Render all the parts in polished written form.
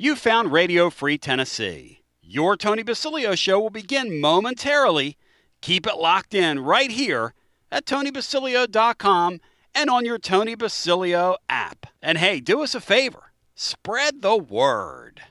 You found Radio Free Tennessee. Your Tony Basilio show will begin momentarily. Keep it locked in right here at TonyBasilio.com and on your Tony Basilio app. And hey, do us a favor. Spread the word.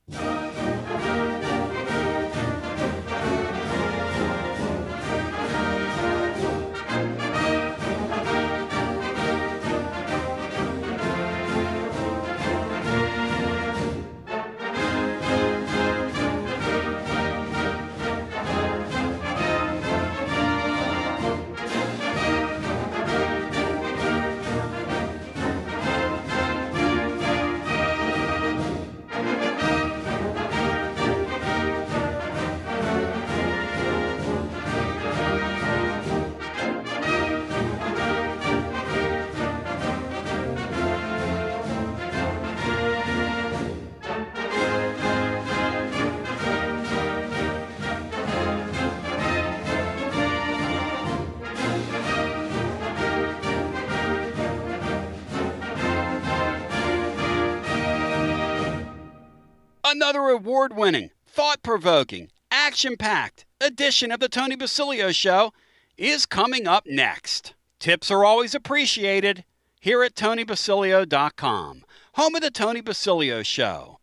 Another award-winning, thought-provoking, action-packed edition of the Tony Basilio Show is coming up next. Tips are always appreciated here at TonyBasilio.com, home of the Tony Basilio Show.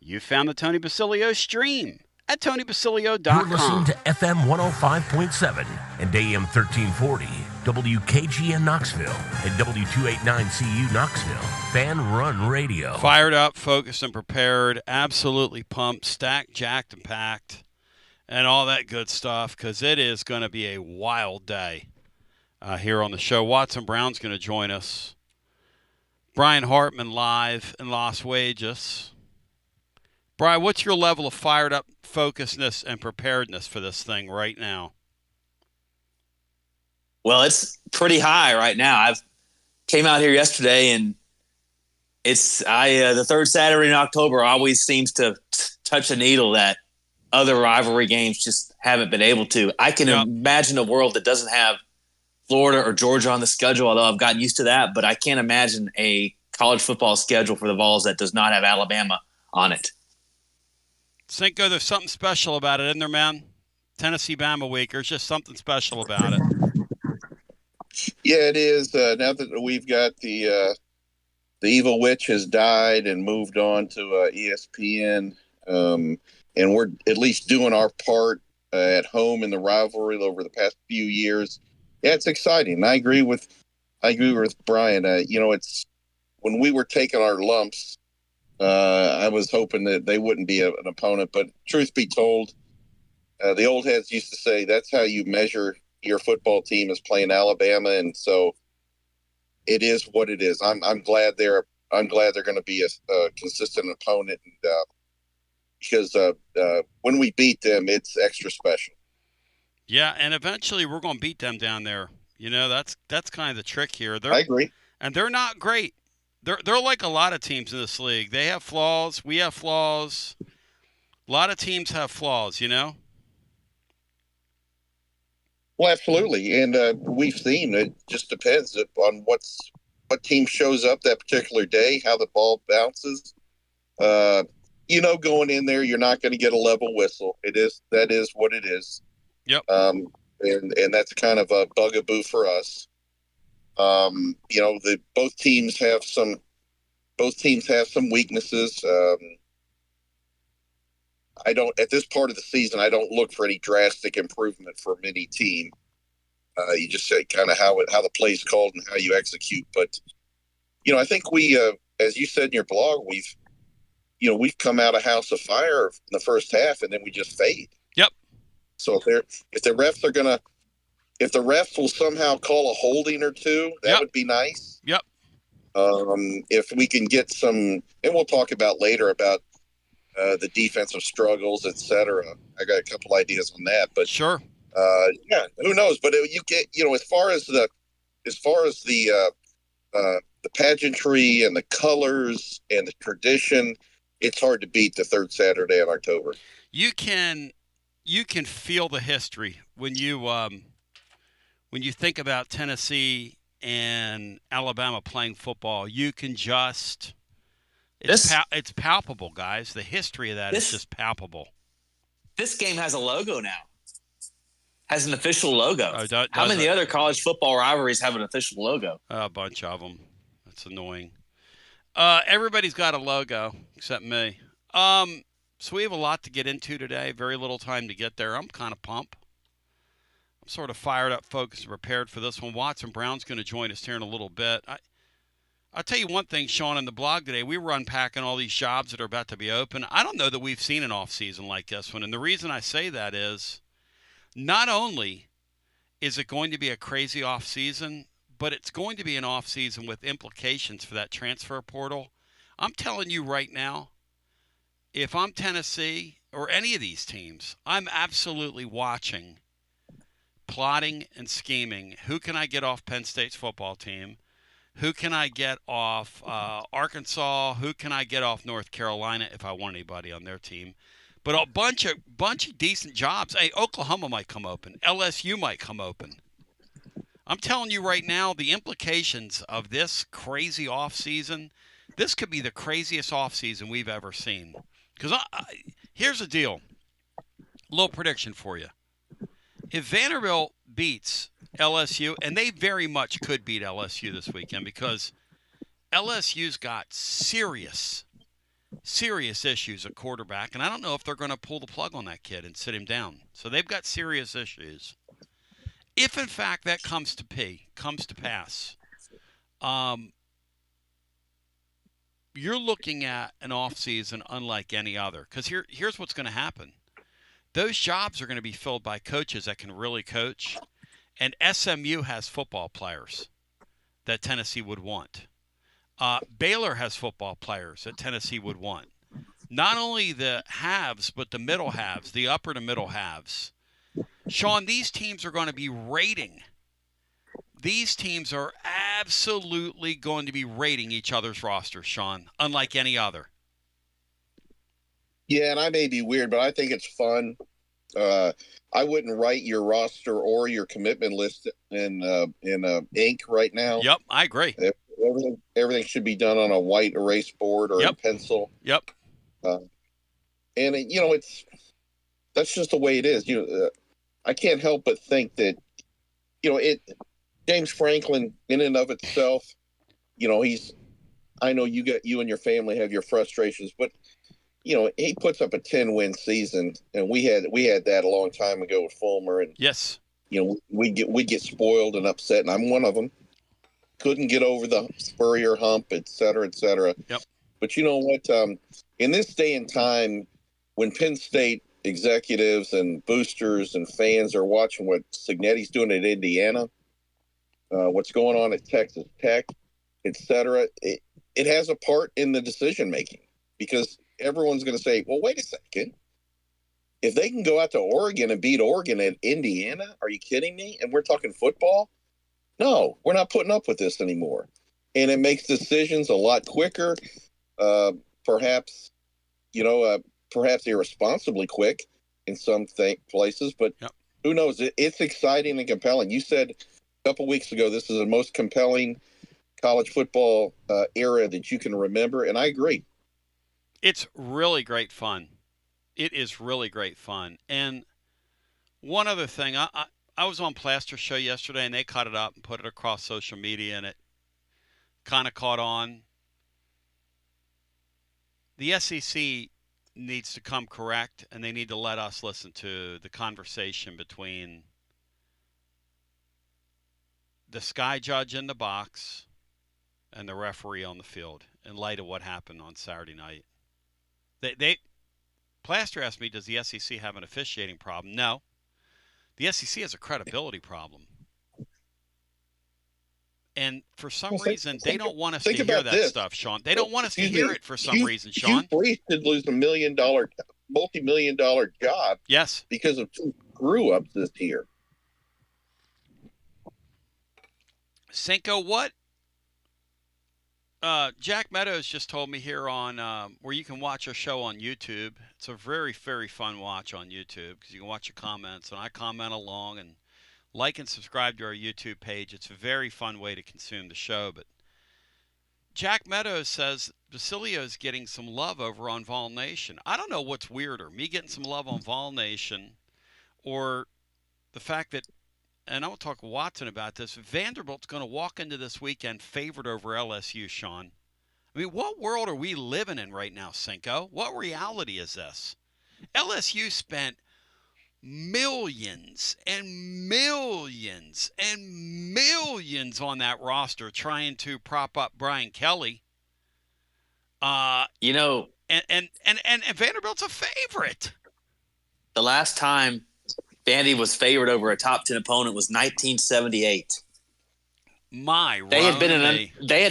You found the Tony Basilio stream at TonyBasilio.com. You're listening to FM 105.7 and AM 1340, WKGN Knoxville, and W289CU Knoxville, Fan Run Radio. Fired up, focused, and prepared, absolutely pumped, stacked, jacked, and packed, and all that good stuff, because it is going to be a wild day here on the show. Watson Brown's going to join us. Brian Hartman live in Las Vegas. Brian, what's your level of fired up focusedness and preparedness for this thing right now? Well, it's pretty high right now. I've came out here yesterday, and it's the third Saturday in October always seems to touch a needle that other rivalry games just haven't been able to. I can imagine a world that doesn't have Florida or Georgia on the schedule, although I've gotten used to that. But I can't imagine a college football schedule for the Vols that does not have Alabama on it. Cinco, there's something special about it, isn't there, man? Tennessee-Bama week. There's just something special about it. Yeah, it is. Now that we've got the evil witch has died and moved on to ESPN, and we're at least doing our part at home in the rivalry over the past few years. Yeah, it's exciting. I agree with Brian. It's when we were taking our lumps. I was hoping that they wouldn't be an opponent, but truth be told, the old heads used to say that's how you measure your football team is playing Alabama, and so it is what it is. I'm glad they're going to be a consistent opponent, and, because when we beat them, it's extra special. Yeah, and eventually we're going to beat them down there. That's kind of the trick here. I agree, and they're not great. They're like a lot of teams in this league. They have flaws. We have flaws. A lot of teams have flaws, Well, absolutely, and we've seen it. Just depends on what team shows up that particular day, how the ball bounces. Going in there, you're not going to get a level whistle. That is what it is. Yep. And that's kind of a bugaboo for us. Both teams have some weaknesses. I don't at this part of the season. I don't look for any drastic improvement from any team. You just say kind of how the play is called and how you execute. But I think we, as you said in your blog, we've come out of house of fire in the first half, and then we just fade. Yep. So if the refs will somehow call a holding or two, that would be nice. Yep. If we can get some, and we'll talk about later about the defensive struggles, etc. I got a couple ideas on that, but sure. Who knows? But you get, as far as the pageantry and the colors and the tradition, it's hard to beat the third Saturday in October. You can feel the history when you think about Tennessee and Alabama playing football. You can just it's palpable, guys. The history of that is just palpable. This game has a logo now. Has an official logo. Oh, how many other college football rivalries have an official logo? A bunch of them. That's annoying. Everybody's got a logo except me. So we have a lot to get into today. Very little time to get there. I'm kind of pumped. I'm sort of fired up, focused, and prepared for this one. Watson Brown's going to join us here in a little bit. I'll tell you one thing, Sean, in the blog today, we were unpacking all these jobs that are about to be open. I don't know that we've seen an off-season like this one. And the reason I say that is not only is it going to be a crazy off-season, but it's going to be an off-season with implications for that transfer portal. I'm telling you right now, if I'm Tennessee or any of these teams, I'm absolutely watching, plotting and scheming. Who can I get off Penn State's football team? Who can I get off Arkansas? Who can I get off North Carolina if I want anybody on their team? But a bunch of decent jobs. Hey, Oklahoma might come open. LSU might come open. I'm telling you right now, the implications of this crazy offseason, this could be the craziest offseason we've ever seen. Because here's the deal. A little prediction for you. If Vanderbilt beats LSU, and they very much could beat LSU this weekend because LSU's got serious issues at quarterback, and I don't know if they're going to pull the plug on that kid and sit him down. So they've got serious issues. If, in fact, that comes to pass, you're looking at an offseason unlike any other. Because here's what's going to happen. Those jobs are going to be filled by coaches that can really coach, and SMU has football players that Tennessee would want. Baylor has football players that Tennessee would want. Not only the halves, but the middle halves, the upper to middle halves. Sean, these teams are going to be rating. These teams are absolutely going to be rating each other's rosters, Sean, unlike any other. Yeah, and I may be weird, but I think it's fun. I wouldn't write your roster or your commitment list in ink right now. Yep, I agree. Everything should be done on a white erase board or in pencil. Yep. And that's just the way it is. I can't help but think that James Franklin in and of itself, I know you and your family have your frustrations, but he puts up a 10-win season, and we had that a long time ago with Fulmer, and yes, we get spoiled and upset, and I'm one of them. Couldn't get over the Spurrier hump, et cetera, et cetera. Yep. But you know what? In this day and time, when Penn State executives and boosters and fans are watching what Cignetti's doing at Indiana, what's going on at Texas Tech, et cetera, it has a part in the decision making, because everyone's going to say, well, wait a second. If they can go out to Oregon and beat Oregon at Indiana, are you kidding me? And we're talking football? No, we're not putting up with this anymore. And it makes decisions a lot quicker, perhaps irresponsibly quick in some places. But who knows? It's exciting and compelling. You said a couple weeks ago this is the most compelling college football era that you can remember, and I agree. It's really great fun. It is really great fun. And one other thing, I was on Plaster Show yesterday, and they cut it up and put it across social media, and it kind of caught on. The SEC needs to come correct, and they need to let us listen to the conversation between the sky judge in the box and the referee on the field in light of what happened on Saturday night. Plaster asked me, does the SEC have an officiating problem? No. The SEC has a credibility problem. And for some reason, they don't want us to hear that stuff, Sean. They don't want us to hear it for some reason, Sean. Hugh Freeze did lose $1 multi-million-dollar job. Yes. Because of two screw-ups this year. Cinco, what? Jack Meadows just told me here on where you can watch our show on YouTube. It's a very, very fun watch on YouTube because you can watch your comments, and I comment along and like and subscribe to our YouTube page. It's a very fun way to consume the show. But Jack Meadows says Basilio is getting some love over on Vol Nation. I don't know what's weirder, me getting some love on Vol Nation or the fact that, and I'm going to talk to Watson about this, Vanderbilt's going to walk into this weekend favored over LSU, Sean. I mean, what world are we living in right now, Cinco? What reality is this? LSU spent millions and millions and millions on that roster trying to prop up Brian Kelly. And Vanderbilt's a favorite. The last time Vandy was favored over a top 10 opponent was 1978. They had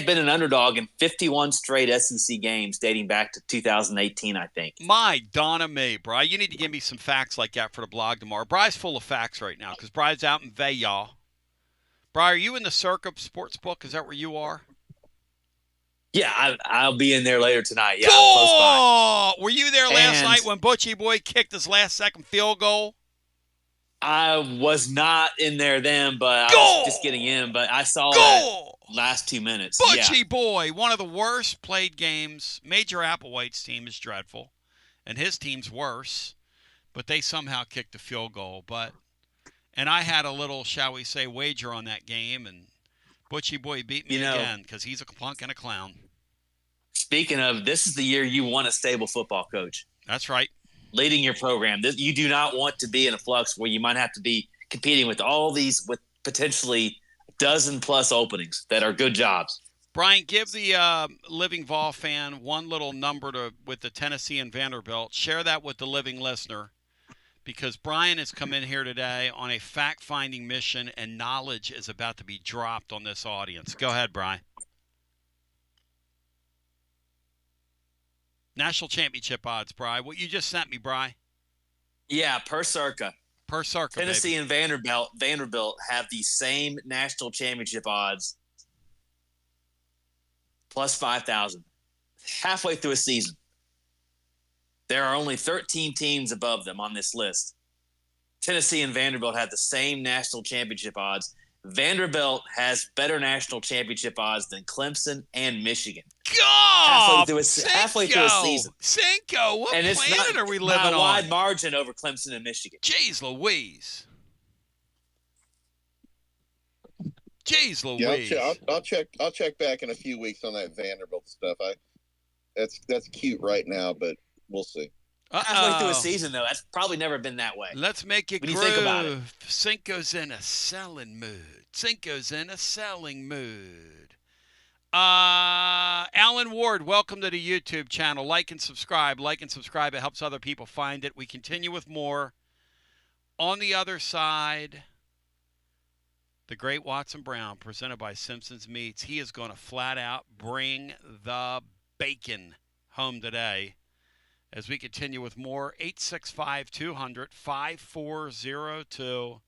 been an underdog in 51 straight SEC games dating back to 2018, I think. My Donna May, Bri. You need to give me some facts like that for the blog tomorrow. Bri's full of facts right now because Bri's out in Vegas. Bri, are you in the Circup Sportsbook? Is that where you are? Yeah, I'll be in there later tonight. Yeah, I'm close by. Were you there last night when Butchie Boy kicked his last-second field goal? I was not in there then, but I was just getting in. But I saw that last 2 minutes. Butchie Boy, one of the worst played games. Major Applewhite's team is dreadful, and his team's worse. But they somehow kicked a field goal. And I had a little, shall we say, wager on that game, and Butchie Boy beat me again because he's a punk and a clown. Speaking of, this is the year you want a stable football coach. That's right. Leading your program. You do not want to be in a flux where you might have to be competing with all these, with potentially dozen-plus openings that are good jobs. Brian, give the Living Vol fan one little number with the Tennessee and Vanderbilt. Share that with the living listener because Brian has come in here today on a fact-finding mission and knowledge is about to be dropped on this audience. Go ahead, Brian. National championship odds, Bri. What you just sent me, Bri. Yeah, per circa. Tennessee baby. And Vanderbilt have the same national championship odds, plus 5,000. Halfway through a season. There are only 13 teams above them on this list. Tennessee and Vanderbilt have the same national championship odds. Vanderbilt has better national championship odds than Clemson and Michigan. God! Halfway through a season. Cinco, what planet are we living on? By a wide margin over Clemson and Michigan. Jeez Louise. Yeah, I'll check back in a few weeks on that Vanderbilt stuff. That's cute right now, but we'll see. Halfway through a season, though, that's probably never been that way. Let's make it when you think about it. Cinco's in a selling mood. Alan Ward, welcome to the YouTube channel. Like and subscribe. It helps other people find it. We continue with more. On the other side, the great Watson Brown, presented by Simpson's Meats. He is going to flat out bring the bacon home today. As we continue with more, 865-200-5402.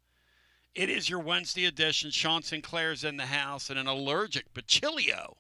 It is your Wednesday edition. Sean Sinclair's in the house and an allergic Basilio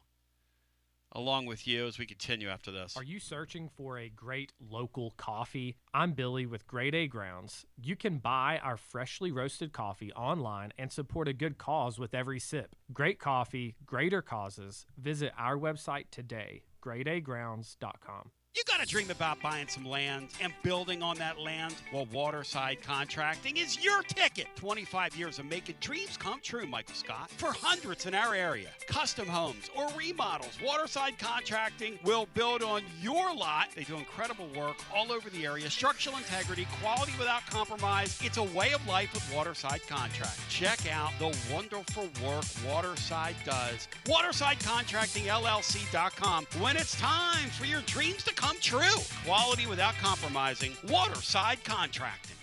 along with you as we continue after this. Are you searching for a great local coffee? I'm Billy with Grade A Grounds. You can buy our freshly roasted coffee online and support a good cause with every sip. Great coffee, greater causes. Visit our website today, gradeagrounds.com. You got to dream about buying some land and building on that land? Well, Waterside Contracting is your ticket. 25 years of making dreams come true, Michael Scott. For hundreds in our area, custom homes or remodels, Waterside Contracting will build on your lot. They do incredible work all over the area. Structural integrity, quality without compromise. It's a way of life with Waterside Contracting. Check out the wonderful work Waterside does. WatersideContractingLLC.com. When it's time for your dreams to come true. Quality without compromising. Waterside Contracting.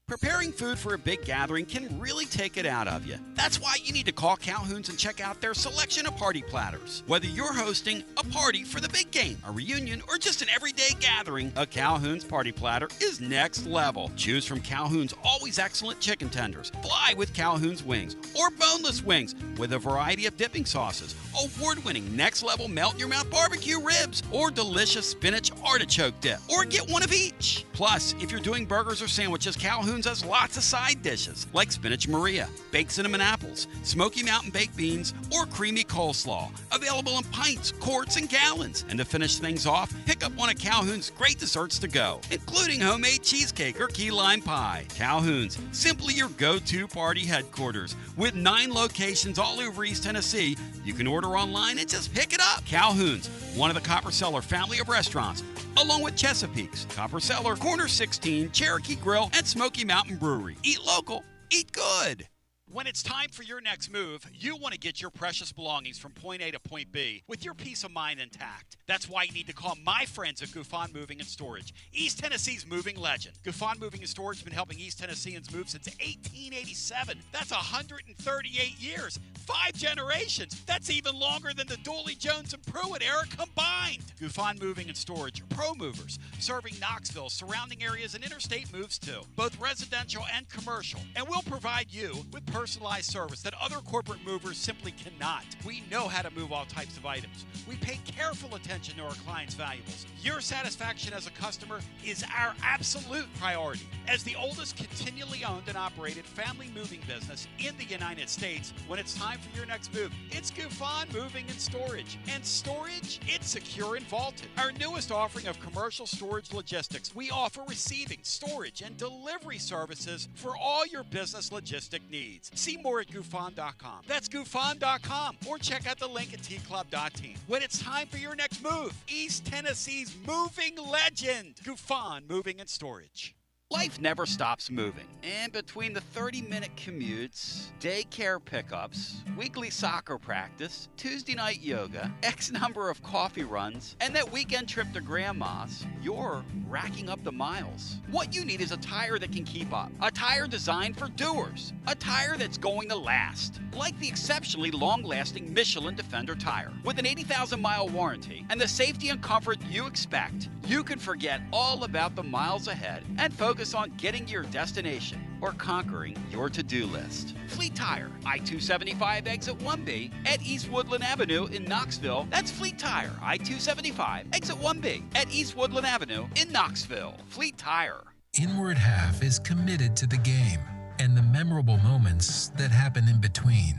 Preparing food for a big gathering can really take it out of you. That's why you need to call Calhoun's and check out their selection of party platters. Whether you're hosting a party for the big game, a reunion, or just an everyday gathering, a Calhoun's party platter is next level. Choose from Calhoun's always excellent chicken tenders, fly with Calhoun's wings, or boneless wings with a variety of dipping sauces, award-winning next-level melt-in-your-mouth barbecue ribs, or delicious spinach artichoke dip, or get one of each. Plus, if you're doing burgers or sandwiches, Calhoun's has lots of side dishes like spinach Maria, baked cinnamon apples, Smoky Mountain baked beans, or creamy coleslaw. Available in pints, quarts, and gallons. And to finish things off, pick up one of Calhoun's great desserts to go, including homemade cheesecake or key lime pie. Calhoun's, simply your go-to party headquarters. With 9 locations all over East Tennessee, you can order online and just pick it up. Calhoun's, one of the Copper Cellar family of restaurants, along with Chesapeake's, Copper Cellar, Corner 16, Cherokee Grill, and Smoky Mountain Brewery. Eat local, eat good. When it's time for your next move, you want to get your precious belongings from point A to point B with your peace of mind intact. That's why you need to call my friends at Gouffon Moving and Storage, East Tennessee's moving legend. Gouffon Moving and Storage has been helping East Tennesseans move since 1887. That's 138 years, 5 generations. That's even longer than the Dooley, Jones, and Pruitt era combined. Gouffon Moving and Storage are pro movers, serving Knoxville, surrounding areas, and interstate moves too, both residential and commercial. And we'll provide you with personalized service that other corporate movers simply cannot. We know how to move all types of items. We pay careful attention to our clients' valuables. Your satisfaction as a customer is our absolute priority. As the oldest continually owned and operated family moving business in the United States, when it's time for your next move, it's Gouffon Moving and Storage. And storage, it's secure and vaulted. Our newest offering of commercial storage logistics, we offer receiving, storage, and delivery services for all your business logistic needs. See more at Gouffon.com. That's Gouffon.com, or check out the link at tclub.team. When it's time for your next move, East Tennessee's moving legend, Gouffon Moving and Storage. Life never stops moving. And between the 30-minute commutes, daycare pickups, weekly soccer practice, Tuesday night yoga, X number of coffee runs, and that weekend trip to Grandma's, you're racking up the miles. What you need is a tire that can keep up. A tire designed for doers. A tire that's going to last. Like the exceptionally long-lasting Michelin Defender tire. With an 80,000-mile warranty and the safety and comfort you expect, you can forget all about the miles ahead and focus on getting to your destination or conquering your to-do list. Fleet Tire, I-275 exit 1B at East Woodland Avenue in Knoxville. That's Fleet Tire, I-275 exit 1B at East Woodland Avenue in Knoxville. Fleet Tire. Inward Half is committed to the game and the memorable moments that happen in between.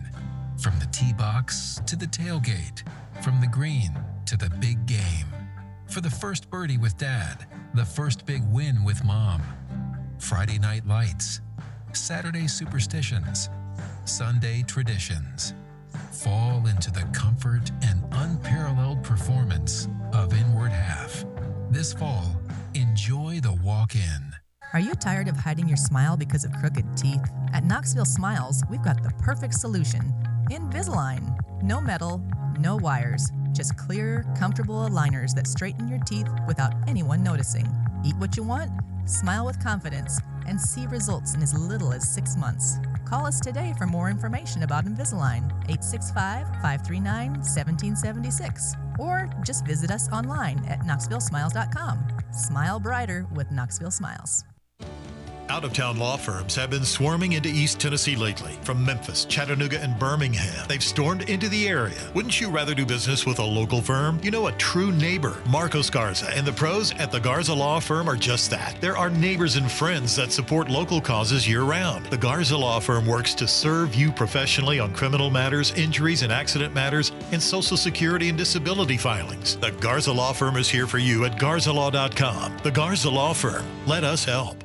From the tee box to the tailgate, from the green to the big game. For the first birdie with Dad, the first big win with Mom. Friday night lights, Saturday superstitions, Sunday traditions. Fall into the comfort and unparalleled performance of Inward Half. This fall, enjoy the walk-in. Are you tired of hiding your smile because of crooked teeth? At Knoxville Smiles, we've got the perfect solution. Invisalign. No metal, no wires, just clear, comfortable aligners that straighten your teeth without anyone noticing. Eat what you want, smile with confidence, and see results in as little as 6 months. Call us today for more information about Invisalign, 865-539-1776, or just visit us online at knoxvillesmiles.com. Smile brighter with Knoxville Smiles. Out-of-town law firms have been swarming into East Tennessee lately. From Memphis, Chattanooga, and Birmingham, they've stormed into the area. Wouldn't you rather do business with a local firm? You know, a true neighbor. Marcos Garza and the pros at the Garza Law Firm are just that. There are neighbors and friends that support local causes year-round. The Garza Law Firm works to serve you professionally on criminal matters, injuries and accident matters, and Social Security and disability filings. The Garza Law Firm is here for you at garzalaw.com. The Garza Law Firm. Let us help.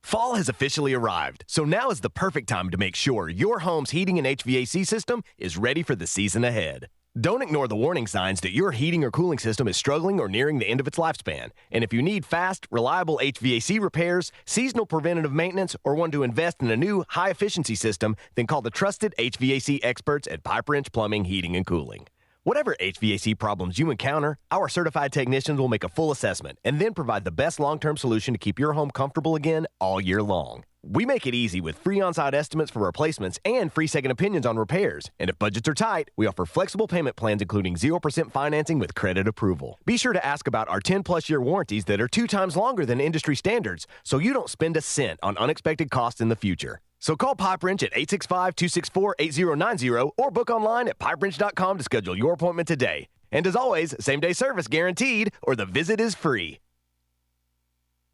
Fall has officially arrived, so now is the perfect time to make sure your home's heating and HVAC system is ready for the season ahead. Don't ignore the warning signs that your heating or cooling system is struggling or nearing the end of its lifespan. And if you need fast, reliable HVAC repairs, seasonal preventative maintenance, or want to invest in a new, high-efficiency system, then call the trusted HVAC experts at Pipe Wrench Plumbing, Heating, and Cooling. Whatever HVAC problems you encounter, our certified technicians will make a full assessment and then provide the best long-term solution to keep your home comfortable again all year long. We make it easy with free on-site estimates for replacements and free second opinions on repairs. And if budgets are tight, we offer flexible payment plans including 0% financing with credit approval. Be sure to ask about our 10-plus year warranties that are 2 times longer than industry standards so you don't spend a cent on unexpected costs in the future. So call Pipe Wrench at 865-264-8090 or book online at pipewrench.com to schedule your appointment today. And as always, same-day service guaranteed or the visit is free.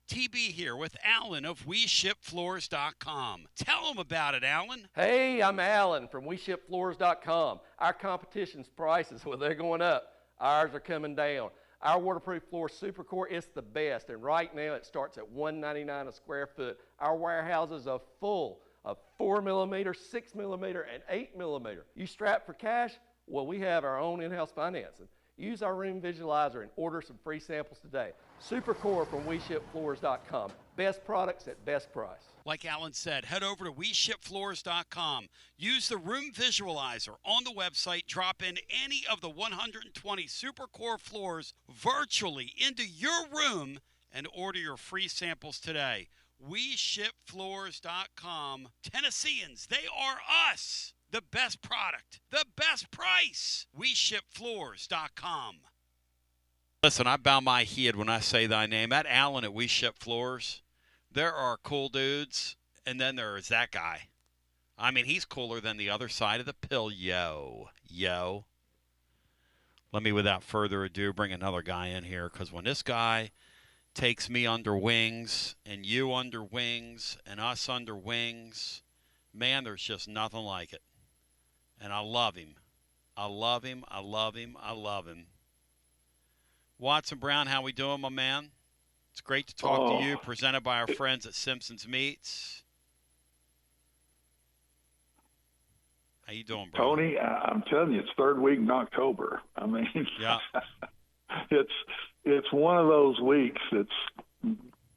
TB here with Alan of WeShipFloors.com. Tell them about it, Alan. Hey, I'm Alan from WeShipFloors.com. Our competition's prices, well, they're going up. Ours are coming down. Our waterproof floor Supercore is the best, and right now it starts at $199 a square foot. Our warehouses are full of 4mm, 6mm, and 8mm. You strapped for cash? Well, we have our own in-house financing. Use our room visualizer and order some free samples today. Supercore from WeShipFloors.com. Best products at best price. Like Alan said, head over to WeShipFloors.com. Use the room visualizer on the website. Drop in any of the 120 Supercore floors virtually into your room and order your free samples today. WeShipFloors.com. Tennesseans, they are us. The best product, the best price. WeShipFloors.com. Listen, I bow my head when I say thy name. That Alan at We Ship Floors, there are cool dudes, and then there is that guy. I mean, he's cooler than the other side of the pill. Yo. Let me, without further ado, bring another guy in here, because when this guy takes me under wings, and you under wings, and us under wings, man, there's just nothing like it. And I love him. I love him. Watson Brown, how we doing, my man? It's great to talk to you, presented by our friends at Simpson's Meats. How you doing, bro? Tony, I'm telling you, it's third week in October. I mean, yeah. It's one of those weeks that's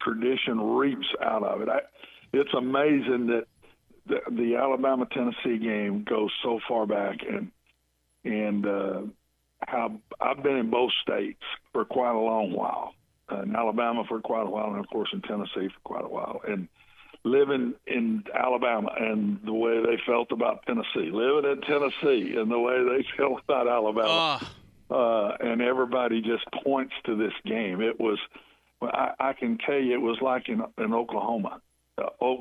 tradition reaps out of it. It's amazing that the Alabama-Tennessee game goes so far back, and how I've been in both states for quite a long while, in Alabama for quite a while, and of course in Tennessee for quite a while, and living in Alabama and the way they felt about Tennessee, living in Tennessee and the way they felt about Alabama, and everybody just points to this game. It was, I can tell you, it was like in Oklahoma.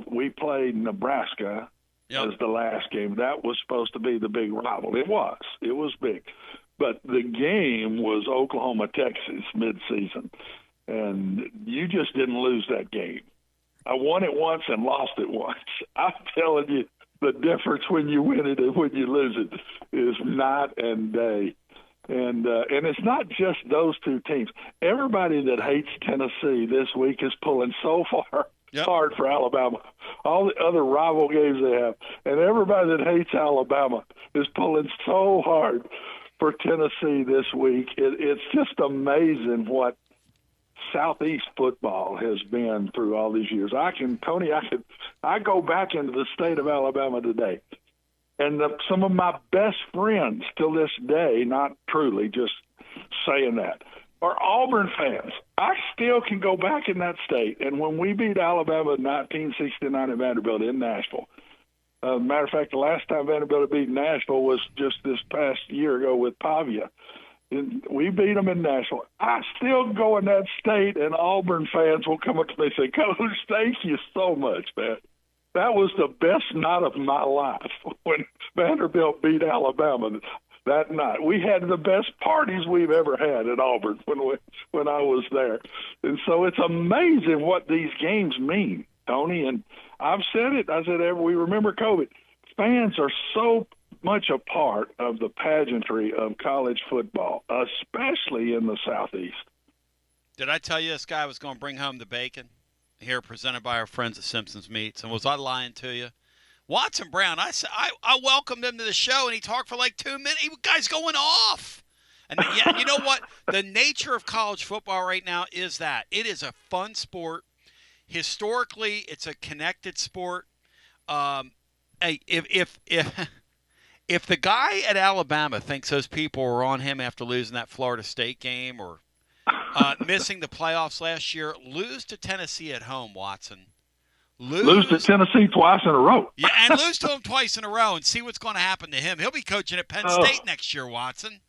We played Nebraska as the last game. That was supposed to be the big rival. It was big. But the game was Oklahoma-Texas midseason, and you just didn't lose that game. I won it once and lost it once. I'm telling you, the difference when you win it and when you lose it is night and day. And it's not just those two teams. Everybody that hates Tennessee this week is pulling so far hard for Alabama. All the other rival games they have. And everybody that hates Alabama is pulling so hard for Tennessee this week. It's just amazing what Southeast football has been through all these years. I go back into the state of Alabama today, and some of my best friends till this day, not truly, just saying that, are Auburn fans. I still can go back in that state, and when we beat Alabama in 1969 at Vanderbilt in Nashville, matter of fact, the last time Vanderbilt beat Nashville was just this past year ago with Pavia. We beat them in Nashville. I still go in that state, and Auburn fans will come up to me and say, Coach, thank you so much, man. That was the best night of my life when Vanderbilt beat Alabama that night. We had the best parties we've ever had at Auburn when I was there. And so it's amazing what these games mean, Tony. And I've said it. I said, we remember COVID. Fans are so much a part of the pageantry of college football, especially in the Southeast. Did I tell you this guy was going to bring home the bacon? Here, presented by our friends at Simpson's Meats. And was I lying to you? Watson Brown, I welcomed him to the show, and he talked for like 2 minutes. The guy's going off. And you know what? The nature of college football right now is that it is a fun sport. Historically, it's a connected sport. Hey, if the guy at Alabama thinks those people were on him after losing that Florida State game or missing the playoffs last year, lose to Tennessee at home, Watson. Lose to Tennessee twice in a row. Yeah, and lose to him twice in a row and see what's going to happen to him. He'll be coaching at Penn State next year, Watson.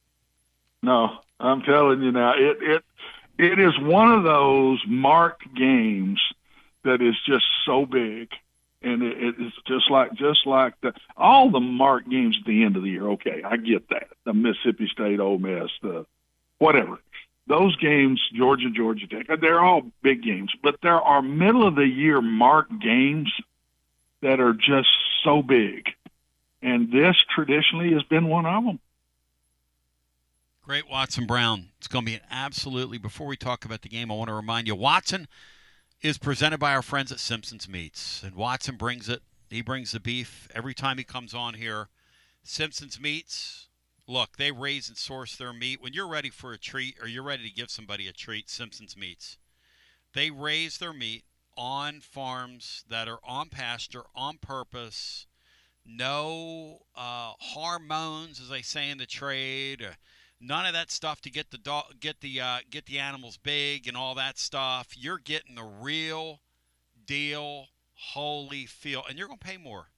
No, I'm telling you now, it is one of those marked games that is just so big. And it's just like all the marked games at the end of the year. Okay, I get that. The Mississippi State, Ole Miss, the whatever. Those games, Georgia Tech, they're all big games. But there are middle-of-the-year marked games that are just so big. And this traditionally has been one of them. Great, Watson Brown. It's going to be an absolutely, before we talk about the game, I want to remind you, Watson is presented by our friends at Simpson's Meats. And Watson brings it. He brings the beef every time he comes on here. Simpson's Meats, look, they raise and source their meat. When you're ready for a treat or you're ready to give somebody a treat, Simpson's Meats. They raise their meat on farms that are on pasture, on purpose. No hormones, as they say in the trade. None of that stuff to get the animals big and all that stuff. You're getting the real deal, holy feel, and you're going to pay more,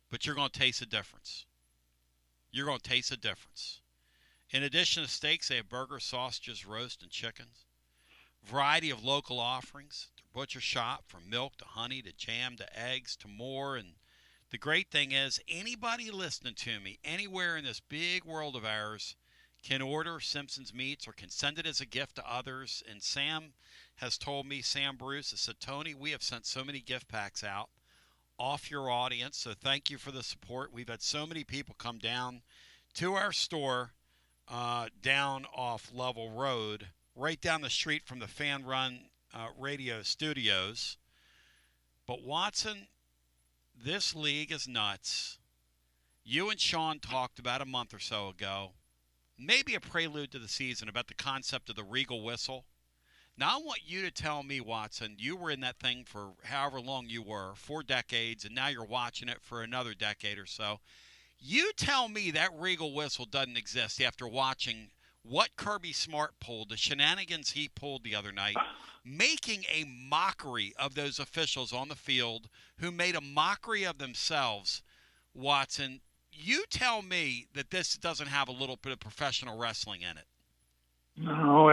but you're going to taste the difference. You're going to taste the difference. In addition to steaks, they have burgers, sausages, roast, and chickens. Variety of local offerings. Their butcher shop, from milk to honey to jam to eggs to more. And the great thing is, anybody listening to me anywhere in this big world of ours can order Simpson's Meats or can send it as a gift to others. And Sam has told me, Sam Bruce, has said, Tony, we have sent so many gift packs out off your audience, so thank you for the support. We've had so many people come down to our store down off Level Road, right down the street from the Fan Run radio studios. But Watson, this league is nuts. You and Sean talked about a month or so ago, maybe a prelude to the season, about the concept of the Regal whistle. Now I want you to tell me, Watson, you were in that thing for however long you were, 4 decades, and now you're watching it for another decade or so. You tell me that Regal whistle doesn't exist after watching what Kirby Smart pulled, the shenanigans he pulled the other night, making a mockery of those officials on the field who made a mockery of themselves. Watson, you tell me that this doesn't have a little bit of professional wrestling in it. No,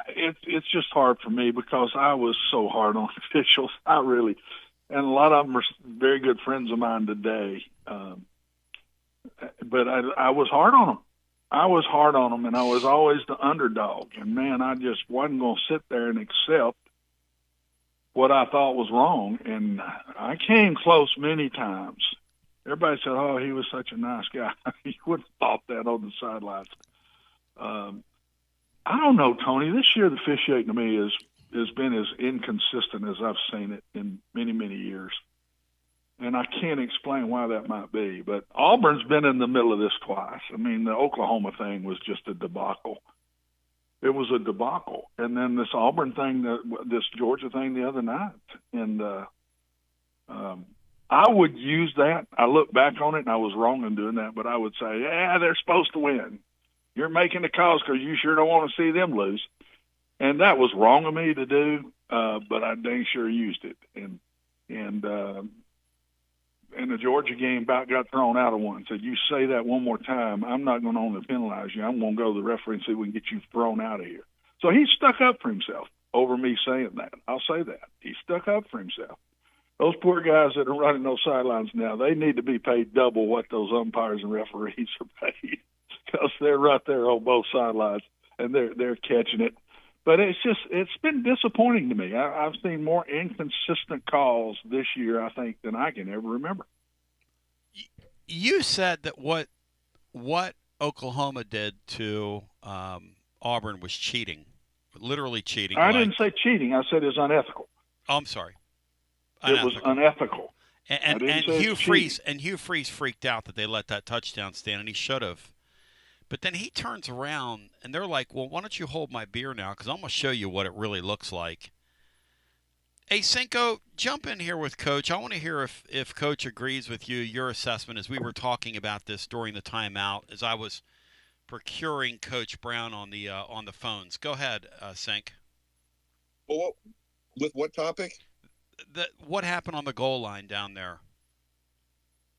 it's just hard for me because I was so hard on officials. And a lot of them are very good friends of mine today. But I was hard on them. And I was always the underdog. And, man, I just wasn't going to sit there and accept what I thought was wrong. And I came close many times. Everybody said, oh, he was such a nice guy. You wouldn't have thought that on the sidelines. I don't know, Tony. This year the officiating to me has been as inconsistent as I've seen it in many, many years. And I can't explain why that might be. But Auburn's been in the middle of this twice. I mean, the Oklahoma thing was just a debacle. It was a debacle. And then this Auburn thing, this Georgia thing the other night. And I would use that. I look back on it, and I was wrong in doing that. But I would say, yeah, they're supposed to win. You're making the calls because you sure don't want to see them lose. And that was wrong of me to do, but I dang sure used it. And in the Georgia game about got thrown out of one. Said, you say that one more time, I'm not going to only penalize you. I'm going to go to the referee and see if we can get you thrown out of here. So he stuck up for himself over me saying that. I'll say that. He stuck up for himself. Those poor guys that are running those sidelines now, they need to be paid double what those umpires and referees are paid because they're right there on both sidelines, and they're catching it. But it's been disappointing to me. I've seen more inconsistent calls this year, I think, than I can ever remember. You said that what Oklahoma did to Auburn was cheating, literally cheating. I didn't say cheating. I said it was unethical. Oh, I'm sorry. It was unethical. And Hugh Freeze freaked out that they let that touchdown stand, and he should have. But then he turns around, and they're like, well, why don't you hold my beer now, because I'm going to show you what it really looks like. Hey, Cinco, jump in here with Coach. I want to hear if Coach agrees with you, your assessment, as we were talking about this during the timeout, as I was procuring Coach Brown on the phones. Go ahead, Cinco. Well, with what topic? What happened on the goal line down there?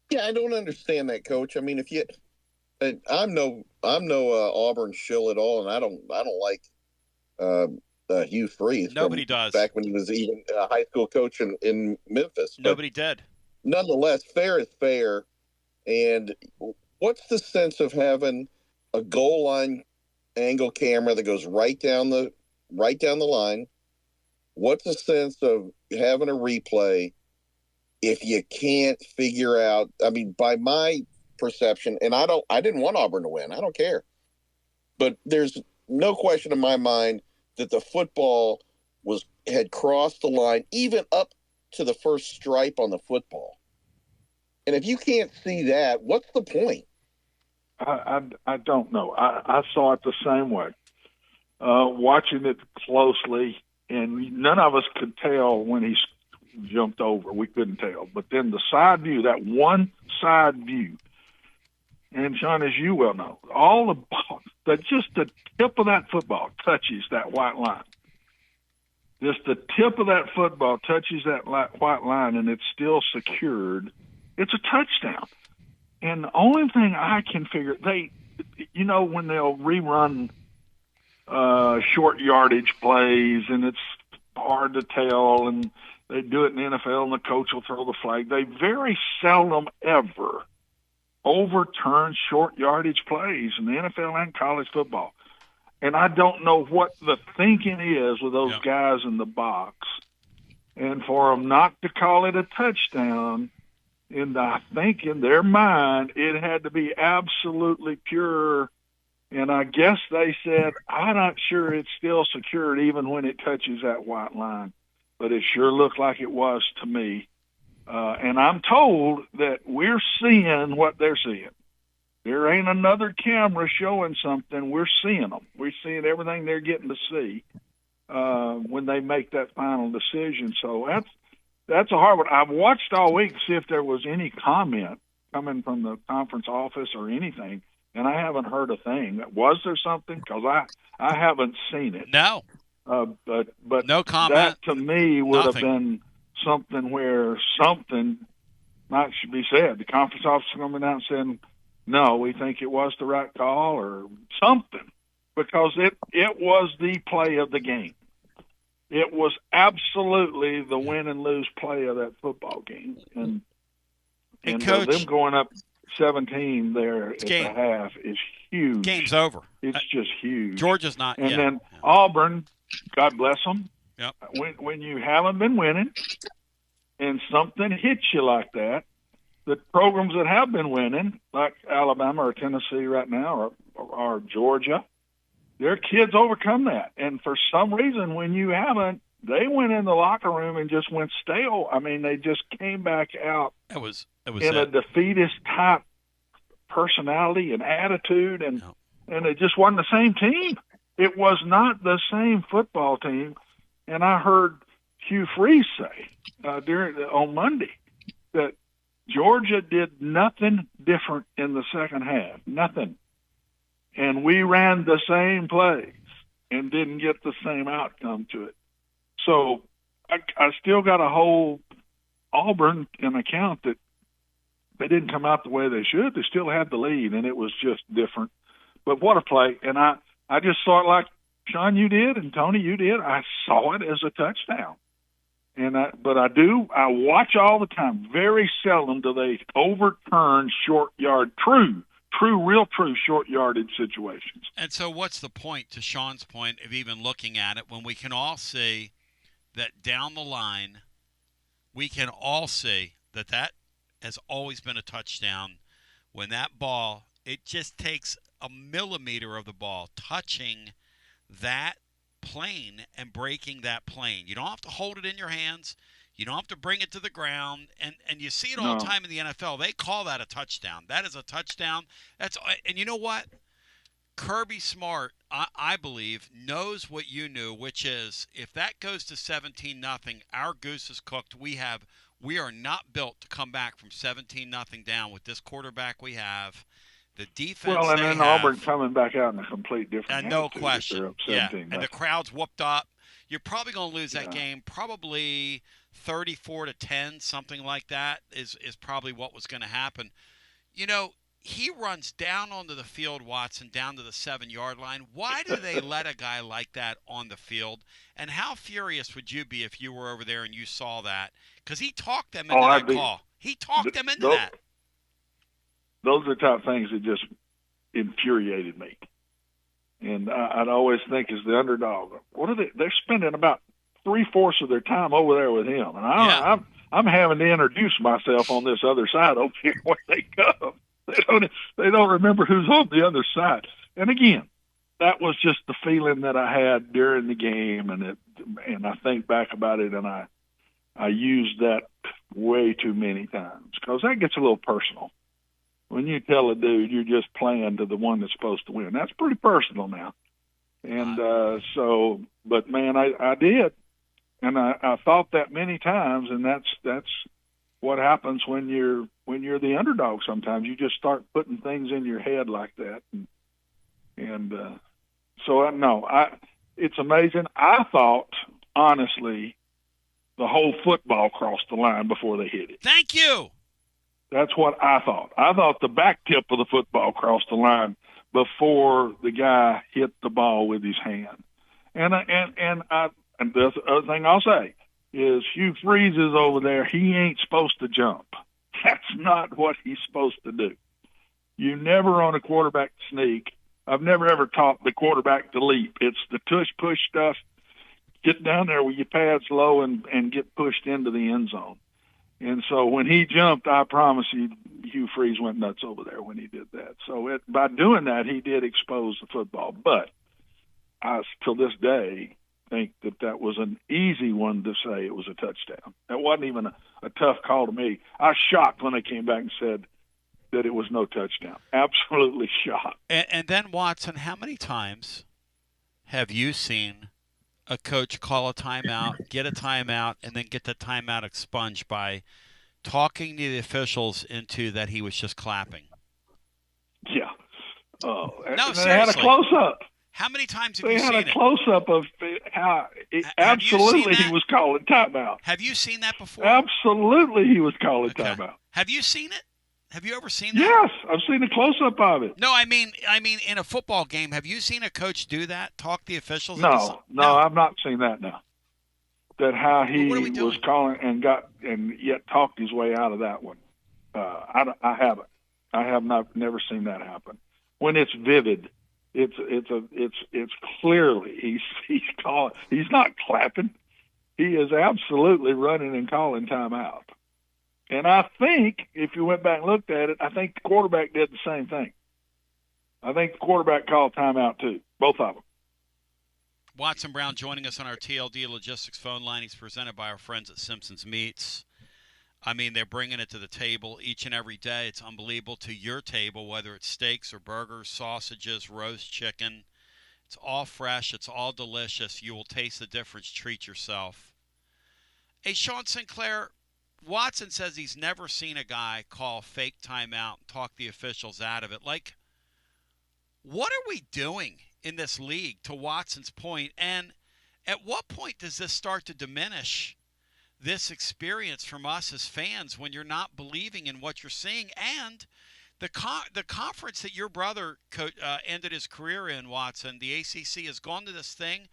Yeah, I don't understand that, Coach. I mean, I'm no Auburn shill at all, and I don't like Hugh Freeze. Nobody does. Back when he was even a high school coach in Memphis. Nobody did. Nonetheless, fair is fair. And what's the sense of having a goal line angle camera that goes right down the line? What's the sense of having a replay if you can't figure out? I mean, by my perception, and I didn't want Auburn to win. I don't care. But there's no question in my mind that the football had crossed the line, even up to the first stripe on the football. And if you can't see that, what's the point? I don't know. I saw it the same way. Watching it closely, and none of us could tell when he jumped over. We couldn't tell. But then the side view, that one side view, and Sean, as you well know, all the ball, just the tip of that football touches that white line. Just the tip of that football touches that white line, and it's still secured. It's a touchdown. And the only thing I can figure, when they'll rerun short yardage plays, and it's hard to tell, and they do it in the NFL, and the coach will throw the flag. They very seldom ever overturn short yardage plays in the NFL and college football. And I don't know what the thinking is with those guys in the box. And for them not to call it a touchdown, and I think in their mind it had to be absolutely pure. And I guess they said, I'm not sure it's still secured even when it touches that white line. But it sure looked like it was to me. And I'm told that we're seeing what they're seeing. There ain't another camera showing something. We're seeing them. We're seeing everything they're getting to see when they make that final decision. So that's a hard one. I've watched all week to see if there was any comment coming from the conference office or anything, and I haven't heard a thing. Was there something? Because I haven't seen it. No. But no comment. That to me would have been something where something might should be said. The conference officer coming out and saying, no, we think it was the right call or something, because it was the play of the game. It was absolutely the win and lose play of that football game. And Coach, them going up 17 there at the half is huge. Game's over. It's just huge. Georgia's not. And then Auburn, God bless them. Yep. When you haven't been winning and something hits you like that, the programs that have been winning, like Alabama or Tennessee right now or Georgia, their kids overcome that. And for some reason, when you haven't, they went in the locker room and just went stale. I mean, they just came back out it was in a defeatist type personality and attitude, and it just wasn't the same team. It was not the same football team. And I heard Hugh Freeze say on Monday that Georgia did nothing different in the second half, nothing. And we ran the same plays and didn't get the same outcome to it. So I still got to hold Auburn in account that they didn't come out the way they should. They still had the lead, and it was just different. But what a play. And I just saw it like Sean, you did, and Tony, you did. I saw it as a touchdown. But I watch all the time. Very seldom do they overturn short yard, true short yardage situations. And so what's the point, to Sean's point, of even looking at it when we can all see that down the line, we can all see that has always been a touchdown. When that ball, it just takes a millimeter of the ball touching that plane and breaking that plane. You don't have to hold it in your hands. You don't have to bring it to the ground. And you see it all the time in the NFL. They call that a touchdown. That is a touchdown. And you know what? Kirby Smart, I believe, knows what you knew, which is if that goes to 17-0, our goose is cooked. We are not built to come back from 17-0 down with this quarterback we have. The defense. Well, and then Auburn coming back out in a complete different. No question. Yeah, and the crowd's whooped up. You're probably going to lose that game, probably 34-10, something like that is probably what was going to happen. You know, he runs down onto the field, Watson, down to the 7-yard line. Why do they let a guy like that on the field? And how furious would you be if you were over there and you saw that? Because he talked them into that call. He talked them into that. Those are the type of things that just infuriated me. And I'd always think, as the underdog, what are they? They're spending about 3/4 of their time over there with him, and I'm having to introduce myself on this other side over here when they come. They don't remember who's on the other side. And again, that was just the feeling that I had during the game, and I think back about it, and I used that way too many times because that gets a little personal. When you tell a dude you're just playing to the one that's supposed to win, that's pretty personal now. And but man, I did, and I thought that many times, and that's what happens when you're the underdog. Sometimes you just start putting things in your head like that, it's amazing. I thought honestly, the whole football crossed the line before they hit it. Thank you. That's what I thought. I thought the back tip of the football crossed the line before the guy hit the ball with his hand. And the other thing I'll say is Hugh Freeze is over there. He ain't supposed to jump. That's not what he's supposed to do. You never on a quarterback sneak. I've never ever taught the quarterback to leap. It's the tush push stuff. Get down there with your pads low and get pushed into the end zone. And so when he jumped, I promise you, Hugh Freeze went nuts over there when he did that. So by doing that, he did expose the football. But I, till this day, think that was an easy one to say it was a touchdown. That wasn't even a tough call to me. I was shocked when they came back and said that it was no touchdown. Absolutely shocked. And then, Watson, how many times have you seen a coach call a timeout, get a timeout, and then get the timeout expunged by talking to the officials into that he was just clapping? Yeah. No, seriously. They had a close-up. How many times have you seen it? They had a close-up of how absolutely he was calling timeout. Have you seen that before? Absolutely he was calling timeout. Have you seen it? Have you ever seen that? Yes, I've seen a close-up of it. No, I mean, in a football game, have you seen a coach do that? Talk the officials? No, I've not seen that. No, that how he was calling and yet talked his way out of that one. I haven't. I have never seen that happen. When it's vivid, it's clearly he's calling. He's not clapping. He is absolutely running and calling timeout. And I think, if you went back and looked at it, I think the quarterback did the same thing. I think the quarterback called timeout too, both of them. Watson Brown joining us on our TLD Logistics phone line. He's presented by our friends at Simpson's Meats. I mean, they're bringing it to the table each and every day. It's unbelievable, to your table, whether it's steaks or burgers, sausages, roast chicken. It's all fresh. It's all delicious. You will taste the difference. Treat yourself. Hey, Sean Sinclair, Watson says he's never seen a guy call a fake timeout and talk the officials out of it. Like, what are we doing in this league, to Watson's point? And at what point does this start to diminish this experience from us as fans when you're not believing in what you're seeing. And the conference that your brother ended his career in, Watson, the ACC, has gone to this thing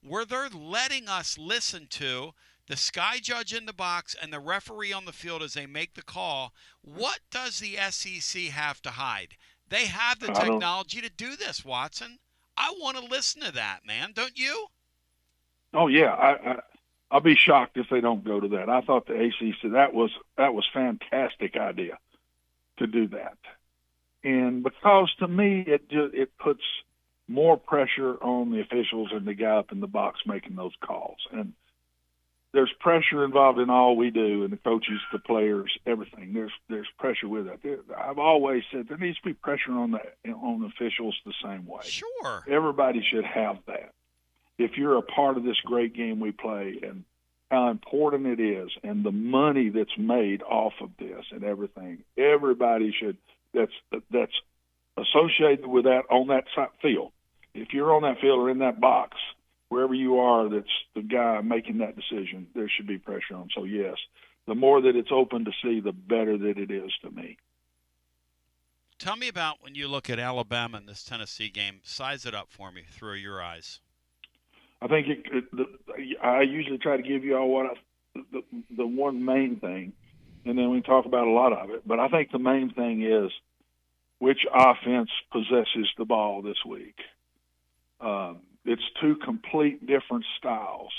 where they're letting us listen to the sky judge in the box and the referee on the field as they make the call. What does the SEC have to hide? They have the technology to do this, Watson. I want to listen to that, man. Don't you? Oh yeah, I'll be shocked if they don't go to that. I thought the ACC that was fantastic idea to do that, and because to me it puts more pressure on the officials and the guy up in the box making those calls, and there's pressure involved in all we do, and the coaches, the players, everything. There's pressure with it. I've always said there needs to be pressure on officials the same way. Sure, everybody should have that. If you're a part of this great game we play and how important it is and the money that's made off of this and everything, everybody should that's associated with that on that field. If you're on that field or in that box, wherever you are, that's the guy making that decision, there should be pressure on. So, yes, the more that it's open to see, the better that it is to me. Tell me about when you look at Alabama in this Tennessee game. Size it up for me through your eyes. I think I usually try to give you all the one main thing, and then we talk about a lot of it. But I think the main thing is which offense possesses the ball this week. It's two complete different styles.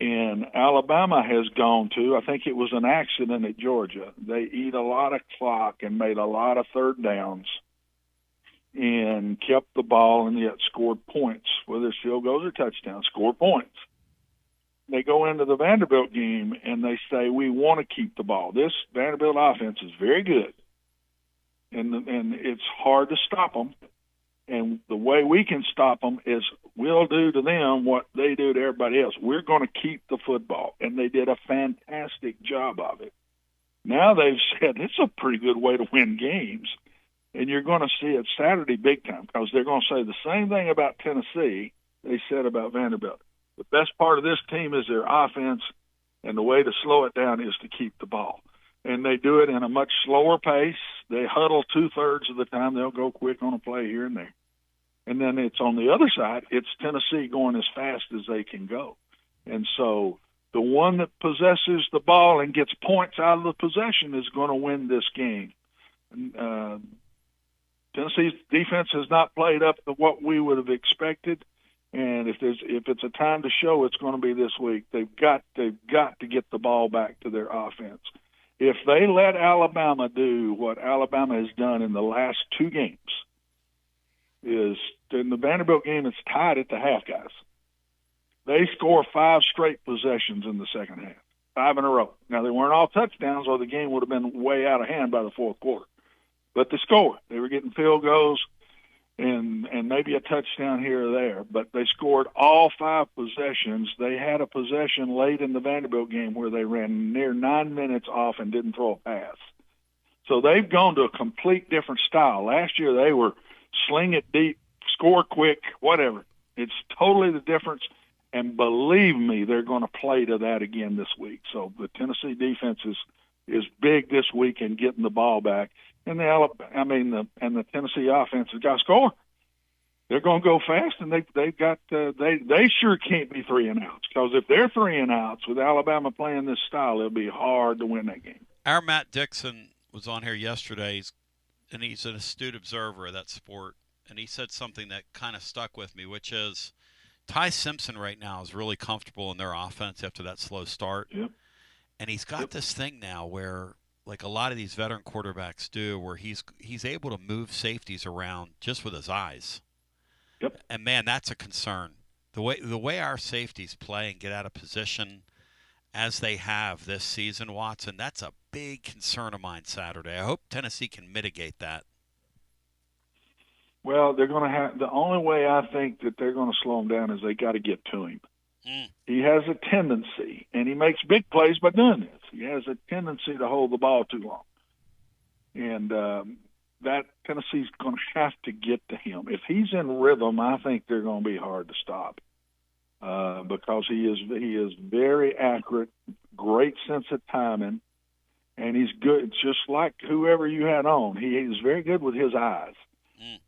And Alabama has gone to, I think it was an accident at Georgia. They eat a lot of clock and made a lot of third downs and kept the ball and yet scored points, whether it's field goals or touchdowns, scored points. They go into the Vanderbilt game and they say, we want to keep the ball. This Vanderbilt offense is very good, and it's hard to stop them. And the way we can stop them is we'll do to them what they do to everybody else. We're going to keep the football. And they did a fantastic job of it. Now they've said it's a pretty good way to win games. And you're going to see it Saturday big time because they're going to say the same thing about Tennessee they said about Vanderbilt. The best part of this team is their offense, and the way to slow it down is to keep the ball. And they do it in a much slower pace. They huddle 2/3 of the time. They'll go quick on a play here and there. And then it's on the other side, it's Tennessee going as fast as they can go. And so the one that possesses the ball and gets points out of the possession is going to win this game. Tennessee's defense has not played up to what we would have expected. And if it's a time to show, it's going to be this week. They've got to get the ball back to their offense. If they let Alabama do what Alabama has done in the last two games, is in the Vanderbilt game, it's tied at the half, guys. They score 5 straight possessions in the second half, 5 in a row. Now, they weren't all touchdowns, or the game would have been way out of hand by the fourth quarter. But they scored. They were getting field goals and maybe a touchdown here or there. But they scored all 5 possessions. They had a possession late in the Vanderbilt game where they ran near 9 minutes off and didn't throw a pass. So they've gone to a complete different style. Last year they were sling it deep, score quick, whatever. It's totally the difference, and believe me, they're going to play to that again this week. So the Tennessee defense is big this week in getting the ball back, and the Tennessee offense has got to score. They're going to go fast, and they sure can't be 3 and outs, because if they're 3 and outs with Alabama playing this style, it'll be hard to win that game. Our Matt Dixon was on here yesterday. And he's an astute observer of that sport, and he said something that kind of stuck with me, which is Ty Simpson right now is really comfortable in their offense after that slow start. Yep. And he's got this thing now where, like a lot of these veteran quarterbacks do, where he's able to move safeties around just with his eyes. Yep. And, man, that's a concern. The way our safeties play and get out of position as they have this season, Watson, that's a big concern of mine Saturday. I hope Tennessee can mitigate that. Well, they're going to have – the only way I think that they're going to slow him down is they got to get to him. He has a tendency, and he makes big plays by doing this. He has a tendency to hold the ball too long. And that Tennessee's going to have to get to him. If he's in rhythm, I think they're going to be hard to stop. because he is very accurate, great sense of timing, and he's good. Just like whoever you had on, he is very good with his eyes.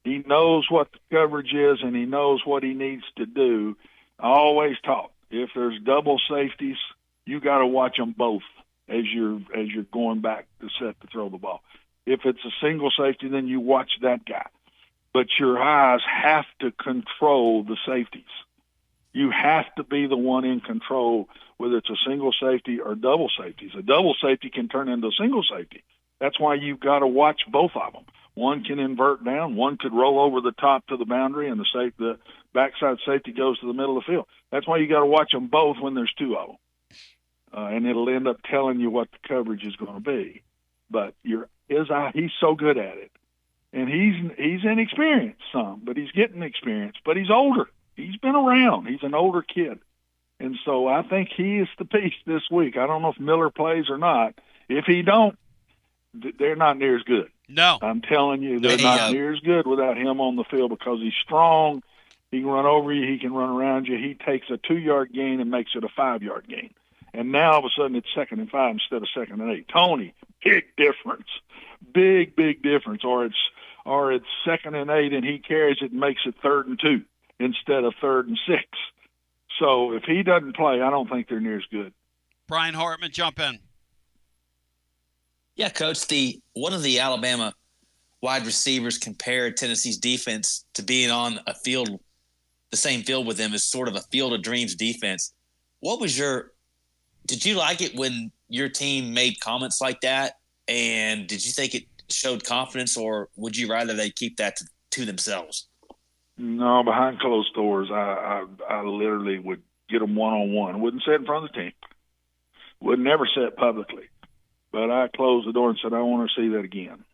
He knows what the coverage is, and he knows what he needs to do. I always talk, if there's double safeties, you got to watch them both as you're going back to set to throw the ball. If it's a single safety, then you watch that guy. But your eyes have to control the safeties. You have to be the one in control, whether it's a single safety or double safeties. A double safety can turn into a single safety. That's why you've got to watch both of them. One can invert down, one could roll over the top to the boundary, and the backside safety goes to the middle of the field. That's why you got to watch them both when there's two of them. And it'll end up telling you what the coverage is going to be. But he's so good at it. And he's inexperienced some, but he's getting experience. But he's older. He's been around. He's an older kid. And so I think he is the piece this week. I don't know if Miller plays or not. If he don't, they're not near as good. No. I'm telling you, they're not near as good without him on the field because he's strong. He can run over you. He can run around you. He takes a 2-yard gain and makes it a 5-yard gain. And now all of a sudden it's 2nd and 5 instead of 2nd and 8. Tony, big difference. Big difference. Or it's 2nd and 8 and he carries it and makes it 3rd and 2 instead of 3rd and 6. So if he doesn't play, I don't think they're near as good. Brian Hartman, jump in. Yeah, Coach, one of the Alabama wide receivers compared Tennessee's defense to being on a field, the same field with them, as sort of a field of dreams defense. Did you like it when your team made comments like that? And did you think it showed confidence, or would you rather they keep that to themselves? No, behind closed doors, I literally would get them one-on-one. Wouldn't say it in front of the team. Would never say it publicly. But I closed the door and said, I want to see that again.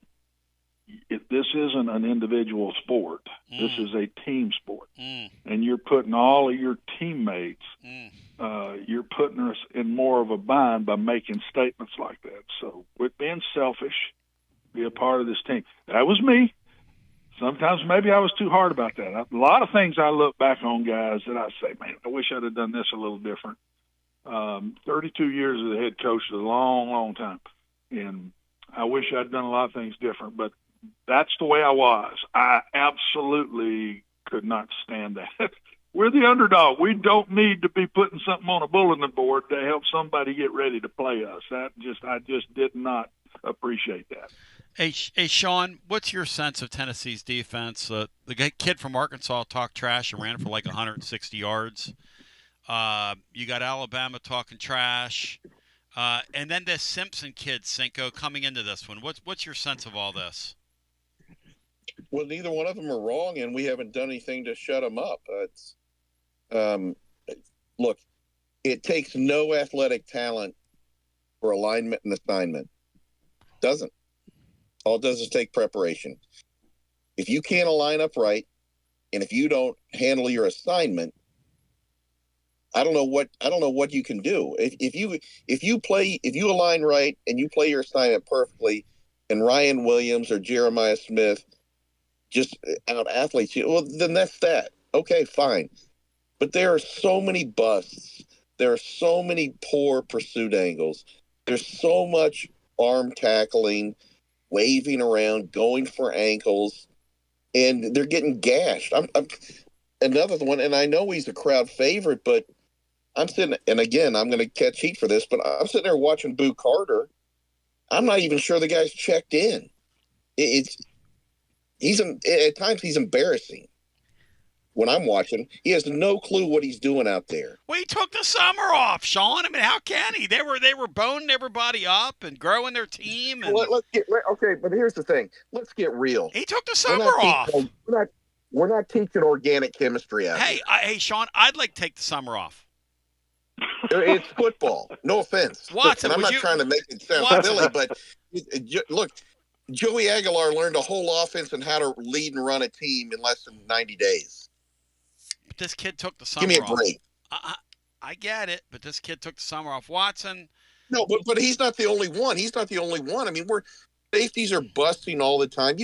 This isn't an individual sport. This is a team sport. And you're putting all of your teammates, you're putting us in more of a bind by making statements like that. So quit being selfish, be a part of this team. That was me. Sometimes maybe I was too hard about that. A lot of things I look back on, guys, that I say, man, I wish I'd have done this a little different. 32 years as a head coach is a long, long time. And I wish I'd done a lot of things different, but that's the way I was. I absolutely could not stand that. We're the underdog. We don't need to be putting something on a bulletin board to help somebody get ready to play us. I just did not appreciate that. Hey, Sean, what's your sense of Tennessee's defense? The kid from Arkansas talked trash and ran for like 160 yards. You got Alabama talking trash. And then this Simpson kid, Cinco, coming into this one. What's your sense of all this? Well, neither one of them are wrong, and we haven't done anything to shut them up. Look, it takes no athletic talent for alignment and assignment. Doesn't. All it does is take preparation. If you can't align up right, and if you don't handle your assignment, I don't know what you can do. If you align right and you play your assignment perfectly, and Ryan Williams or Jeremiah Smith just out athletes you, well, then that's that. Okay, fine. But there are so many busts. There are so many poor pursuit angles. There's so much arm tackling, waving around, going for ankles, and they're getting gashed. I'm another one, and I know he's a crowd favorite, but I'm sitting, and again, I'm going to catch heat for this, but I'm sitting there watching Boo Carter. I'm not even sure the guy's checked in. At times he's embarrassing. When I'm watching, he has no clue what he's doing out there. Well, he took the summer off, Sean. I mean, how can he? They were boning everybody up and growing their team. And Okay, but here's the thing. Let's get real. He took the summer off. We're not teaching organic chemistry out here. Hey, Sean, I'd like to take the summer off. It's football. No offense. Watson, and I'm not trying to make it sound silly, but look, Joey Aguilar learned a whole offense and how to lead and run a team in less than 90 days. But this kid took the summer off. Give me a break. I get it, but this kid took the summer off. Watson. No, but he's not the only one. I mean, safeties are busting all the time.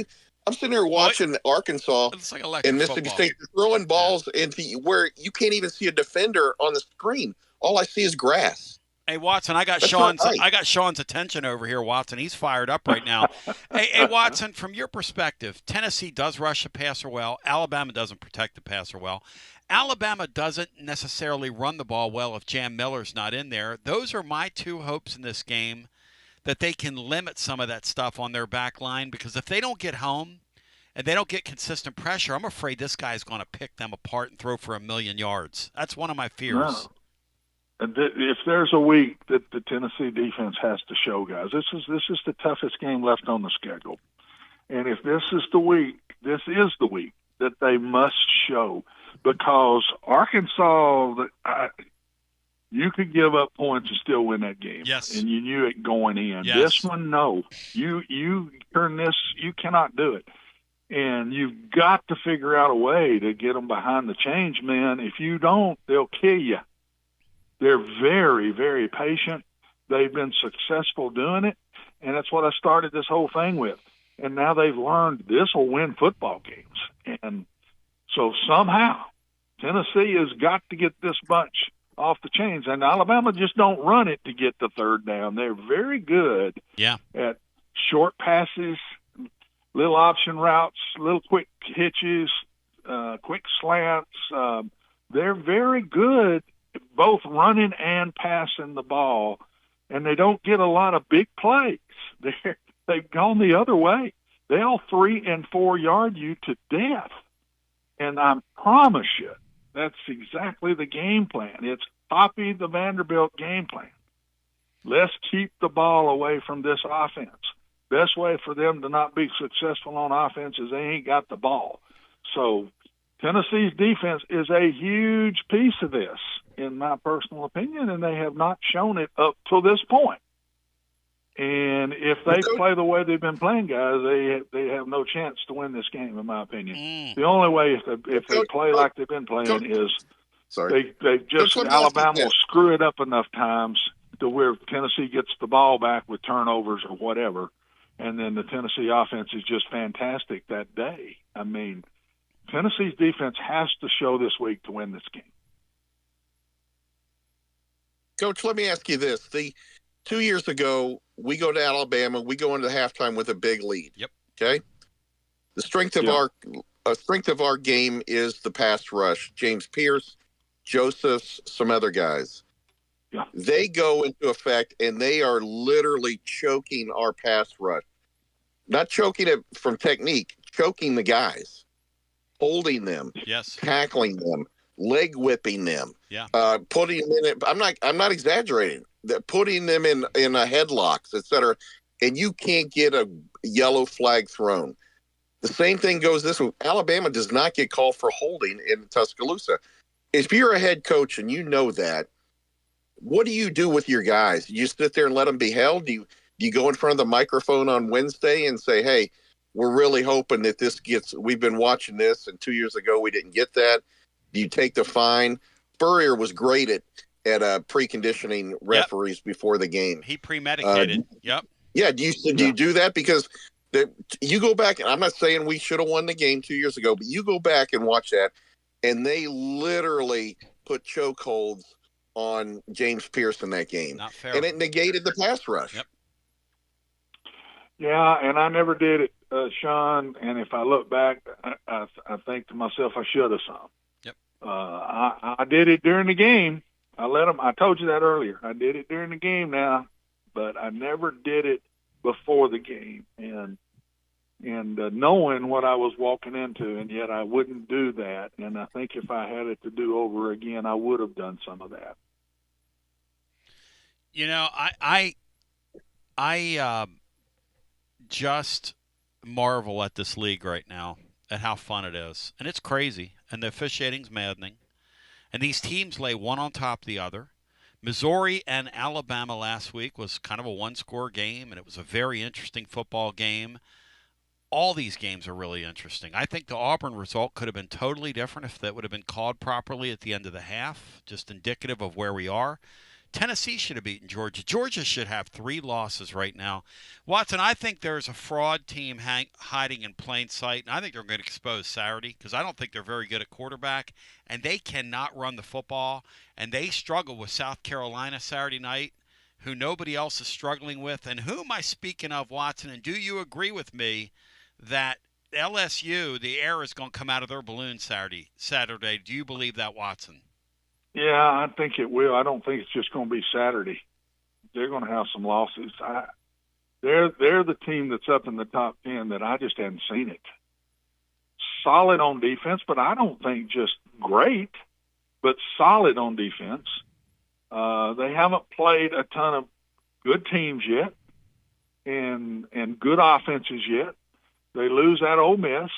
I'm sitting here watching Arkansas It's like electric and Mississippi football. State throwing balls into where you can't even see a defender on the screen. All I see is grass. Hey Watson, I got That's not right. I got Sean's attention over here, Watson. He's fired up right now. Hey Watson, from your perspective, Tennessee does rush the passer well. Alabama doesn't protect the passer well. Alabama doesn't necessarily run the ball well if Jam Miller's not in there. Those are my two hopes in this game, that they can limit some of that stuff on their back line, because if they don't get home and they don't get consistent pressure, I'm afraid this guy's going to pick them apart and throw for 1,000,000 yards. That's one of my fears. No. If there's a week that the Tennessee defense has to show, guys, this is the toughest game left on the schedule. And if this is the week that they must show, because Arkansas, you could give up points and still win that game. Yes. And you knew it going in. Yes. This one, no. You turn this, you cannot do it. And you've got to figure out a way to get them behind the chains, man. If you don't, they'll kill you. They're very, very patient. They've been successful doing it, and that's what I started this whole thing with. And now they've learned this will win football games. And so somehow Tennessee has got to get this bunch off the chains. And Alabama just don't run it to get the third down. They're very good at short passes, little option routes, little quick hitches, quick slants. They're very good both running and passing the ball, and they don't get a lot of big plays. They've gone the other way. They'll 3 and 4 yard you to death. And I promise you, that's exactly the game plan. It's copy the Vanderbilt game plan. Let's keep the ball away from this offense. Best way for them to not be successful on offense is they ain't got the ball. So Tennessee's defense is a huge piece of this, in my personal opinion, and they have not shown it up to this point. And if they play the way they've been playing, guys, they have no chance to win this game, in my opinion. The only way if they play like they've been playing is they just Alabama will screw it up enough times to where Tennessee gets the ball back with turnovers or whatever, and then the Tennessee offense is just fantastic that day. I mean, Tennessee's defense has to show this week to win this game. Coach, let me ask you this. 2 years ago, we go to Alabama. We go into halftime with a big lead. Yep. Okay. The strength of our game is the pass rush. James Pierce, Josephs, some other guys. Yeah. They go into effect, and they are literally choking our pass rush. Not choking it from technique, choking the guys, holding them, tackling them, leg whipping them, putting them in it. I'm not exaggerating. Putting them in a headlocks, etc., and you can't get a yellow flag thrown. The same thing goes this way. Alabama does not get called for holding in Tuscaloosa. If you're a head coach and you know that, what do you do with your guys? You sit there and let them be held? Do you go in front of the microphone on Wednesday and say, hey, we're really hoping that we've been watching this, and 2 years ago we didn't get that. Do you take the fine? Spurrier was great at preconditioning referees before the game. He premedicated. Yep. Yeah. Do you do that? Because you go back, and I'm not saying we should have won the game 2 years ago, but you go back and watch that, and they literally put chokeholds on James Pierce in that game. Not fair. And it negated the pass rush. Yep. Yeah, and I never did it, Sean. And if I look back, I think to myself, I should have some. Yep. I did it during the game. I told you that earlier. I did it during the game now, but I never did it before the game. And knowing what I was walking into, and yet I wouldn't do that. And I think if I had it to do over again, I would have done some of that. You know, I just marvel at this league right now, at how fun it is. And it's crazy, and the officiating's maddening. And these teams lay one on top of the other. Missouri and Alabama last week was kind of a one-score game, and it was a very interesting football game. All these games are really interesting. I think the Auburn result could have been totally different if that would have been called properly at the end of the half, just indicative of where we are. Tennessee should have beaten Georgia. Georgia should have 3 losses right now. Watson, I think there's a fraud team hiding in plain sight, and I think they're going to expose Saturday because I don't think they're very good at quarterback, and they cannot run the football, and they struggle with South Carolina Saturday night, who nobody else is struggling with. And who am I speaking of, Watson? And do you agree with me that LSU, the air is going to come out of their balloon Saturday? Do you believe that, Watson? Yeah, I think it will. I don't think it's just going to be Saturday. They're going to have some losses. They're the team that's up in the top 10 that I just hadn't seen it. Solid on defense, but I don't think just great, but solid on defense. They haven't played a ton of good teams yet and good offenses yet. They lose at Ole Miss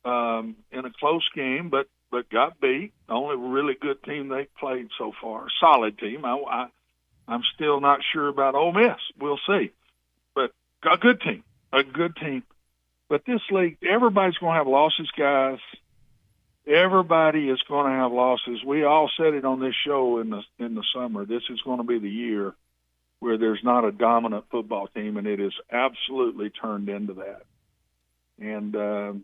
in a close game, but got beat. The only really good team they've played so far. Solid team. I'm still not sure about Ole Miss. We'll see. But a good team. But this league, everybody's going to have losses, guys. Everybody is going to have losses. We all said it on this show in the summer. This is going to be the year where there's not a dominant football team, and it is absolutely turned into that. And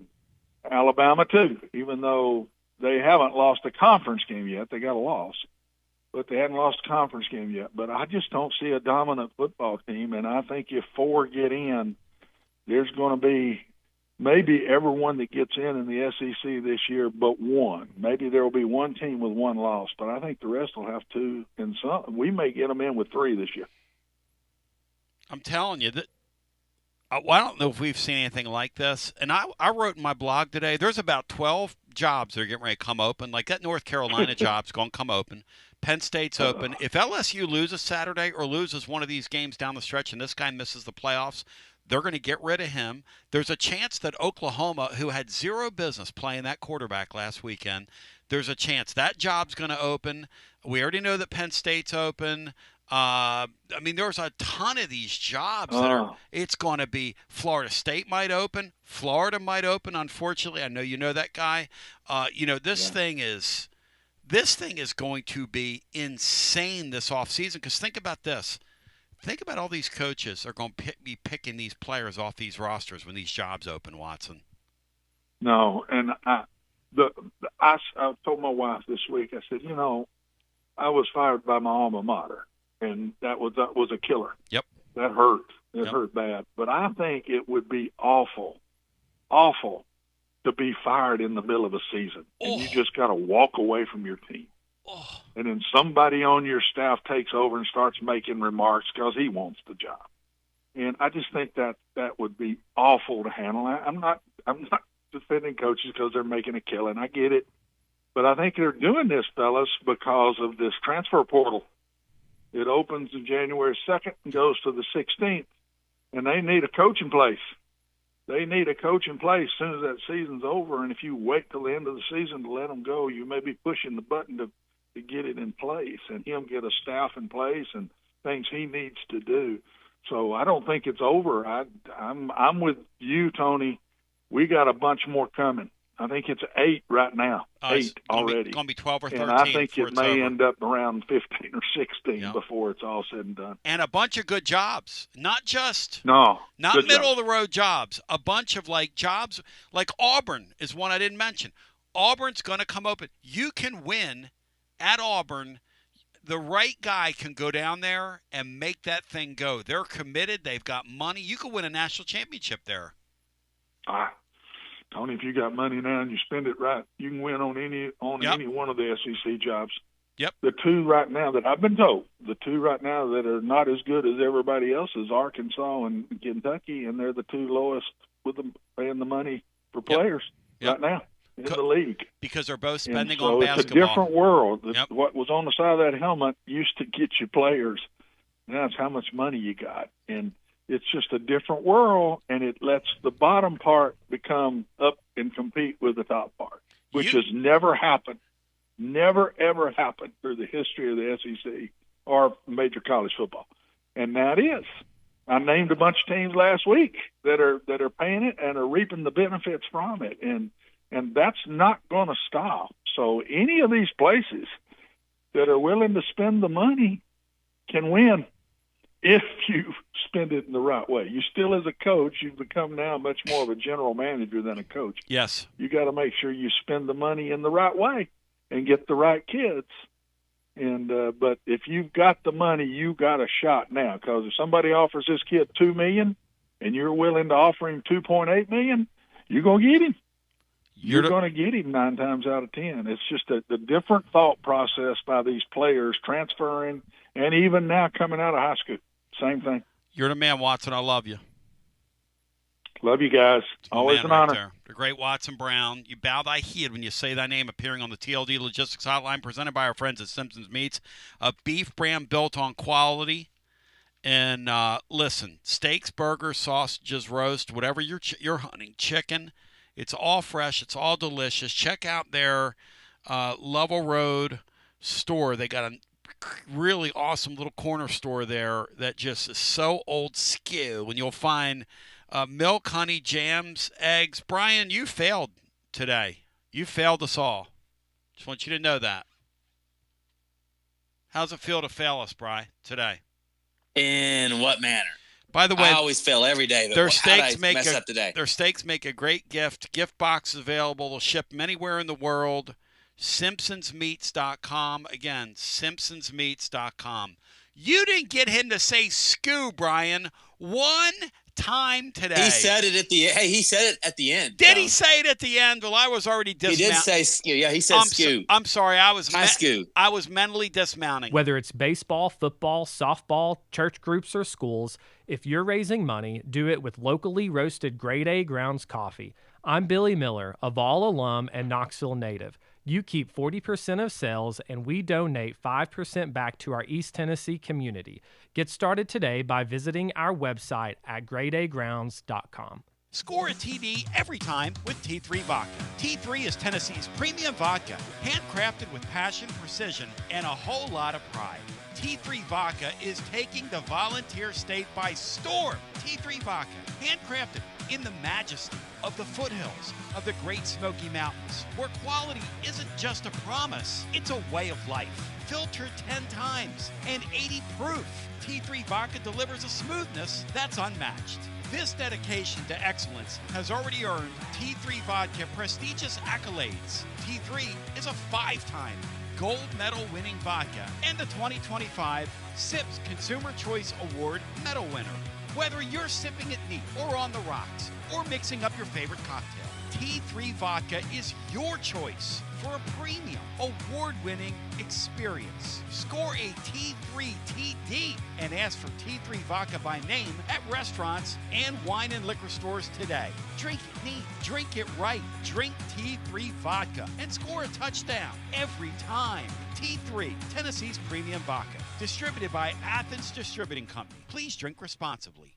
Alabama, too, even though they haven't lost a conference game yet. They got a loss, but they hadn't lost a conference game yet. But I just don't see a dominant football team, and I think if 4 get in, there's going to be maybe everyone that gets in the SEC this year but one. Maybe there will be one team with 1 loss, but I think the rest will have 2, and some. We may get them in with 3 this year. I'm telling you that. I don't know if we've seen anything like this. And I wrote in my blog today, there's about 12 jobs that are getting ready to come open. Like that North Carolina job's going to come open. Penn State's open. If LSU loses Saturday or loses one of these games down the stretch and this guy misses the playoffs, they're going to get rid of him. There's a chance that Oklahoma, who had 0 business playing that quarterback last weekend, there's a chance that job's going to open. We already know that Penn State's open. I mean, there's a ton of these jobs that are. It's going to be Florida State might open, Florida might open. Unfortunately, I know you know that guy. This thing is going to be insane this offseason. Because think about this. Think about all these coaches are going to be picking these players off these rosters when these jobs open, Watson. No, and I told my wife this week. I said, I was fired by my alma mater. And that was a killer. Yep. That hurt. It hurt bad. But I think it would be awful to be fired in the middle of a season. And you just got to walk away from your team. And then somebody on your staff takes over and starts making remarks because he wants the job. And I just think that would be awful to handle. I'm not defending coaches because they're making a killing. I get it. But I think they're doing this, fellas, because of this transfer portal. It opens on January 2nd and goes to the 16th, and they need a coach in place. They need a coach in place as soon as that season's over, and if you wait till the end of the season to let them go, you may be pushing the button to get it in place and him get a staff in place and things he needs to do. So I don't think it's over. I'm with you, Tony. We got a bunch more coming. I think it's 8 right now. 8 already. It's going to be 12 or 13. And I think it may end up around 15 or 16 before it's all said and done. And a bunch of good jobs. Not middle-of-the-road jobs. A bunch of jobs. Like Auburn is one I didn't mention. Auburn's going to come open. You can win at Auburn. The right guy can go down there and make that thing go. They're committed. They've got money. You could win a national championship there. Tony, if you got money now and you spend it right, you can win on any one of the SEC jobs. Yep. The 2 right now that I've been told, the 2 right now that are not as good as everybody else is Arkansas and Kentucky, and they're the 2 lowest with them paying the money for players right now in the league. Because they're both spending on basketball. It's a different world. What was on the side of that helmet used to get you players. Now it's how much money you got. And it's just a different world, and it lets the bottom part become up and compete with the top part, which has never happened, never, ever happened through the history of the SEC or major college football. And now it is. I named a bunch of teams last week that are paying it and are reaping the benefits from it, and that's not going to stop. So any of these places that are willing to spend the money can win if you spend it in the right way. You still, as a coach, you've become now much more of a general manager than a coach. Yes. You got to make sure you spend the money in the right way and get the right kids. And but if you've got the money, you got a shot now. Because if somebody offers this kid $2 million and you're willing to offer him $2.8 million, you're gonna get him. You're going to get him 9 times out of 10. It's just the different thought process by these players transferring, and even now coming out of high school. Same thing. You're the man, Watson. I love you. Love you guys. Always an honor. There. The great Watson Brown. You bow thy head when you say thy name, appearing on the TLD Logistics Hotline, presented by our friends at Simpson's Meats, a beef brand built on quality. And listen, steaks, burgers, sausages, roast, whatever you're hunting, chicken, it's all fresh. It's all delicious. Check out their Level Road store. They got a really awesome little corner store there that just is so old school. And you'll find milk, honey, jams, eggs. Brian, you failed today. You failed us all. Just want you to know that. How's it feel to fail us, Brian, today? In what manner? By the way, I always fail every day. But their how steaks did I mess up today? Their steaks make a great gift. Gift box available. They'll ship them anywhere in the world. Simpsonsmeats.com. Again, Simpsonsmeats.com. You didn't get him to say "skoo," Brian, one time today. He said it at the He said it at the end. Did he say it at the end? Well, I was already dismounting. He did say "skoo." Yeah, he said "skoo." I'm sorry. I was skoo. I was mentally dismounting. Whether it's baseball, football, softball, church groups, or schools, if you're raising money, do it with locally roasted Grade A Grounds coffee. I'm Billy Miller, a Vol alum and Knoxville native. You keep 40% of sales, and we donate 5% back to our East Tennessee community. Get started today by visiting our website at gradeagrounds.com. Score a TD every time with T3 Vodka. T3 is Tennessee's premium vodka, handcrafted with passion, precision, and a whole lot of pride. T3 Vodka is taking the volunteer state by storm. T3 Vodka, handcrafted in the majesty of the foothills of the Great Smoky Mountains, where quality isn't just a promise, it's a way of life. Filtered 10 times and 80 proof. T3 Vodka delivers a smoothness that's unmatched. This dedication to excellence has already earned T3 Vodka prestigious accolades. T3 is a 5-time gold medal winning vodka and the 2025 SIPS Consumer Choice Award medal winner. Whether you're sipping it neat or on the rocks or mixing up your favorite cocktail, T3 Vodka is your choice for a premium, award-winning experience. Score a T3 TD and ask for T3 Vodka by name at restaurants and wine and liquor stores today. Drink it neat, drink it right, drink T3 Vodka and score a touchdown every time. T3, Tennessee's premium vodka. Distributed by Athens Distributing Company. Please drink responsibly.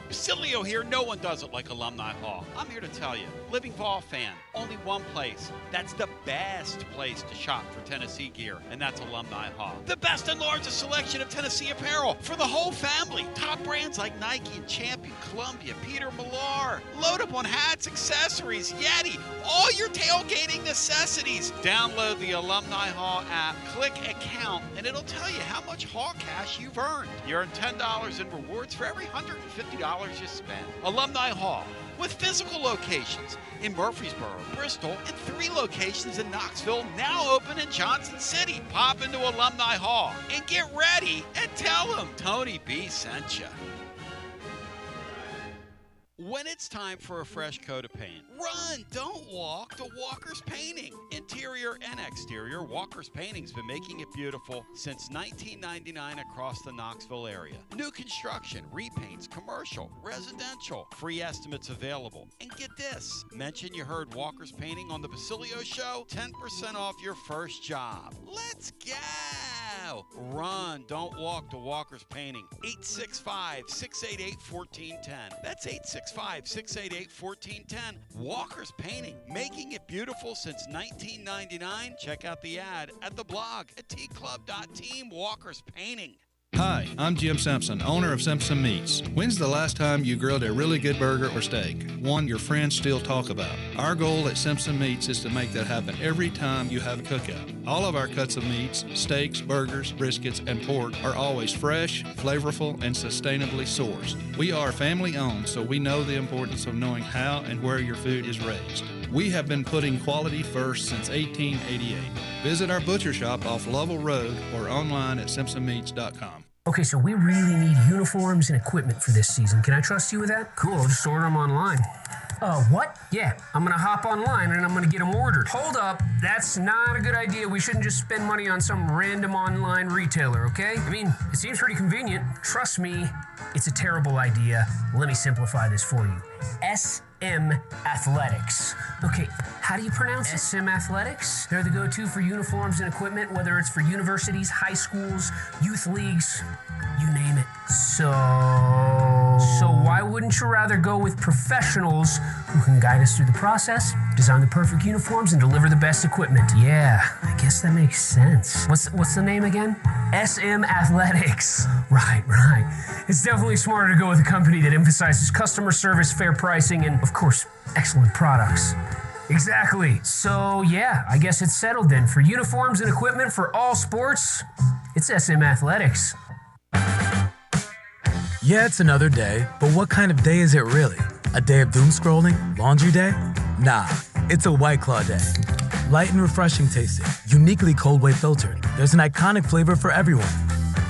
Basilio here. No one does it like Alumni Hall. I'm here to tell you, living Vol fan, only one place. That's the best place to shop for Tennessee gear, and that's Alumni Hall. The best and largest selection of Tennessee apparel for the whole family. Top brands like Nike and Champion, Columbia, Peter Millar. Load up on hats, accessories, Yeti, all your tailgating necessities. Download the Alumni Hall app, click account, and it'll tell you how much Hall cash you've earned. You earn $10 in rewards for every $150 you spend. Alumni Hall, with physical locations in Murfreesboro, Bristol, and 3 locations in Knoxville, now open in Johnson City. Pop into Alumni Hall and get ready and tell them Tony B sent you. When it's time for a fresh coat of paint, run, don't walk to Walker's Painting. Interior and exterior, Walker's Painting's been making it beautiful since 1999 across the Knoxville area. New construction, repaints, commercial, residential, free estimates available. And get this, mention you heard Walker's Painting on the Basilio show, 10% off your first job. Let's go! Run, don't walk to Walker's Painting. 865-688-1410. That's 865-688-1410. Walker's Painting, making it beautiful since 1999. Check out the ad at the blog at tclub.team. Walker's Painting. Hi, I'm Jim Simpson, owner of Simpson Meats. When's the last time you grilled a really good burger or steak? One your friends still talk about. Our goal at Simpson Meats is to make that happen every time you have a cookout. All of our cuts of meats, steaks, burgers, briskets, and pork are always fresh, flavorful, and sustainably sourced. We are family owned, so we know the importance of knowing how and where your food is raised. We have been putting quality first since 1888. Visit our butcher shop off Lovell Road or online at simpsonmeats.com. Okay, so we really need uniforms and equipment for this season. Can I trust you with that? Cool, I'll just order them online. What? Yeah, I'm gonna hop online and I'm gonna get them ordered. Hold up, that's not a good idea. We shouldn't just spend money on some random online retailer, okay? I mean, it seems pretty convenient. Trust me, it's a terrible idea. Let me simplify this for you. SM Athletics. Okay, how do you pronounce it? SM Athletics? They're the go-to for uniforms and equipment, whether it's for universities, high schools, youth leagues, you name it. So why wouldn't you rather go with professionals who can guide us through the process, design the perfect uniforms, and deliver the best equipment? Yeah, I guess that makes sense. What's the name again? SM Athletics. Right. It's definitely smarter to go with a company that emphasizes customer service, fair pricing, and, of course, excellent products. Exactly. So, yeah, I guess it's settled then. For uniforms and equipment for all sports, it's SM Athletics. Yeah, it's another day, but what kind of day is it really? A day of doom scrolling? Laundry day? Nah, it's a White Claw day. Light and refreshing tasting, uniquely cold wave filtered. There's an iconic flavor for everyone.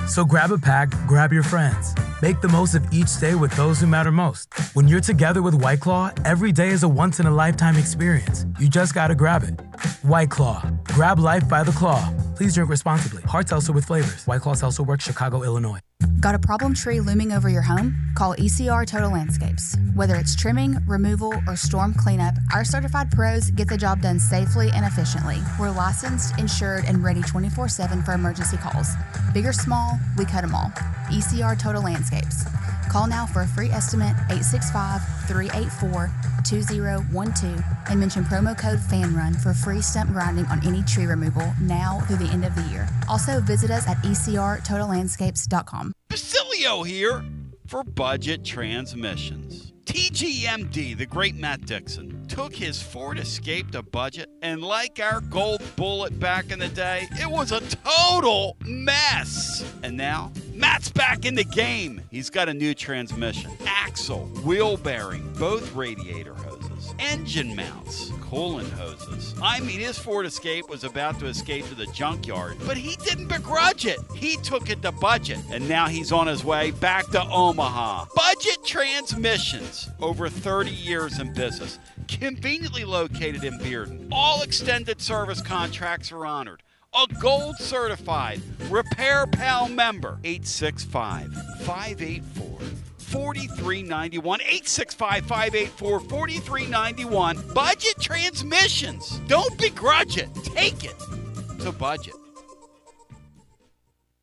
So grab a pack, grab your friends. Make the most of each day with those who matter most. When you're together with White Claw, every day is a once-in-a-lifetime experience. You just gotta grab it. White Claw. Grab life by the claw. Please drink responsibly. Hard seltzer with flavors. White Claw Seltzer Works, Chicago, Illinois. Got a problem tree looming over your home? Call ECR Total Landscapes. Whether it's trimming, removal, or storm cleanup, our certified pros get the job done safely and efficiently. We're licensed, insured, and ready 24/7 for emergency calls. Big or small, we cut them all. ECR Total Landscapes. Call now for a free estimate, 865-384-2012, and mention promo code FANRUN for free stump grinding on any tree removal now through the end of the year. Also, visit us at ecrtotallandscapes.com. Basilio here for Budget Transmissions. TGMD, the great Matt Dixon, took his Ford Escape to budget, and like our gold bullet back in the day, it was a total mess. And now, Matt's back in the game. He's got a new transmission, axle, wheel bearing, both radiator hoses, engine mounts, coolant hoses. I mean, his Ford Escape was about to escape to the junkyard, but he didn't begrudge it. He took it to budget, and now he's on his way back to Omaha. Budget Transmissions, over 30 years in business, conveniently located in Bearden. All extended service contracts are honored. A gold certified Repair Pal member. 865-584-4391. 865-584-4391. Budget Transmissions. Don't begrudge it. Take it to budget.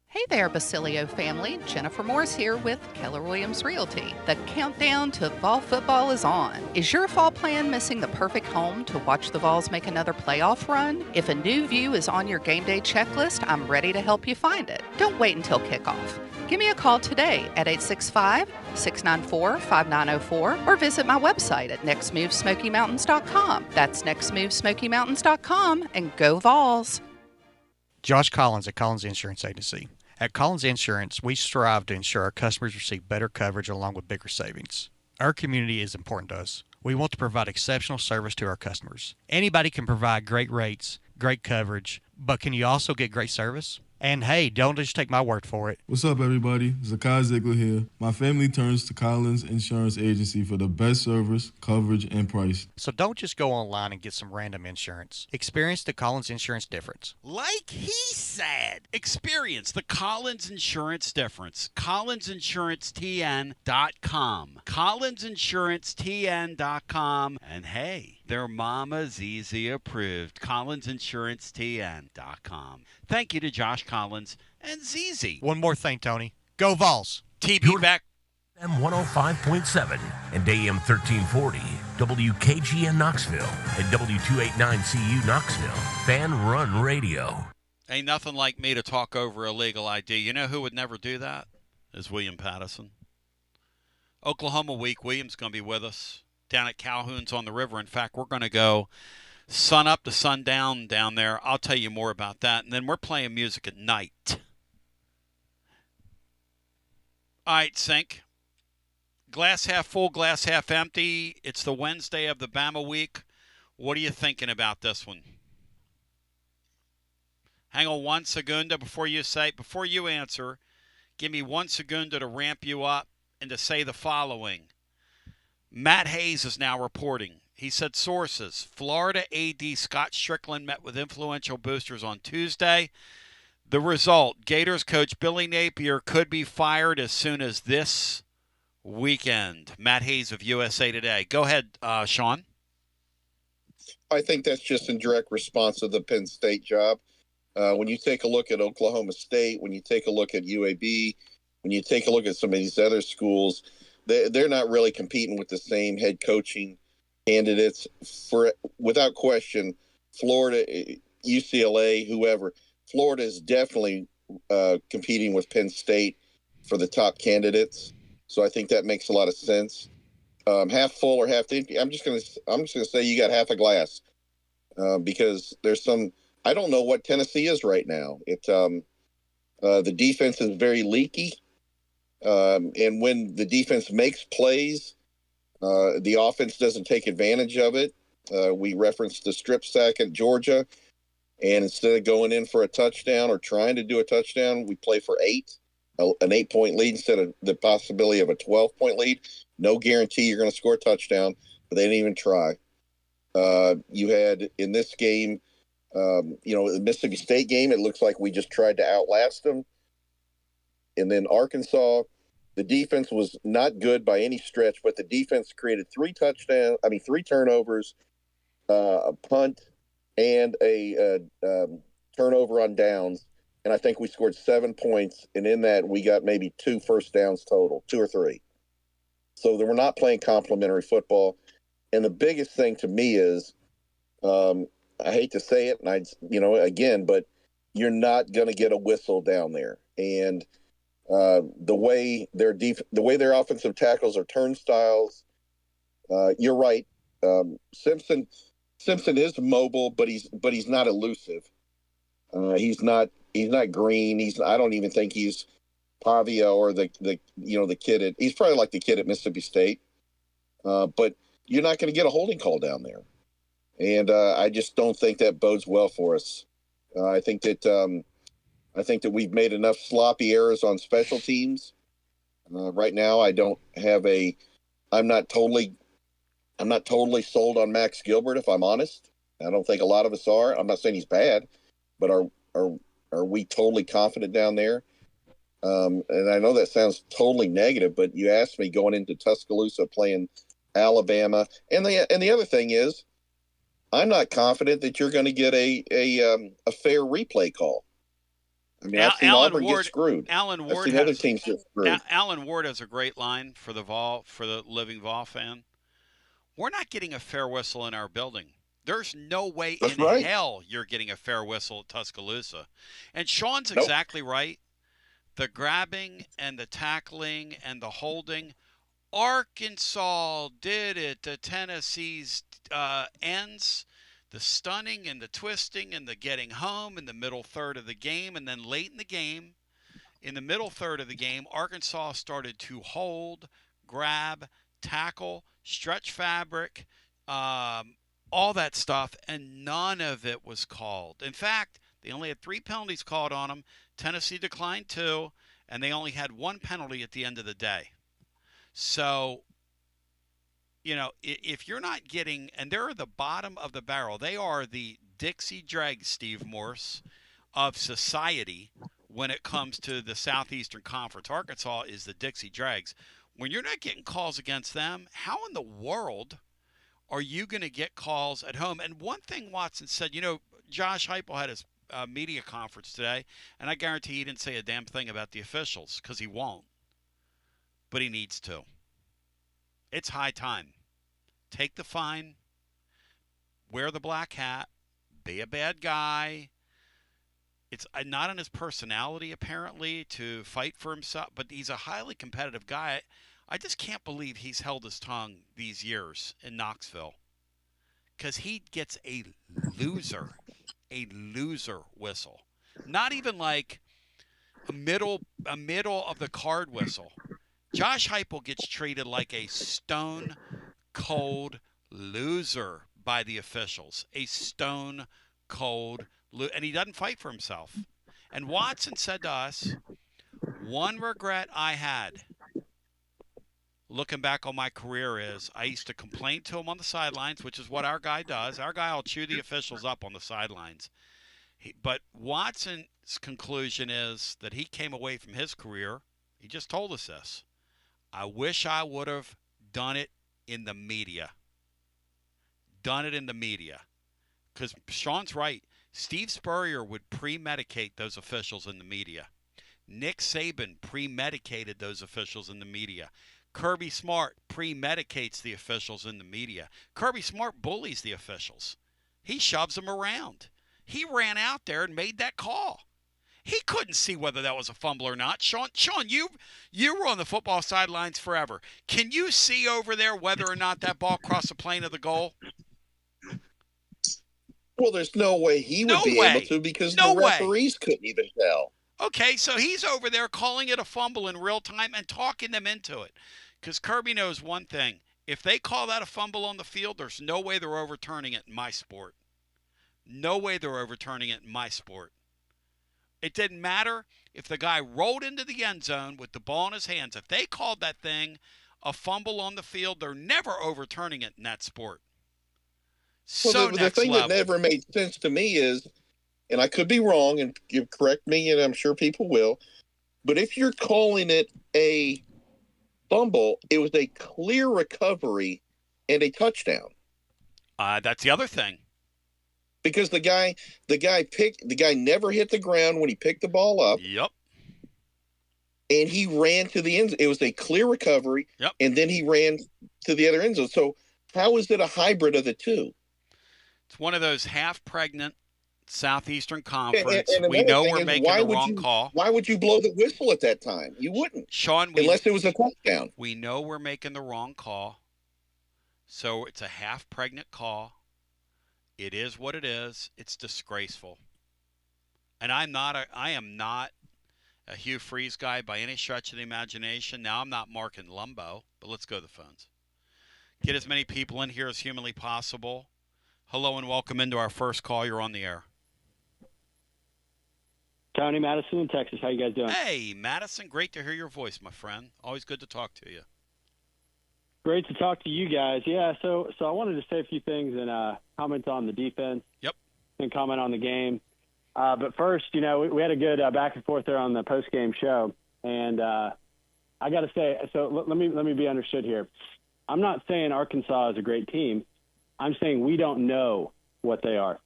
Hey there, Basilio family. Jennifer Morris here with Keller Williams Realty. The countdown to fall football is on. Is your fall plan missing the perfect home to watch the Vols make another playoff run? If a new view is on your game day checklist, I'm ready to help you find it. Don't wait until kickoff. Give me a call today at 865-694-5904 or visit my website at nextmovesmokymountains.com. That's nextmovesmokymountains.com, and go Vols. Josh Collins at Collins Insurance Agency. At Collins Insurance, we strive to ensure our customers receive better coverage along with bigger savings. Our community is important to us. We want to provide exceptional service to our customers. Anybody can provide great rates, great coverage, but can you also get great service? And hey, don't just take my word for it. What's up, everybody? Zakai Ziegler here. My family turns to Collins Insurance Agency for the best service, coverage, and price. So don't just go online and get some random insurance. Experience the Collins Insurance difference. Like he said, experience the Collins Insurance difference. CollinsInsuranceTN.com. CollinsInsuranceTN.com. And hey, their Mama ZZ approved. CollinsInsuranceTN.com. Thank you to Josh Collins and ZZ. One more thing, Tony. Go Vols. TB back. AM 105.7 and AM 1340, WKGN Knoxville and W289CU Knoxville. Fan Run Radio. Ain't nothing like me to talk over illegal ID. You know who would never do that? Is William Pattison. Oklahoma week. William's going to be with us down at Calhoun's on the river. In fact, we're going to go sun up to sundown down there. I'll tell you more about that. And then we're playing music at night. All right, Sync. Glass half full, glass half empty. It's the Wednesday of the Bama week. What are you thinking about this one? Hang on 1 second before you answer. Give me 1 second to ramp you up and to say the following. Matt Hayes is now reporting. He said sources. Florida AD Scott Strickland met with influential boosters on Tuesday. The result, Gators coach Billy Napier could be fired as soon as this weekend. Matt Hayes of USA Today. Go ahead, Sean. I think that's just in direct response to the Penn State job. When you take a look at Oklahoma State, when you take a look at UAB, when you take a look at some of these other schools, they're not really competing with the same head coaching candidates. Without question, Florida, UCLA, whoever, Florida is definitely competing with Penn State for the top candidates. So I think that makes a lot of sense. Half full or half empty. I'm just gonna say you got half a glass because there's some. I don't know what Tennessee is right now. The defense is very leaky, and when the defense makes plays, the offense doesn't take advantage of it. We referenced the strip sack at Georgia, and instead of going in for a touchdown or trying to do a touchdown, we play for an 8-point lead instead of the possibility of a 12-point lead. No guarantee you're going to score a touchdown, but they didn't even try. You had in this game, the Mississippi State game, it looks like we just tried to outlast them. And then Arkansas, the defense was not good by any stretch, but the defense created 3 turnovers, a punt, and a turnover on downs. And I think we scored 7 points. And in that, we got maybe 2 first downs total, 2 or 3. So we're not playing complimentary football. And the biggest thing to me is, I hate to say it, and but you're not going to get a whistle down there. And the way their offensive tackles are turnstiles, you're right. Simpson is mobile, but he's not elusive. He's not green. I don't even think he's Pavia or the kid he's probably like the kid at Mississippi State. But you're not going to get a holding call down there. And I just don't think that bodes well for us. I think that we've made enough sloppy errors on special teams. Right now, I'm not totally sold on Max Gilbert, if I'm honest. I don't think a lot of us are. I'm not saying he's bad, but are we totally confident down there? And I know that sounds totally negative, but you asked me going into Tuscaloosa playing Alabama, and the other thing is, I'm not confident that you're going to get a fair replay call. I mean, I've seen Auburn get screwed. Alan Ward has other teams get screwed. Alan Ward has a great line for the living Vol fan. We're not getting a fair whistle in our building. There's no way hell you're getting a fair whistle at Tuscaloosa. And Sean's exactly right. The grabbing and the tackling and the holding. Arkansas did it to Tennessee's ends. The stunning and the twisting and the getting home in the middle third of the game. And then late in the game, in the middle third of the game, Arkansas started to hold, grab, tackle, stretch fabric, all that stuff, and none of it was called. In fact, they only had 3 penalties called on them. Tennessee declined 2, and they only had 1 penalty at the end of the day. So, if you're not getting, and they're at the bottom of the barrel, they are the Dixie Dregs, Steve Morse, of society when it comes to the Southeastern Conference. Arkansas is the Dixie Dregs. When you're not getting calls against them, how in the world are you going to get calls at home? And one thing Watson said, Josh Heupel had his media conference today, and I guarantee he didn't say a damn thing about the officials because he won't. But he needs to. It's high time. Take the fine. Wear the black hat. Be a bad guy. It's not in his personality, apparently, to fight for himself, but he's a highly competitive guy. I just can't believe he's held his tongue these years in Knoxville, because he gets a loser whistle. Not even like a middle of the card whistle. Josh Heupel gets treated like a stone cold loser by the officials. A stone cold and he doesn't fight for himself. And Watson said to us, one regret I had looking back on my career is I used to complain to him on the sidelines, which is what our guy does. Our guy will chew the officials up on the sidelines. But Watson's conclusion is that he came away from his career. He just told us this. I wish I would have done it in the media. Because Sean's right. Steve Spurrier would premedicate those officials in the media. Nick Saban premedicated those officials in the media. Kirby Smart premedicates the officials in the media. Kirby Smart bullies the officials. He shoves them around. He ran out there and made that call. He couldn't see whether that was a fumble or not. Sean, you were on the football sidelines forever. Can you see over there whether or not that ball crossed the plane of the goal? Well, there's no way he would be able to because the referees couldn't even tell. Okay, so he's over there calling it a fumble in real time and talking them into it. Because Kirby knows one thing. If they call that a fumble on the field, there's no way they're overturning it in my sport. No way they're overturning it in my sport. It didn't matter if the guy rolled into the end zone with the ball in his hands. If they called that thing a fumble on the field, they're never overturning it in that sport. Well, the thing that never made sense to me is, and I could be wrong, and you correct me, and I'm sure people will, but if you're calling it a fumble, it was a clear recovery and a touchdown. That's the other thing. Because the guy never hit the ground when he picked the ball up. Yep. And he ran to the end zone. It was a clear recovery. Yep. And then he ran to the other end zone. So how is it a hybrid of the two? It's one of those half-pregnant Southeastern Conference. And we know we're making the wrong call. Why would you blow the whistle at that time? You wouldn't. Sean, unless it was a touchdown. We know we're making the wrong call. So it's a half-pregnant call. It is what it is. It's disgraceful. And I am not a Hugh Freeze guy by any stretch of the imagination. Now, I'm not marking Lumbo, but let's go to the phones. Get as many people in here as humanly possible. Hello and welcome into our first call. You're on the air. Tony, Madison in Texas. How you guys doing? Hey, Madison. Great to hear your voice, my friend. Always good to talk to you. Great to talk to you guys. Yeah, so I wanted to say a few things and comment on the defense. Yep. And comment on the game. But first, we had a good back and forth there on the post-game show. And I got to say, so let me be understood here. I'm not saying Arkansas is a great team. I'm saying we don't know what they are.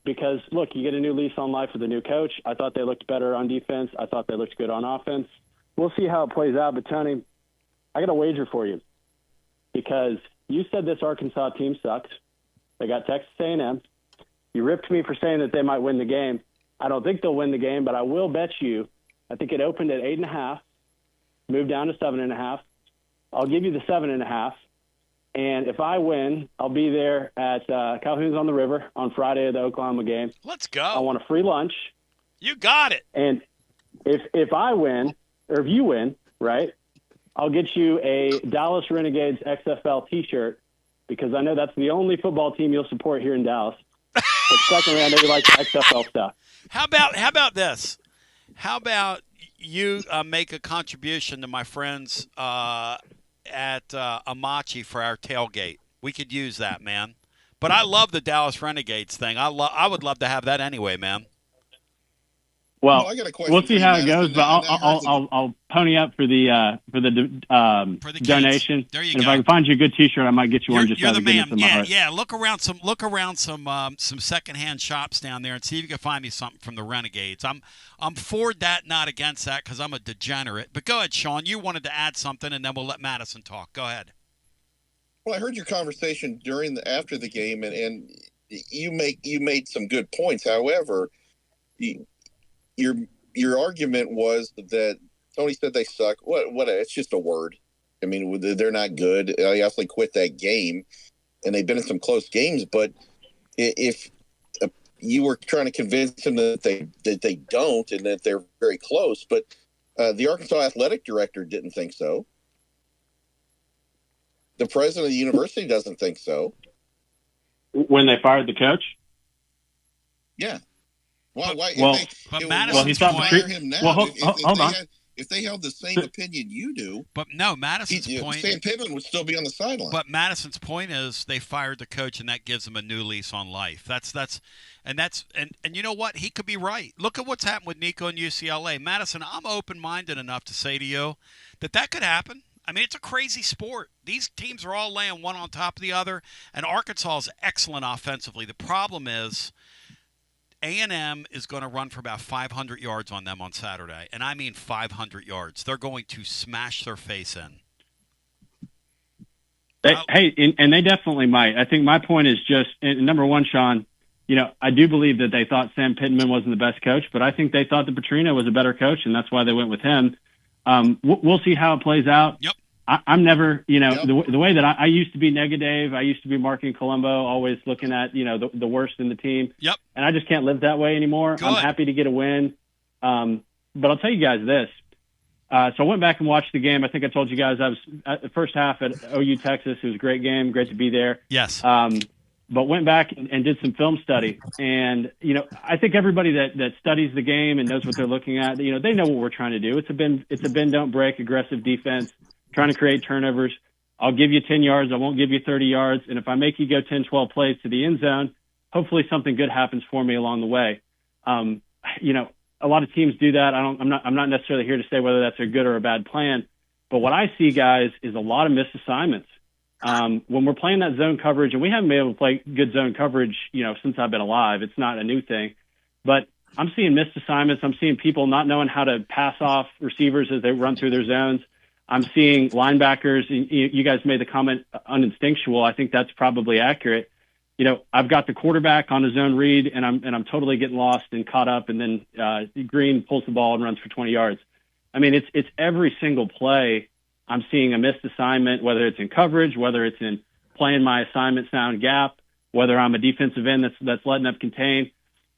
Because, look, you get a new lease on life with a new coach. I thought they looked better on defense. I thought they looked good on offense. We'll see how it plays out. But, Tony, I got a wager for you because you said this Arkansas team sucks. They got Texas A&M. You ripped me for saying that they might win the game. I don't think they'll win the game, but I will bet you. I think it opened at 8.5, moved down to 7.5. I'll give you the 7.5. And if I win, I'll be there at Calhoun's on the River on Friday of the Oklahoma game. Let's go. I want a free lunch. You got it. And if I win, or if you win, right, I'll get you a Dallas Renegades XFL T-shirt because I know that's the only football team you'll support here in Dallas. But secondly, I know you like the XFL stuff. How about this? How about you make a contribution to my friends at Amachi for our tailgate? We could use that, man. But I love the Dallas Renegades thing. I would love to have that anyway, man. Well, we'll see how it goes, but I'll pony up for the donation. There you and go. If I can find you a good T-shirt, I might get you one. Just you're the man. Yeah. Yeah. Look around some secondhand shops down there and see if you can find me something from the Renegades. I'm for that, not against that, because I'm a degenerate. But go ahead, Sean. You wanted to add something, and then we'll let Madison talk. Go ahead. Well, I heard your conversation after the game, and you made some good points. However, your argument was that Tony said they suck. What? It's just a word. I mean, they're not good. I obviously quit that game, and they've been in some close games. But if you were trying to convince them that they don't and that they're very close, but the Arkansas athletic director didn't think so. The president of the university doesn't think so. When they fired the coach? Yeah. Why? Madison's fire him now. Hold on. If they held the same opinion you do, but no, Madison's point. Sam Pittman would still be on the sideline. But Madison's point is they fired the coach, and that gives them a new lease on life. And you know what? He could be right. Look at what's happened with Nico and UCLA. Madison, I'm open-minded enough to say to you that could happen. I mean, it's a crazy sport. These teams are all laying one on top of the other, and Arkansas is excellent offensively. The problem is A&M is going to run for about 500 yards on them on Saturday, and I mean 500 yards. They're going to smash their face in. And they definitely might. I think my point is just, number one, Sean, I do believe that they thought Sam Pittman wasn't the best coach, but I think they thought that Petrino was a better coach, and that's why they went with him. We'll see how it plays out. Yep. I'm never, the way that I used to be negative. I used to be marking Colombo, always looking at, the worst in the team. Yep. And I just can't live that way anymore. Good. I'm happy to get a win. But I'll tell you guys this. So I went back and watched the game. I think I told you guys I was at the first half at OU Texas. It was a great game. Great to be there. Yes. But went back and did some film study. And, I think everybody that studies the game and knows what they're looking at, they know what we're trying to do. It's a bend, don't break, aggressive defense, trying to create turnovers. I'll give you 10 yards. I won't give you 30 yards. And if I make you go 10, 12 plays to the end zone, hopefully something good happens for me along the way. A lot of teams do that. I'm not necessarily here to say whether that's a good or a bad plan. But what I see, guys, is a lot of missed assignments. When we're playing that zone coverage, and we haven't been able to play good zone coverage, since I've been alive. It's not a new thing. But I'm seeing missed assignments. I'm seeing people not knowing how to pass off receivers as they run through their zones. I'm seeing linebackers. You guys made the comment uninstinctual. I think that's probably accurate. I've got the quarterback on his own read, and I'm totally getting lost and caught up. And then Green pulls the ball and runs for 20 yards. I mean, it's every single play. I'm seeing a missed assignment, whether it's in coverage, whether it's in playing my assignment sound gap, whether I'm a defensive end that's letting up contain.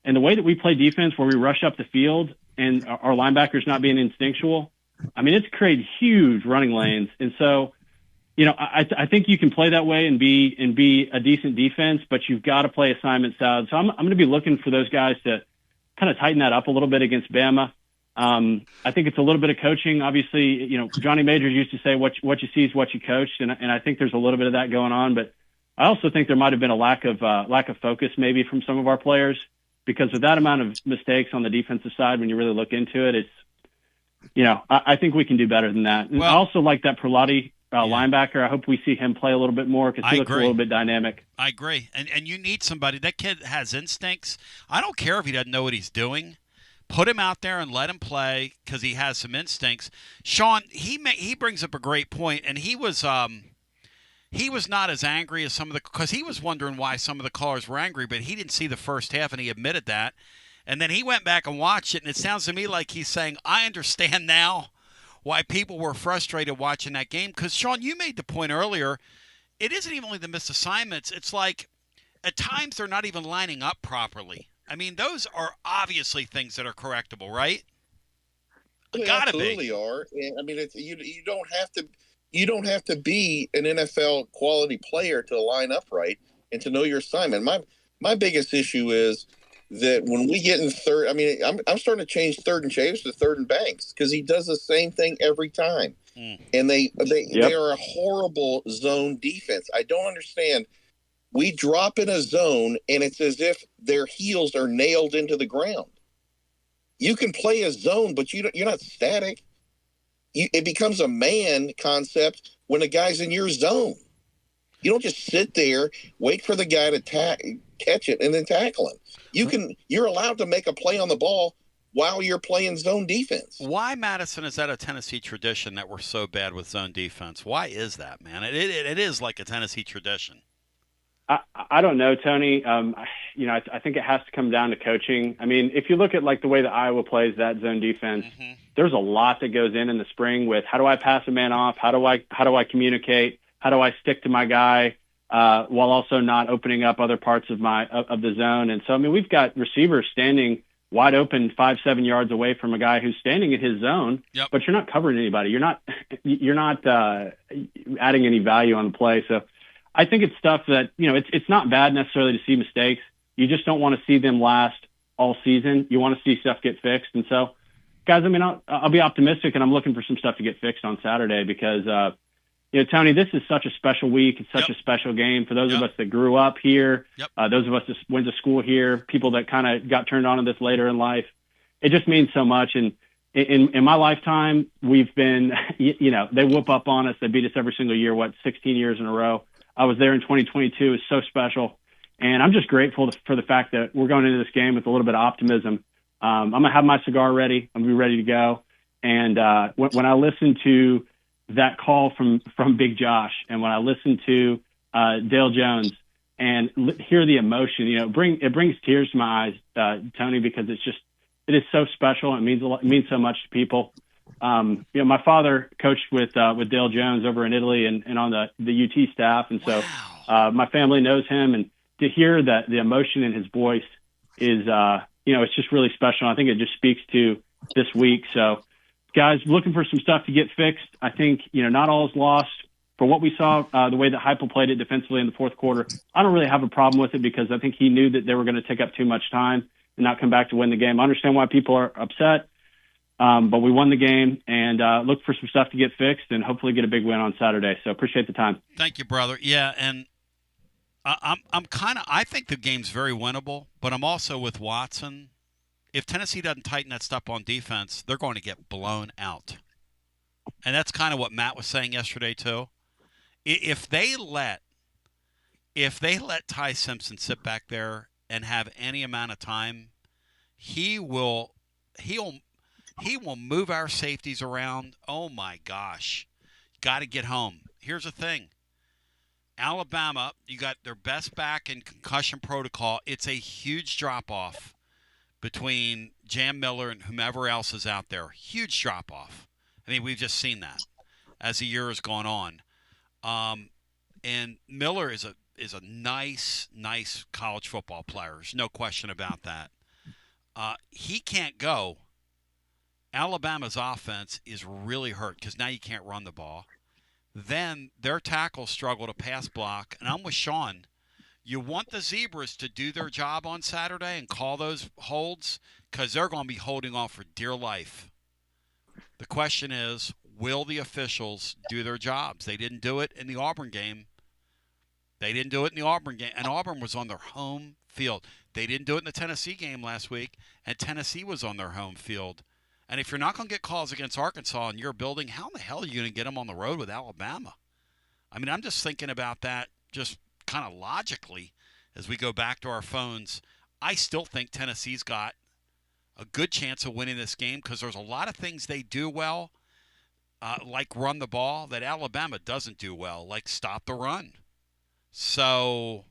And the way that we play defense, where we rush up the field and our linebackers not being instinctual, I mean, it's created huge running lanes. And so, I think you can play that way and be a decent defense, but you've got to play assignment sound. So I'm going to be looking for those guys to kind of tighten that up a little bit against Bama. I think it's a little bit of coaching. Obviously, Johnny Majors used to say what you see is what you coach. And I think there's a little bit of that going on, but I also think there might've been a lack of focus maybe from some of our players, because with that amount of mistakes on the defensive side, when you really look into it, it's, I think we can do better than that. And I also like that Prelati linebacker. I hope we see him play a little bit more, because he looks a little bit dynamic. I agree. And you need somebody. That kid has instincts. I don't care if he doesn't know what he's doing. Put him out there and let him play, because he has some instincts. Sean, he brings up a great point, and he was not as angry as some of the, because he was wondering why some of the callers were angry, but he didn't see the first half, and he admitted that. And then he went back and watched it, and it sounds to me like he's saying, I understand now why people were frustrated watching that game. Because, Sean, you made the point earlier, it isn't even only the missed assignments. It's like at times they're not even lining up properly. I mean, those are obviously things that are correctable, right? They absolutely are. And, I mean, you don't have to be an NFL quality player to line up right and to know your assignment. My biggest issue is that when we get in third, I mean, I'm starting to change third and Chaves to third and Banks, because he does the same thing every time. And they are a horrible zone defense. I don't understand. We drop in a zone, and it's as if their heels are nailed into the ground. You can play a zone, but you're not static. It becomes a man concept when a guy's in your zone. You don't just sit there, wait for the guy to catch it, and then tackle him. You're allowed to make a play on the ball while you're playing zone defense. Why, Madison, is that a Tennessee tradition that we're so bad with zone defense? Why is that, man? It is like a Tennessee tradition. I don't know, Tony. I think it has to come down to coaching. I mean, if you look at like the way that Iowa plays that zone defense, there's a lot that goes in the spring with how do I pass a man off? How do I communicate? How do I stick to my guy while also not opening up other parts of the zone? And so, I mean, we've got receivers standing wide open 5-7 yards away from a guy who's standing in his zone, but you're not covering anybody. You're not adding any value on the play. So I think it's stuff that, it's not bad necessarily to see mistakes. You just don't want to see them last all season. You want to see stuff get fixed. And so, guys, I mean, I'll be optimistic, and I'm looking for some stuff to get fixed on Saturday because, Tony, this is such a special week. It's such a special game for those of us that grew up here, those of us that went to school here, people that kind of got turned on to this later in life. It just means so much. And in my lifetime, we've been, they whoop up on us. They beat us every single year, 16 years in a row. I was there in 2022. It's so special. And I'm just grateful for the fact that we're going into this game with a little bit of optimism. I'm going to have my cigar ready. I'm going to be ready to go. And when I listen to that call from Big Josh, and when I listen to Dale Jones and hear the emotion, it brings tears to my eyes, Tony, because it is so special. It means a lot. It means so much to people. My father coached with Dale Jones over in Italy and on the UT staff, and so my family knows him. And to hear that the emotion in his voice is, it's just really special. I think it just speaks to this week. So, guys, looking for some stuff to get fixed. I think, not all is lost. For what we saw, the way that Heupel played it defensively in the fourth quarter, I don't really have a problem with it because I think he knew that they were going to take up too much time and not come back to win the game. I understand why people are upset, but we won the game and look for some stuff to get fixed and hopefully get a big win on Saturday. So appreciate the time. Thank you, brother. Yeah, and I think the game's very winnable, but I'm also with Watson. If Tennessee doesn't tighten that stuff on defense, they're going to get blown out. And that's kind of what Matt was saying yesterday too. If they let Ty Simpson sit back there and have any amount of time, he will move our safeties around. Oh my gosh. Got to get home. Here's the thing. Alabama, you got their best back in concussion protocol. It's a huge drop-off between Jam Miller and whomever else is out there. Huge drop-off. I mean, we've just seen that as the year has gone on. And Miller is a nice college football player. There's no question about that. He can't go. Alabama's offense is really hurt because now you can't run the ball. Then their tackles struggle to pass block. And I'm with Sean. You want the Zebras to do their job on Saturday and call those holds because they're going to be holding on for dear life. The question is, will the officials do their jobs? They didn't do it in the Auburn game. And Auburn was on their home field. They didn't do it in the Tennessee game last week, and Tennessee was on their home field. And if you're not going to get calls against Arkansas in your building, how in the hell are you going to get them on the road with Alabama? I mean, I'm just thinking about that just kind of logically as we go back to our phones. I still think Tennessee's got a good chance of winning this game because there's a lot of things they do well, like run the ball, that Alabama doesn't do well, like stop the run. So,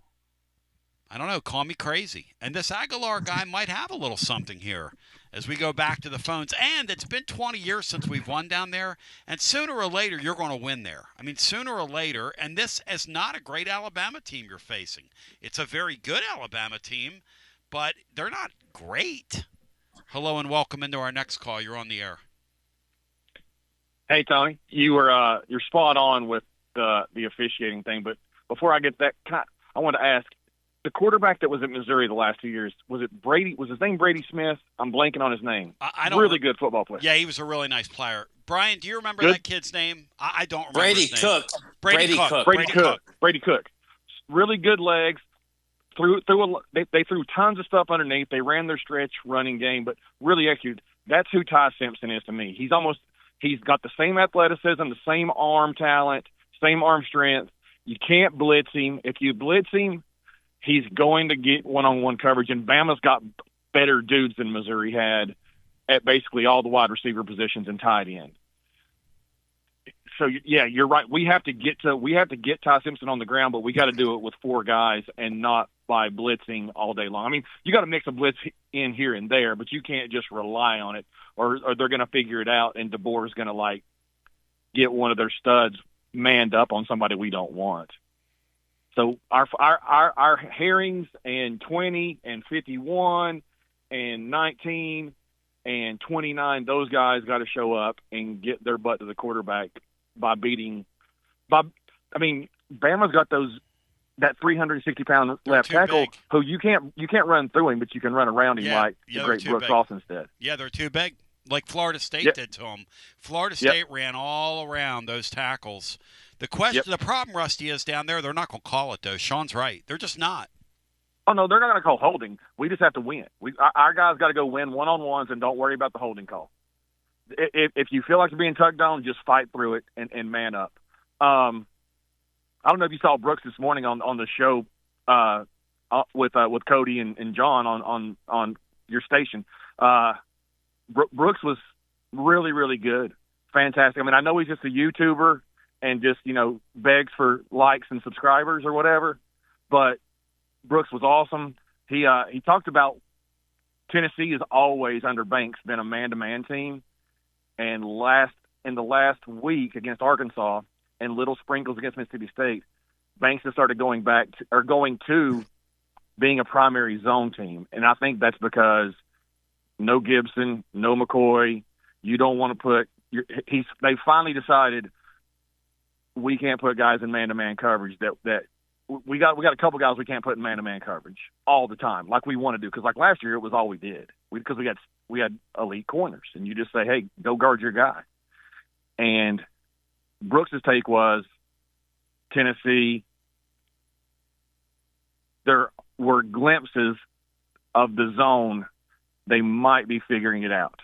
I don't know, call me crazy. And this Aguilar guy might have a little something here as we go back to the phones. And it's been 20 years since we've won down there, and sooner or later you're going to win there. I mean, sooner or later, and this is not a great Alabama team you're facing. It's a very good Alabama team, but they're not great. Hello and welcome into our next call. You're on the air. Hey, Tony, you're spot on with the officiating thing, but before I get that, I want to ask, the quarterback that was at Missouri the last 2 years, was it Brady? Was his name Brady Smith? I'm blanking on his name. I don't really good football player. Yeah, he was a really nice player. Brian, do you remember that kid's name? I don't remember Brady his name. Cook. Brady Cook. Really good legs. They threw tons of stuff underneath. They ran their stretch running game, but really executed. That's who Ty Simpson is to me. He's got the same athleticism, the same arm talent, same arm strength. You can't blitz him. If you blitz him, he's going to get one-on-one coverage, and Bama's got better dudes than Missouri had at basically all the wide receiver positions and tight end. So yeah, you're right. We have to get Ty Simpson on the ground, but we got to do it with 4 guys and not by blitzing all day long. I mean, you got to mix a blitz in here and there, but you can't just rely on it, or they're going to figure it out, and DeBoer's going to get one of their studs manned up on somebody we don't want. So our Herrings and 20 and 51 and 19 and 29, those guys got to show up and get their butt to the quarterback by beating. I mean, Bama's got that 360-pound left tackle big. who you can't run through him, but you can run around him like the great Brooks big. Austin did. Yeah, they're too big, like Florida State did to them. Florida State ran all around those tackles. The problem, Rusty, is down there. They're not going to call it though. Sean's right. They're just not. Oh no, they're not going to call holding. We just have to win. Our guys got to go win one-on-ones and don't worry about the holding call. If you feel like you're being tugged on, just fight through it and man up. I don't know if you saw Brooks this morning on the show with Cody and John on your station. Brooks was really, really good, fantastic. I mean, I know he's just a YouTuber and just begs for likes and subscribers or whatever, but Brooks was awesome. He talked about Tennessee has always under Banks been a man-to-man team, and in the last week against Arkansas and little sprinkles against Mississippi State, Banks has started going to being a primary zone team, and I think that's because no Gibson, no McCoy. You don't want to put. They finally decided we can't put guys in man-to-man coverage that. We got a couple guys we can't put in man-to-man coverage all the time, like we want to do. Because like last year, it was all we did. Because we had elite corners, and you just say, "Hey, go guard your guy." And Brooks's take was Tennessee. There were glimpses of the zone. They might be figuring it out.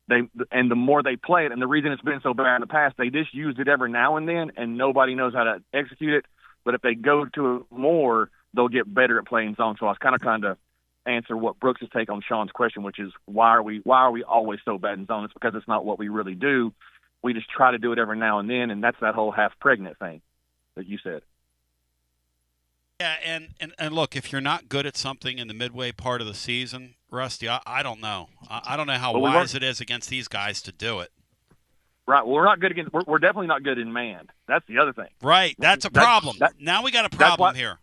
And the more they play it, and the reason it's been so bad in the past, they just used it every now and then, and nobody knows how to execute it. But if they go to it more, they'll get better at playing zone. So I was kind of trying to answer what Brooks' take on Sean's question, which is why are we always so bad in zone? It's because it's not what we really do. We just try to do it every now and then, and that's that whole half pregnant thing that you said. Yeah, and look, if you're not good at something in the midway part of the season, Rusty, I don't know. I don't know how wise it is against these guys to do it. Right. Well, we're not good against. We're definitely not good in man. That's the other thing. Right. That's a problem. Now we got a problem here.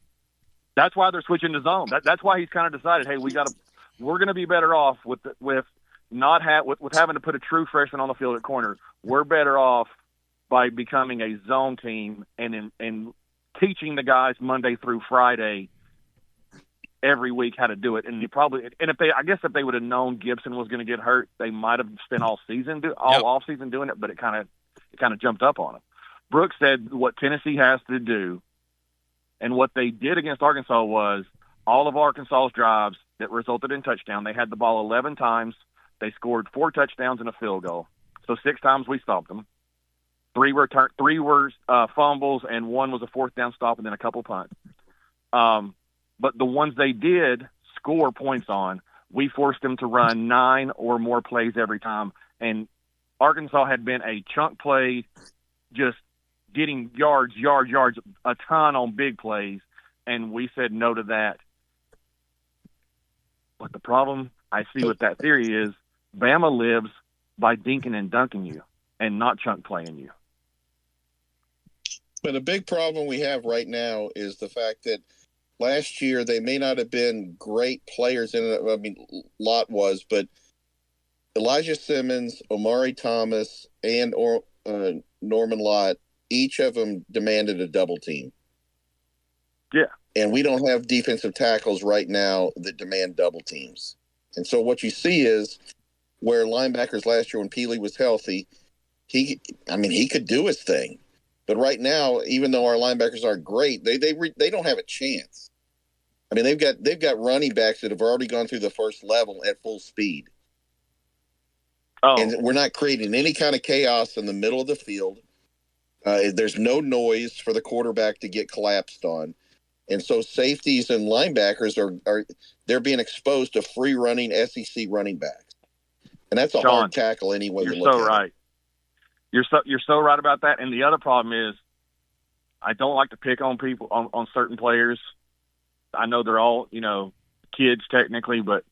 That's why they're switching to zone. That's why he's kind of decided, hey, we're going to be better off with having to put a true freshman on the field at corner. We're better off by becoming a zone team and teaching the guys Monday through Friday every week how to do it. And if they would have known Gibson was going to get hurt, they might have spent all off season doing it, but it kind of jumped up on them. Brooks said what Tennessee has to do, and what they did against Arkansas was all of Arkansas's drives that resulted in touchdown. They had the ball 11 times. They scored 4 touchdowns and a field goal. So 6 times we stopped them. 3 were fumbles, and 1 was a 4th down stop, and then a couple punts. But the ones they did score points on, we forced them to run 9 or more plays every time. And Arkansas had been a chunk play, just getting yards, a ton on big plays, and we said no to that. But the problem I see with that theory is Bama lives by dinking and dunking you and not chunk playing you. But a big problem we have right now is the fact that last year they may not have been great players in it. I mean, Lott was, but Elijah Simmons, Omari Thomas, and Norman Lott, each of them demanded a double team. Yeah. And we don't have defensive tackles right now that demand double teams. And so what you see is where linebackers last year when Peely was healthy, he could do his thing. But right now, even though our linebackers aren't great, they don't have a chance. I mean, they've got running backs that have already gone through the first level at full speed. Oh. And we're not creating any kind of chaos in the middle of the field. There's no noise for the quarterback to get collapsed on. And so safeties and linebackers they're being exposed to free running SEC running backs. And that's a hard tackle anyway you look at it. You're so right about that. And the other problem is, I don't like to pick on people on certain players. I know they're all, kids technically, but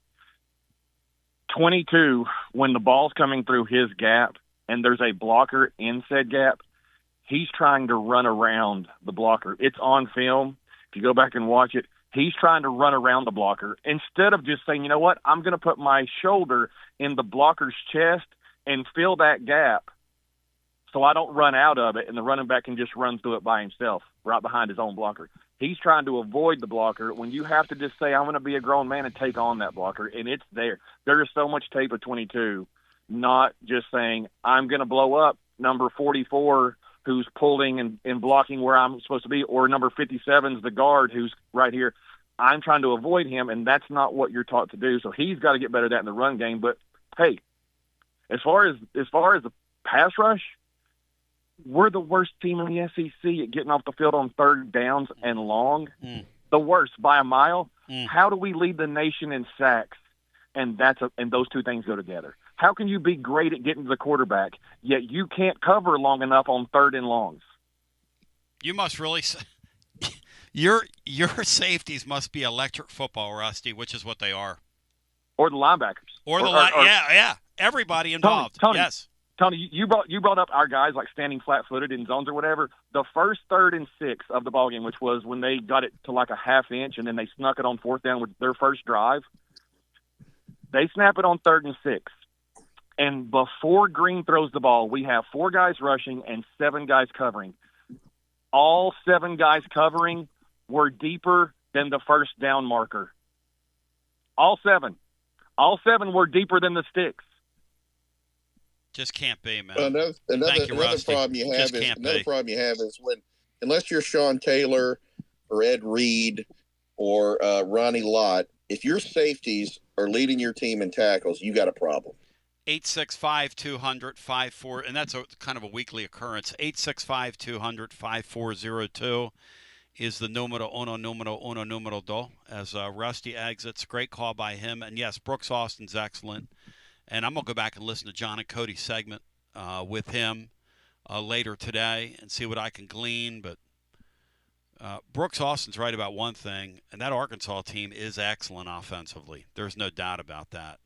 22, when the ball's coming through his gap and there's a blocker in said gap, he's trying to run around the blocker. It's on film. If you go back and watch it, he's trying to run around the blocker instead of just saying, you know what, I'm going to put my shoulder in the blocker's chest and fill that gap so I don't run out of it and the running back can just run through it by himself right behind his own blocker. He's trying to avoid the blocker when you have to just say, I'm going to be a grown man and take on that blocker, and it's there. There is so much tape of 22, not just saying, I'm going to blow up number 44 who's pulling and blocking where I'm supposed to be, or number 57 is the guard who's right here. I'm trying to avoid him, and that's not what you're taught to do. So he's got to get better at that in the run game. But, hey, as far as the pass rush, we're the worst team in the SEC at getting off the field on third downs and long. The worst by a mile. How do we lead the nation in sacks? And those two things go together. How can you be great at getting to the quarterback, yet you can't cover long enough on third and longs? You must really your safeties must be electric football, Rusty, which is what they are. Or the linebackers. Yeah. Everybody involved. Tony, yes. Tony, you brought up our guys like standing flat-footed in zones or whatever. The first 3rd and 6 of the ballgame, which was when they got it to like a half inch and then they snuck it on 4th down with their first drive, they snap it on 3rd and 6. And before Green throws the ball, we have 4 guys rushing and 7 guys covering. All 7 guys covering were deeper than the first down marker. All 7. All 7 were deeper than the sticks. Just can't be, man. Another problem you have is when, unless you're Sean Taylor or Ed Reed or Ronnie Lott, if your safeties are leading your team in tackles, you got a problem. 865-200-54, and that's kind of a weekly occurrence. 865-200-5402 is the numero uno do. As Rusty exits, great call by him. And yes, Brooks Austin's excellent. And I'm going to go back and listen to John and Cody's segment with him later today and see what I can glean. But Brooks Austin's right about one thing, and that Arkansas team is excellent offensively. There's no doubt about that.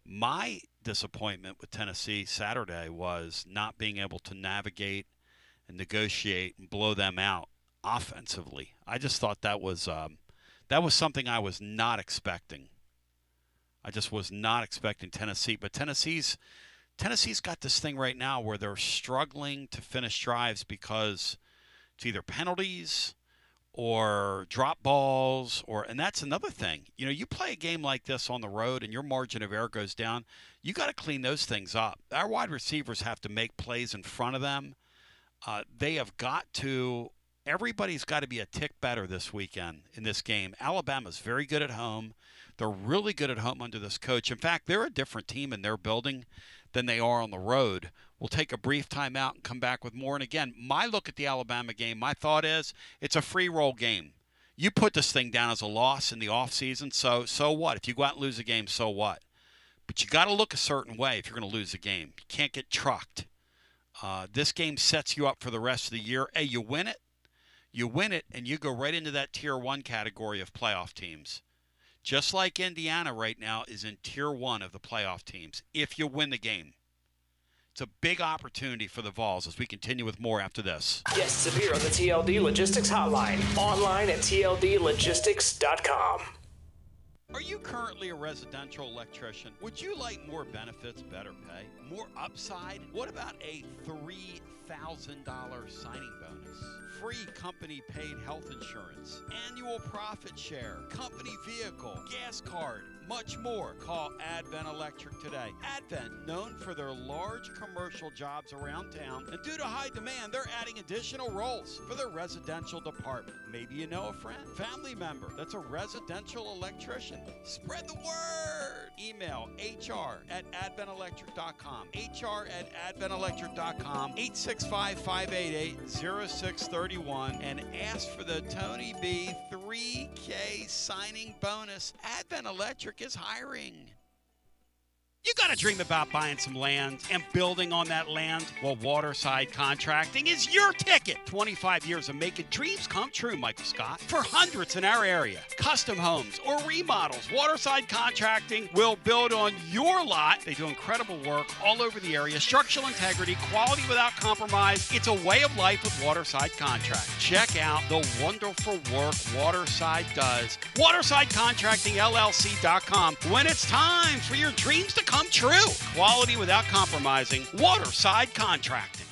My disappointment with Tennessee Saturday was not being able to navigate and negotiate and blow them out offensively. I just thought that was something I was not expecting. I just was not expecting Tennessee. But Tennessee's got this thing right now where they're struggling to finish drives because it's either penalties or drop balls, and that's another thing. You play a game like this on the road and your margin of error goes down, you got to clean those things up. Our wide receivers have to make plays in front of them. Everybody's got to be a tick better this weekend in this game. Alabama's very good at home. They're really good at home under this coach. In fact, they're a different team in their building than they are on the road. We'll take a brief timeout and come back with more. And again, my look at the Alabama game, my thought is it's a free roll game. You put this thing down as a loss in the offseason, so what? If you go out and lose a game, so what? But you got to look a certain way if you're going to lose a game. You can't get trucked. This game sets you up for the rest of the year. Hey, you win it, and you go right into that Tier 1 category of playoff teams. Just like Indiana right now is in Tier 1 of the playoff teams, if you win the game. It's a big opportunity for the Vols as we continue with more after this. Guests appear on the TLD Logistics Hotline, online at tldlogistics.com. Are you currently a residential electrician? Would you like more benefits, better pay, more upside? What about a $3,000 signing bonus? Free company-paid health insurance, annual profit share, company vehicle, gas card, much more. Call Advent Electric today. Advent, known for their large commercial jobs around town, and due to high demand, they're adding additional roles for their residential department. Maybe you know a friend, family member that's a residential electrician. Spread the word. Email hr@adventelectric.com. hr@adventelectric.com. 865-588-0631 and ask for the Tony B 3K signing bonus. Advent Electric is hiring. You got to dream about buying some land and building on that land? Well, Waterside Contracting is your ticket. 25 years of making dreams come true, Michael Scott. For hundreds in our area, custom homes or remodels, Waterside Contracting will build on your lot. They do incredible work all over the area. Structural integrity, quality without compromise. It's a way of life with Waterside Contracting. Check out the wonderful work Waterside does. WatersideContractingLLC.com. When it's time for your dreams to come true. Quality without compromising. Waterside Contracting.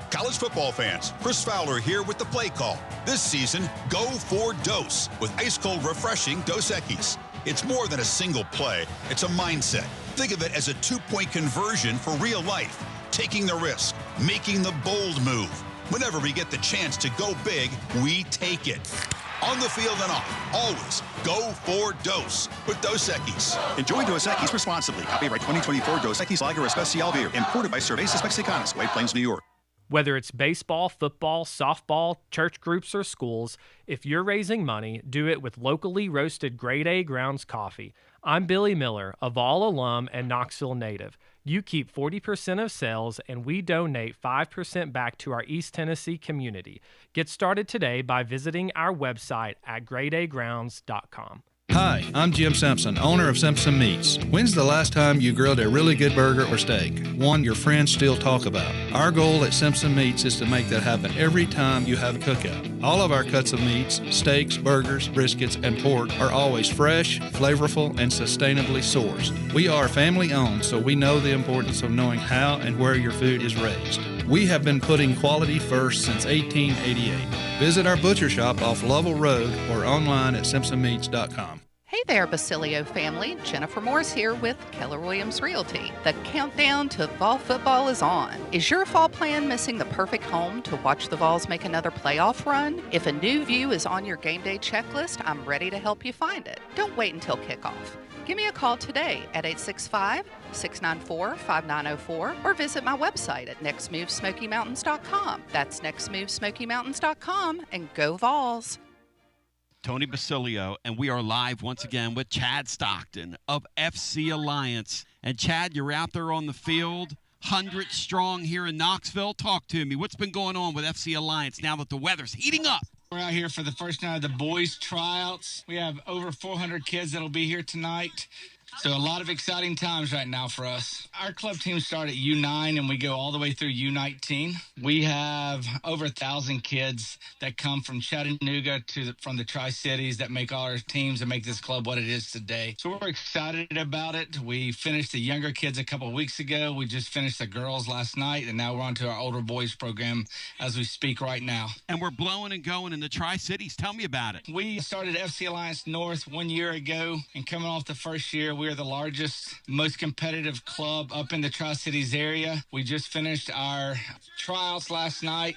College football fans, Chris Fowler here with the play call. This season, go for Dose with ice-cold, refreshing Dos Equis. It's more than a single play. It's a mindset. Think of it as a two-point conversion for real life. Taking the risk, making the bold move. Whenever we get the chance to go big, we take it. On the field and off, always go for Dose with Dos Equis. Enjoy Dos Equis responsibly. Copyright 2024 Dos Equis Lager Especial Beer. Imported by Cervezas Mexicanas, White Plains, New York. Whether it's baseball, football, softball, church groups, or schools, if you're raising money, do it with locally roasted Grade A grounds coffee. I'm Billy Miller, a Vol alum and Knoxville native. You keep 40% of sales, and we donate 5% back to our East Tennessee community. Get started today by visiting our website at gradeagrounds.com. Hi, I'm Jim Simpson, owner of Simpson Meats. When's the last time you grilled a really good burger or steak? One your friends still talk about. Our goal at Simpson Meats is to make that happen every time you have a cookout. All of our cuts of meats, steaks, burgers, briskets, and pork are always fresh, flavorful, and sustainably sourced. We are family owned, so we know the importance of knowing how and where your food is raised. We have been putting quality first since 1888. Visit our butcher shop off Lovell Road or online at simpsonmeats.com. Hey there, Basilio family. Jennifer Morse here with Keller Williams Realty. The countdown to fall football is on. Is your fall plan missing the perfect home to watch the Vols make another playoff run? If a new view is on your game day checklist, I'm ready to help you find it. Don't wait until kickoff. Give me a call today at 865-694-5904 or visit my website at nextmovesmokymountains.com. That's nextmovesmokymountains.com, and go Vols. Tony Basilio, and we are live once again with Chad Stockton of FC Alliance. And Chad, you're out there on the field, 100 strong here in Knoxville. Talk to me. What's been going on with FC Alliance now that the weather's heating up? We're out here for the first night of the boys' tryouts. We have over 400 kids that'll be here tonight. So a lot of exciting times right now for us. Our club teams start at U9 and we go all the way through U19. We have over 1,000 kids that come from Chattanooga from the Tri-Cities that make all our teams and make this club what it is today. So we're excited about it. We finished the younger kids a couple of weeks ago. We just finished the girls last night, and now we're on to our older boys program as we speak right now. And we're blowing and going in the Tri-Cities. Tell me about it. We started FC Alliance North 1 year ago, and coming off the first year, we are the largest, most competitive club up in the Tri-Cities area. We just finished our trials last night.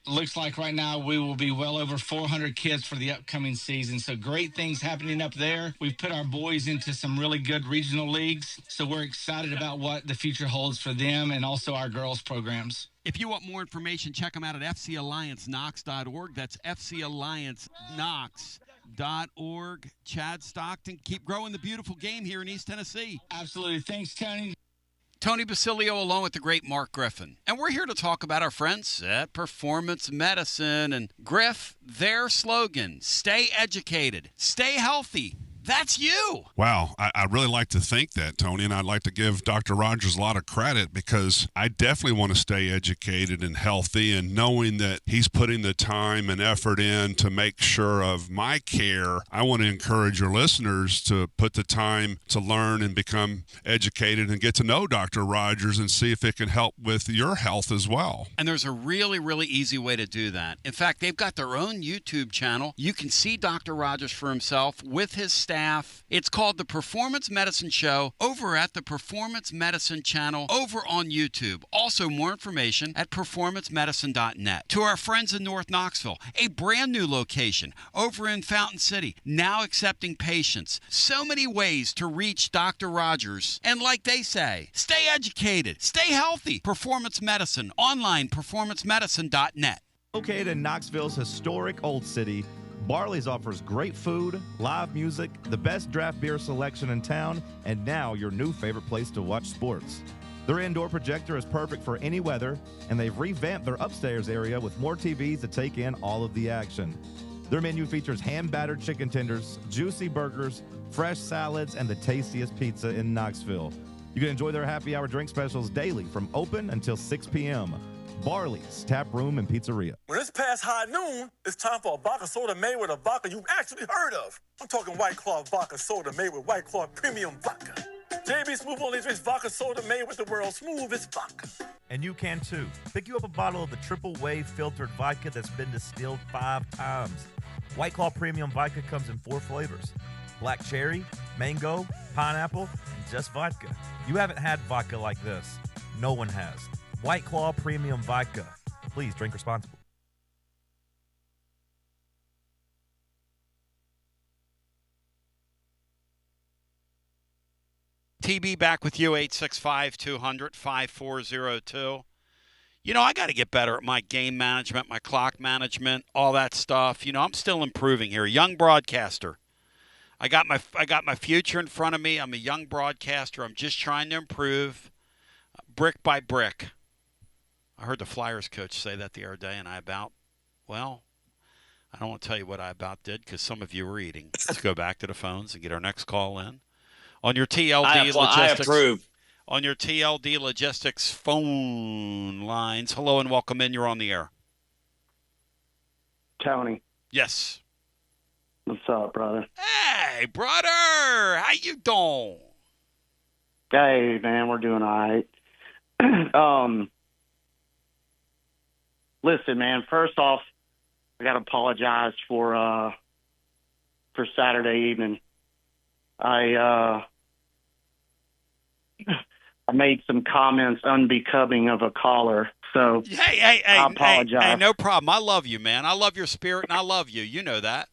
Looks like right now we will be well over 400 kids for the upcoming season. So great things happening up there. We've put our boys into some really good regional leagues. So we're excited about what the future holds for them and also our girls programs. If you want more information, check them out at fcallianceknox.org. That's fcallianceknox.org. Chad Stockton, keep growing the beautiful game here in East Tennessee. Absolutely. Thanks, Tony. Tony Basilio along with the great Mark Griffin. And we're here to talk about our friends at Performance Medicine. And Griff, their slogan, stay educated, stay healthy. That's you. Wow. I really like to think that, Tony, and I'd like to give Dr. Rogers a lot of credit because I definitely want to stay educated and healthy, and knowing that he's putting the time and effort in to make sure of my care. I want to encourage your listeners to put the time to learn and become educated and get to know Dr. Rogers and see if it can help with your health as well. And there's a really, really easy way to do that. In fact, they've got their own YouTube channel. You can see Dr. Rogers for himself with his staff. It's called The Performance Medicine Show over at the Performance Medicine channel over on YouTube. Also, more information at performancemedicine.net. To our friends in North Knoxville, a brand new location over in Fountain City, now accepting patients. So many ways to reach Dr. Rogers. And like they say, stay educated, stay healthy. Performance Medicine, online, performancemedicine.net. Located in Knoxville's historic Old City, Barley's offers great food, live music, the best draft beer selection in town, and now your new favorite place to watch sports. Their indoor projector is perfect for any weather, and they've revamped their upstairs area with more TVs to take in all of the action. Their menu features hand-battered chicken tenders, juicy burgers, fresh salads, and the tastiest pizza in Knoxville. You can enjoy their happy hour drink specials daily from open until 6 p.m. Barley's Tap Room and Pizzeria. When it's past high noon, it's time for a vodka soda made with a vodka you've actually heard of. I'm talking White Claw vodka soda made with White Claw premium vodka. JB Smooth only drinks vodka soda made with the world's smoothest vodka. And you can too. Pick you up a bottle of the triple wave filtered vodka that's been distilled 5 times. White Claw premium vodka comes in 4 flavors: black cherry, mango, pineapple, and just vodka. You haven't had vodka like this. No one has. White Claw Premium Vodka. Please drink responsibly. TB back with you, 865-200-5402. You know, I got to get better at my game management, my clock management, all that stuff. You know, I'm still improving here. Young broadcaster. I got my future in front of me. I'm a young broadcaster. I'm just trying to improve brick by brick. I heard the Flyers coach say that the other day, and I don't want to tell you what I about did because some of you were eating. Let's go back to the phones and get our next call in. On your TLD Logistics. I approve. On your TLD Logistics phone lines. Hello and welcome in. You're on the air. Tony. Yes. What's up, brother? Hey, brother. How you doing? Hey, man, we're doing all right. Listen, man, first off, I got to apologize for Saturday evening. I made some comments unbecoming of a caller, so hey, I apologize. Hey, no problem. I love you, man. I love your spirit, and I love you. You know that.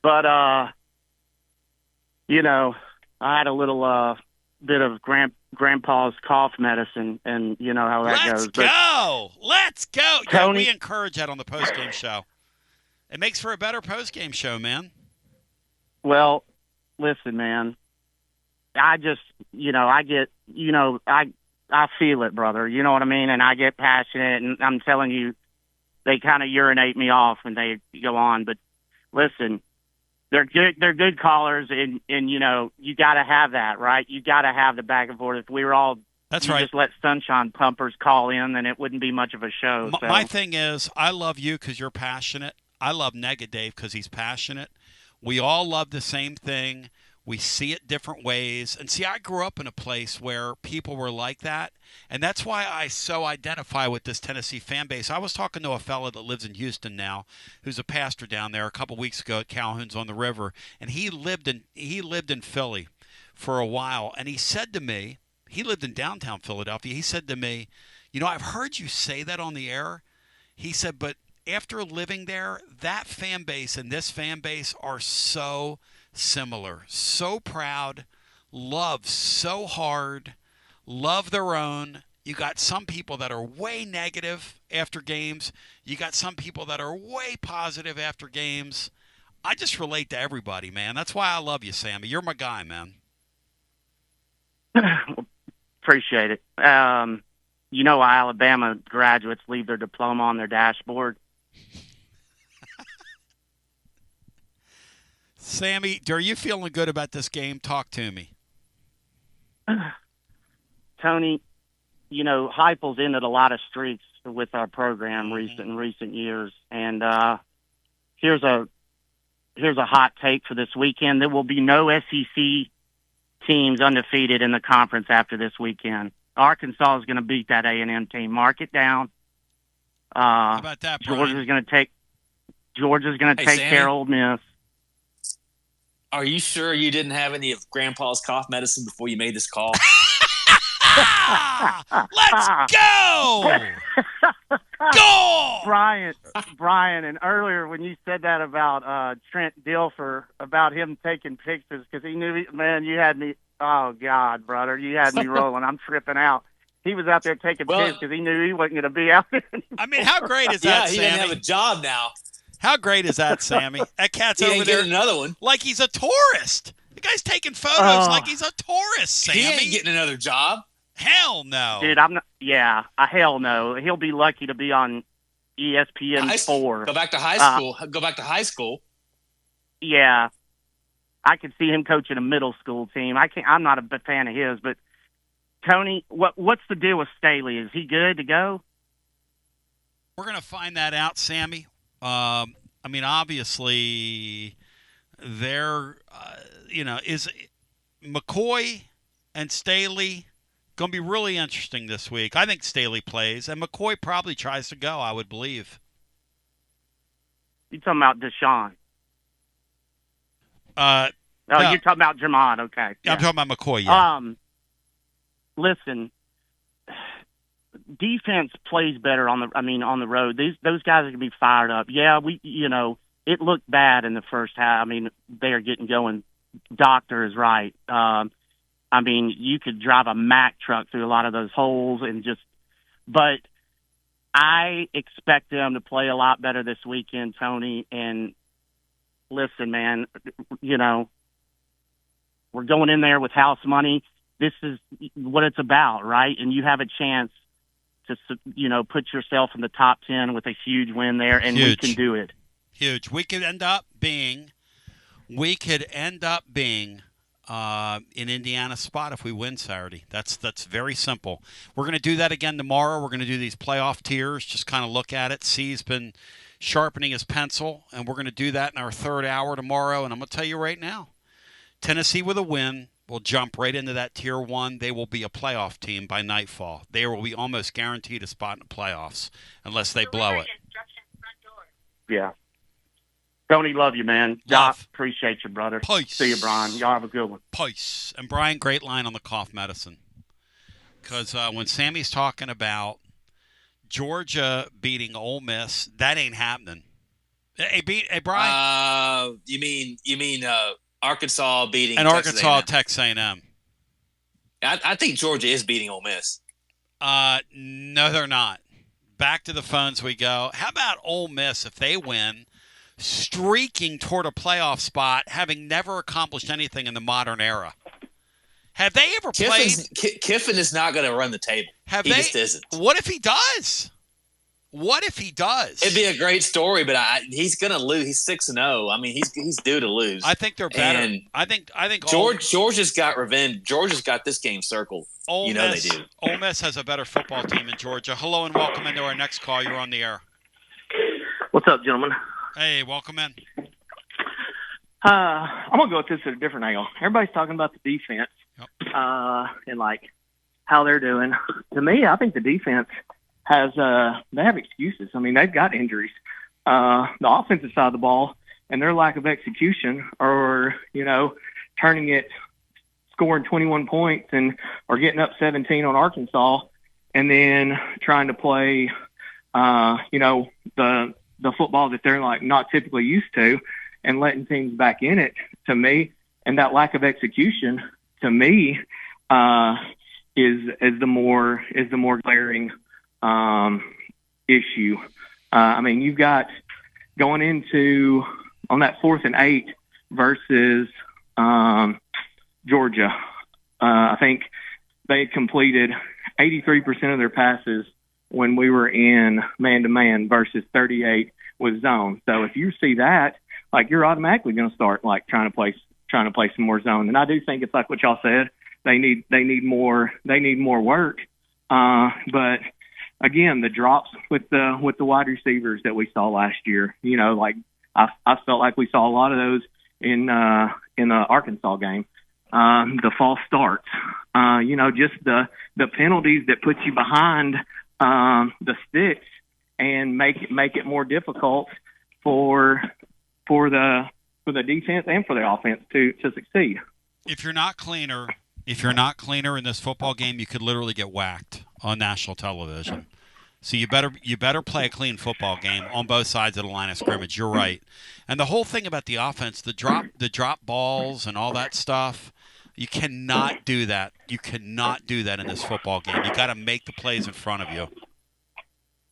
But, you know, I had a little bit of grandpa's cough medicine, and you know how that goes. Let's go. Tony, yeah, we encourage that on the post-game show. It makes for a better post-game show, man. Well, listen, man. I just, I get, I feel it, brother. You know what I mean? And I get passionate, and I'm telling you, they kind of urinate me off when they go on. But listen, they're good callers, and you got to have that, right? You got to have the back and forth. If we were all just let sunshine pumpers call in, then it wouldn't be much of a show. My thing is, I love you because you're passionate. I love Nega Dave because he's passionate. We all love the same thing. We see it different ways. And see, I grew up in a place where people were like that. And that's why I so identify with this Tennessee fan base. I was talking to a fella that lives in Houston now, who's a pastor down there a couple weeks ago at Calhoun's on the River. And he lived in Philly for a while. And he said to me, he lived in downtown Philadelphia. He said to me, I've heard you say that on the air. He said, but after living there, that fan base and this fan base are so similar, so proud, love so hard, love their own. You got some people that are way negative after games. You got some people that are way positive after games. I just relate to everybody, man. That's why I love you, Sammy. You're my guy, man. Appreciate it. You know why Alabama graduates leave their diploma on their dashboard? Sammy, are you feeling good about this game? Talk to me. Tony, Heupel's ended a lot of streaks with our program in recent years, and here's a hot take for this weekend. There will be no SEC teams undefeated in the conference after this weekend. Arkansas is going to beat that A&M team. Mark it down. How about that, Brian? Georgia's going to take care of Ole Miss. Are you sure you didn't have any of Grandpa's cough medicine before you made this call? Let's go! Go! Brian, and earlier when you said that about Trent Dilfer, about him taking pictures, because he knew, you had me, oh, God, brother, you had me rolling. I'm tripping out. He was out there taking pictures because he knew he wasn't going to be out there anymore. I mean, how great is that, He Sammy? didn't have a job now. How great is that, Sammy? That cat's He over ain't there getting another one. like he's a tourist. The guy's taking photos like he's a tourist, Sammy. He ain't getting another job. Hell no. Dude, I'm not. Yeah, hell no. He'll be lucky to be on ESPN 4. Go back to high school. Go back to high school. Yeah, I could see him coaching a middle school team. I'm not a big fan of his, but Tony, what's the deal with Staley? Is he good to go? We're gonna find that out, Sammy. I mean, obviously, is McCoy and Staley going to be really interesting this week. I think Staley plays, and McCoy probably tries to go, I would believe. You talking about Deshaun? No, you're talking about Jamon. Okay. Yeah. I'm talking about McCoy, yeah. Listen, defense plays better on the road. Those guys are going to be fired up. Yeah, it looked bad in the first half. I mean, they are getting going. Doctor is right. I mean, you could drive a Mack truck through a lot of those holes but I expect them to play a lot better this weekend, Tony. And listen, man, we're going in there with house money. This is what it's about, right? And you have a chance to, put yourself in the top 10 with a huge win there, and we can do it. Huge. We could end up being in Indiana's spot if we win Saturday. That's very simple. We're going to do that again tomorrow. We're going to do these playoff tiers, just kind of look at it. C's been sharpening his pencil, and we're going to do that in our third hour tomorrow. And I'm going to tell you right now, Tennessee with a win will jump right into that tier 1. They will be a playoff team by nightfall. They will be almost guaranteed a spot in the playoffs unless they blow it. Yeah. Tony, love you, man. Doc, appreciate you, brother. Peace. See you, Brian. Y'all have a good one. Peace. And Brian, great line on the cough medicine. Because when Sammy's talking about Georgia beating Ole Miss, that ain't happening. Hey, Brian. You mean Arkansas beating and Texas Arkansas A&M. Texas A&M. I think Georgia is beating Ole Miss. No, they're not. Back to the phones we go. How about Ole Miss if they win? Streaking toward a playoff spot, having never accomplished anything in the modern era. Have they ever played? Kiffin is not going to run the table. He just isn't. What if he does? It'd be a great story, but he's going to lose. He's 6-0. I mean, he's due to lose. I think they're better. And I think Georgia's got revenge. Georgia's got this game circled. Ole Miss, they do. Ole Miss has a better football team in Georgia. Hello and welcome into our next call. You're on the air. What's up, gentlemen? Hey, welcome in. I'm gonna go with this at a different angle. Everybody's talking about the defense, and like how they're doing. To me, I think the defense has they have excuses. I mean, they've got injuries. The offensive side of the ball and their lack of execution, or scoring 21 points or getting up 17 on Arkansas, and then trying to play, the football that they're like not typically used to, and letting teams back in it, to me, and that lack of execution, to me, is the more glaring issue. I mean, you've got going into on that 4th and 8 versus Georgia. I think they completed 83% of their passes when we were in man-to-man versus 38 with zone. So if you see that, like, you're automatically going to start like trying to play some more zone. And I do think it's like what y'all said. They need more work. But again, the drops with the wide receivers that we saw last year, I felt like we saw a lot of those in the Arkansas game. The false starts, just the penalties that put you behind the sticks and make it more difficult for the defense and for the offense to succeed. If you're not cleaner in this football game, you could literally get whacked on national television. So you better play a clean football game on both sides of the line of scrimmage. You're right. And the whole thing about the offense, the drop balls and all that stuff, you cannot do that. You cannot do that in this football game. You got to make the plays in front of you.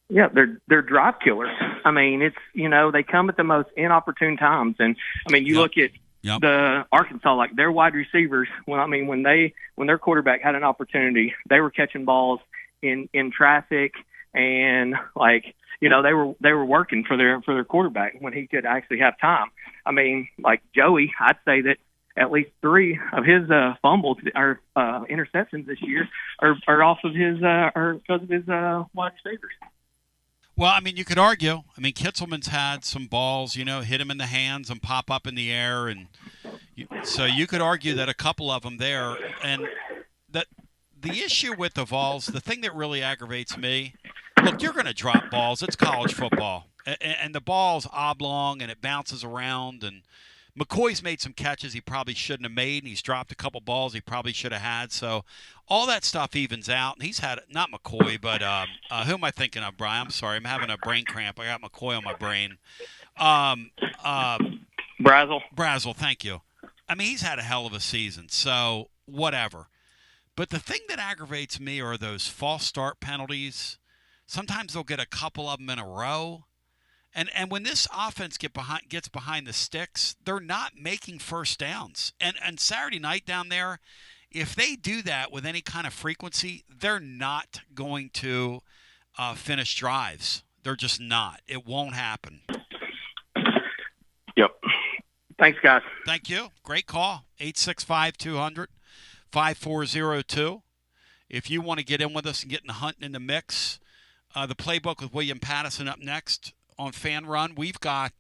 Yeah, they're drive killers. I mean, it's, they come at the most inopportune times. And, I mean, you look at the Arkansas, like their wide receivers, when their quarterback had an opportunity, they were catching balls in traffic and, like, they were working for their quarterback when he could actually have time. I mean, like Joey, I'd say that at least 3 of his fumbles or interceptions this year are off of his or because of his wide receivers. Well, I mean, you could argue. I mean, Kitzelman's had some balls, hit him in the hands and pop up in the air, and so you could argue that a couple of them there. And the issue with the Vols, the thing that really aggravates me, look, you're going to drop balls. It's college football, and the ball's oblong and it bounces around. And McCoy's made some catches he probably shouldn't have made, and he's dropped a couple balls he probably should have had. So all that stuff evens out. And he's had, not McCoy, but who am I thinking of, Brian? I'm sorry. I'm having a brain cramp. I got McCoy on my brain. Brazel, thank you. I mean, he's had a hell of a season, so whatever. But the thing that aggravates me are those false start penalties. Sometimes they'll get a couple of them in a row. And when this offense gets behind the sticks, they're not making first downs. And Saturday night down there, if they do that with any kind of frequency, they're not going to finish drives. They're just not. It won't happen. Yep. Thanks, guys. Thank you. Great call. 865-200-5402. If you want to get in with us and get hunting in the mix, the playbook with William Pattison up next on Fan Run. We've got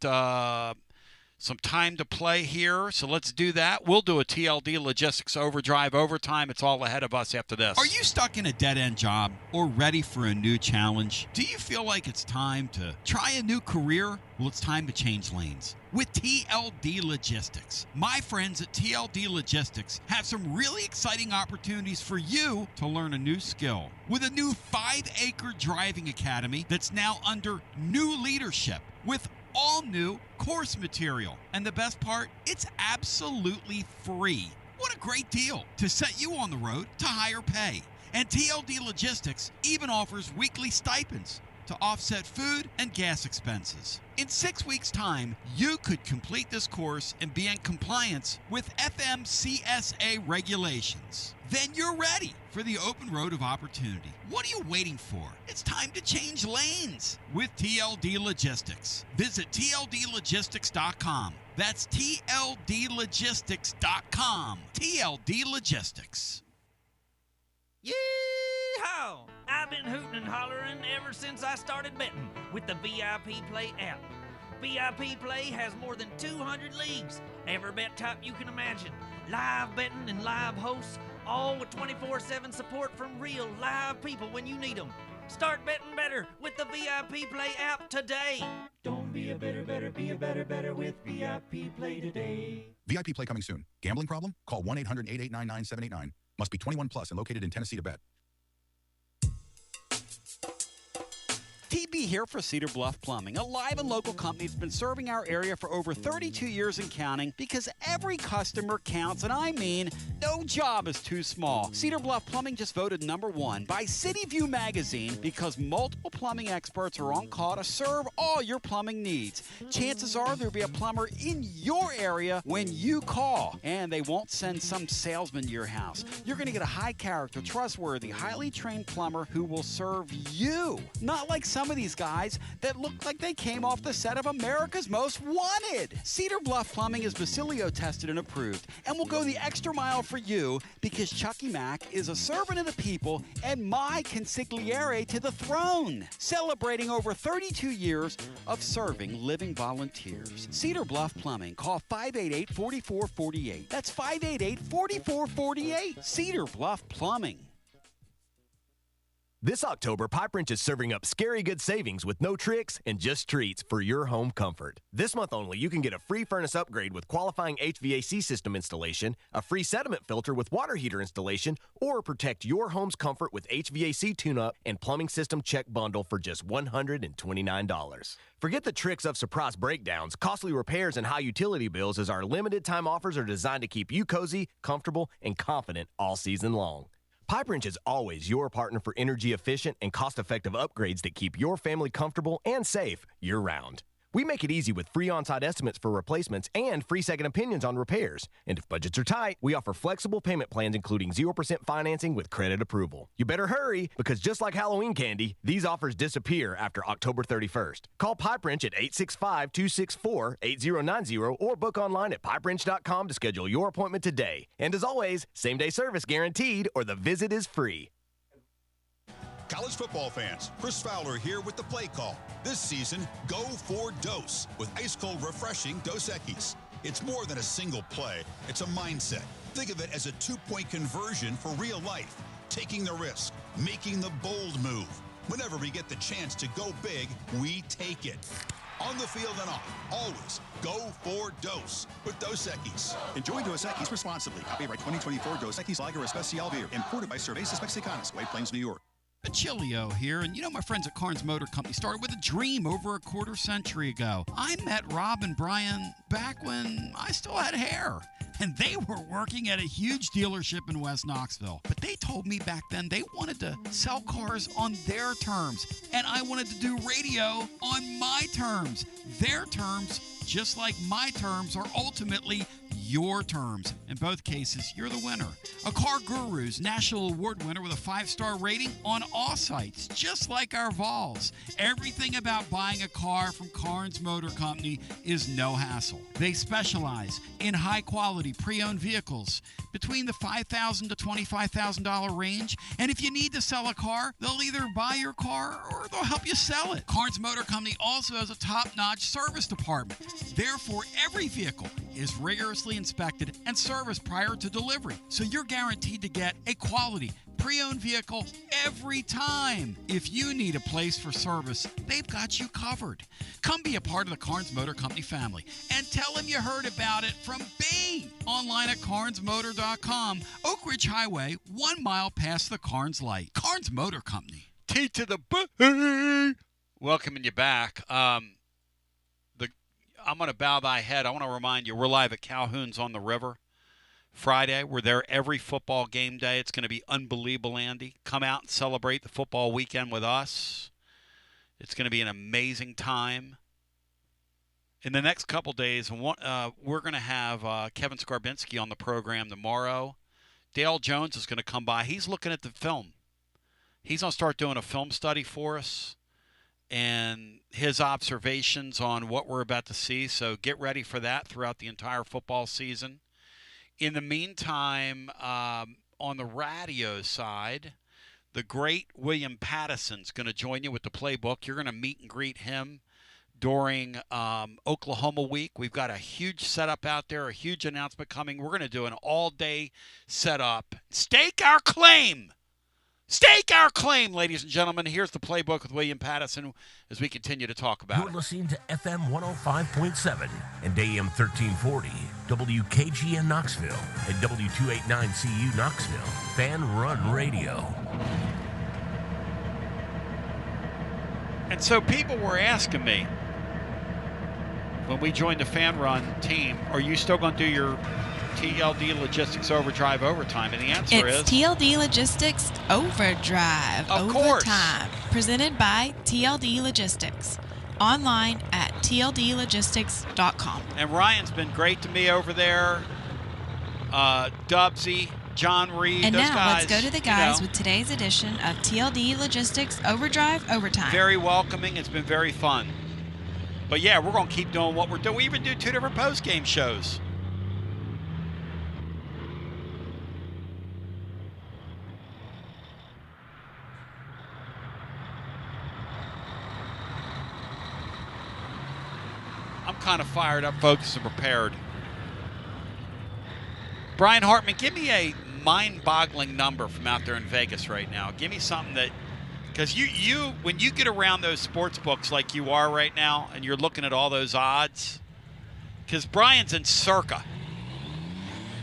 some time to play here, so let's do that. We'll do a TLD Logistics Overdrive overtime. It's all ahead of us after this. Are you stuck in a dead-end job or ready for a new challenge? Do you feel like it's time to try a new career? Well, it's time to change lanes with TLD Logistics. My friends at TLD Logistics have some really exciting opportunities for you to learn a new skill. With a new 5-acre driving academy that's now under new leadership with all new course material. And the best part, it's absolutely free. What a great deal to set you on the road to higher pay. And TLD Logistics even offers weekly stipends to offset food and gas expenses. In 6 weeks' time, you could complete this course and be in compliance with FMCSA regulations. Then you're ready for the open road of opportunity. What are you waiting for? It's time to change lanes with TLD Logistics. Visit tldlogistics.com. That's tldlogistics.com. TLD Logistics. Yee-haw! I've been hooting and hollering ever since I started betting with the VIP Play app. VIP Play has more than 200 leagues, every bet type you can imagine, live betting and live hosts, all with 24/7 support from real live people when you need them. Start betting better with the VIP Play app today. Don't be a better, be a better with VIP Play today. VIP Play coming soon. Gambling problem? Call 1-800-889-9789. Must be 21 plus and located in Tennessee to bet. TB here for Cedar Bluff Plumbing, a live and local company that's been serving our area for over 32 years and counting because every customer counts, and I mean no job is too small. Cedar Bluff Plumbing just voted #1 by City View magazine because multiple plumbing experts are on call to serve all your plumbing needs. Chances are there'll be a plumber in your area when you call, and they won't send some salesman to your house. You're going to get a high-character, trustworthy, highly trained plumber who will serve you, not like some of these guys that look like they came off the set of America's Most Wanted. Cedar Bluff Plumbing is Basilio tested and approved and will go the extra mile for you because Chucky Mack is a servant of the people and my consigliere to the throne, celebrating over 32 years of serving living volunteers. Cedar Bluff Plumbing. Call 588-4448. That's 588-4448. Cedar Bluff Plumbing. This October, Pipe Wrench is serving up scary good savings with no tricks and just treats for your home comfort. This month only, you can get a free furnace upgrade with qualifying HVAC system installation, a free sediment filter with water heater installation, or protect your home's comfort with HVAC tune-up and plumbing system check bundle for just $129. Forget the tricks of surprise breakdowns, costly repairs, and high utility bills, as our limited time offers are designed to keep you cozy, comfortable, and confident all season long. Pipe Wrench is always your partner for energy-efficient and cost-effective upgrades that keep your family comfortable and safe year-round. We make it easy with free on-site estimates for replacements and free second opinions on repairs. And if budgets are tight, we offer flexible payment plans including 0% financing with credit approval. You better hurry, because just like Halloween candy, these offers disappear after October 31st. Call Pipe Wrench at 865-264-8090 or book online at pipewrench.com to schedule your appointment today. And as always, same-day service guaranteed or the visit is free. College football fans, Chris Fowler here with the play call. This season, go for Dose with ice-cold, refreshing Dos Equis. It's more than a single play. It's a mindset. Think of it as a two-point conversion for real life. Taking the risk, making the bold move. Whenever we get the chance to go big, we take it. On the field and off, always go for Dose with Dos Equis. Enjoy Dos Equis responsibly. Copyright 2024 Dos Equis Lager Especial Beer. Imported by Cervezas Mexicanas, White Plains, New York. Basilio here, and my friends at Carnes Motor Company started with a dream over a quarter century ago. I met Rob and Brian back when I still had hair, and they were working at a huge dealership in West Knoxville. But they told me back then they wanted to sell cars on their terms, and I wanted to do radio on my terms. Their terms, just like my terms, are ultimately your terms. In both cases, you're the winner. A Car Guru's National Award winner with a 5-star rating on all sites, just like our Vols. Everything about buying a car from Carnes Motor Company is no hassle. They specialize in high-quality pre-owned vehicles between the $5,000 to $25,000 range, and if you need to sell a car, they'll either buy your car or they'll help you sell it. Carnes Motor Company also has a top-notch service department. Therefore, every vehicle is rigorously inspected and serviced prior to delivery, so you're guaranteed to get a quality pre-owned vehicle every time. If you need a place for service, they've got you covered. Come be a part of the Carnes Motor Company family and tell them you heard about it from me. Online at carnesmotor.com, Oak Ridge Highway, 1 mile past the Carnes light. Carnes Motor Company. T to the B. Welcoming you back. I'm going to bow thy head. I want to remind you, we're live at Calhoun's on the River Friday. We're there every football game day. It's going to be unbelievable, Andy. Come out and celebrate the football weekend with us. It's going to be an amazing time. In the next couple days, we're going to have Kevin Skarbinski on the program tomorrow. Dale Jones is going to come by. He's looking at the film. He's going to start doing a film study for us and his observations on what we're about to see. So get ready for that throughout the entire football season. In the meantime, on the radio side, the great William Pattison's going to join you with the playbook. You're going to meet and greet him during Oklahoma week. We've got a huge setup out there, a huge announcement coming. We're going to do an all-day setup. Stake our claim! Stake our claim, ladies and gentlemen. Here's the playbook with William Pattison as we continue to talk about You're listening to FM 105.7 and AM 1340, WKGN Knoxville, and W289CU Knoxville, Fan Run Radio. And so people were asking me when we joined the Fan Run team, are you still going to do your TLD Logistics Overdrive Overtime? And the answer is... It's TLD Logistics Overdrive Of course. Overtime, presented by TLD Logistics. Online at tldlogistics.com. And Ryan's been great to me over there. Dubsy, John Reed, And those now guys, let's go to the guys with today's edition of TLD Logistics Overdrive Overtime. Very welcoming. It's been very fun. But yeah, we're going to keep doing what we're doing. We even do 2 different post-game shows. I'm kind of fired up, focused, and prepared. Brian Hartman, give me a mind-boggling number from out there in Vegas right now. Give me something that, because you when you get around those sports books like you are right now, and you're looking at all those odds, because Brian's in Circa,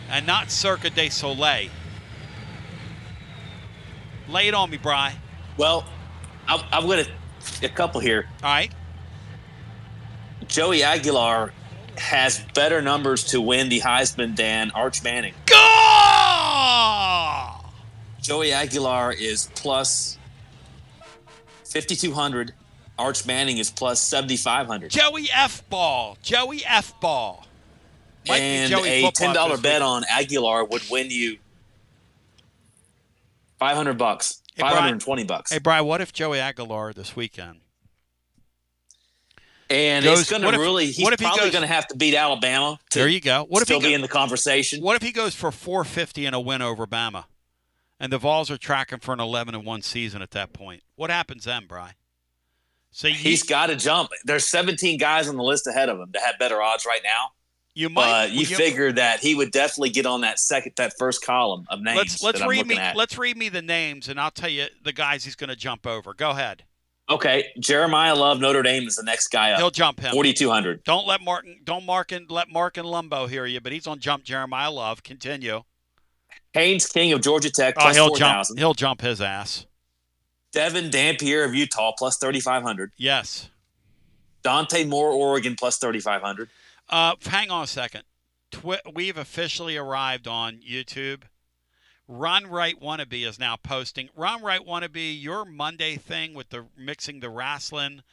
and not Circa de Soleil. Lay it on me, Brian. Well, I've got a couple here. All right. Joey Aguilar has better numbers to win the Heisman than Arch Manning. Go! Joey Aguilar is plus 5,200. Arch Manning is plus 7,500. Joey F. Ball. Joey F. Ball. Might be And Joey a football $10 this bet week. on Aguilar would win you $500. $520. Hey, Brian, what if Joey Aguilar this weekend? And it's going to really – he's probably going to have to beat Alabama to there you go. What still if he be in the conversation. What if he goes for 450 and a win over Bama? And the Vols are tracking for an 11-1 season at that point. What happens then, Brian? So he's got to jump. There's 17 guys on the list ahead of him that have better odds right now. But you figure that he would definitely get on that first column of names. Let's read me the names, and I'll tell you the guys he's going to jump over. Go ahead. Okay, Jeremiah Love, Notre Dame is the next guy up. He'll jump him. 4,200. Don't let Mark and Lumbo hear you, but he's on jump Jeremiah Love. Continue. Haynes King of Georgia Tech plus 4,000. He'll jump his ass. Devin Dampier of Utah plus 3,500. Yes. Dante Moore, Oregon plus 3,500. Hang on a second. We've officially arrived on YouTube. Ron Wright Wannabe is now posting. Ron Wright Wannabe, your Monday thing with the mixing the wrestling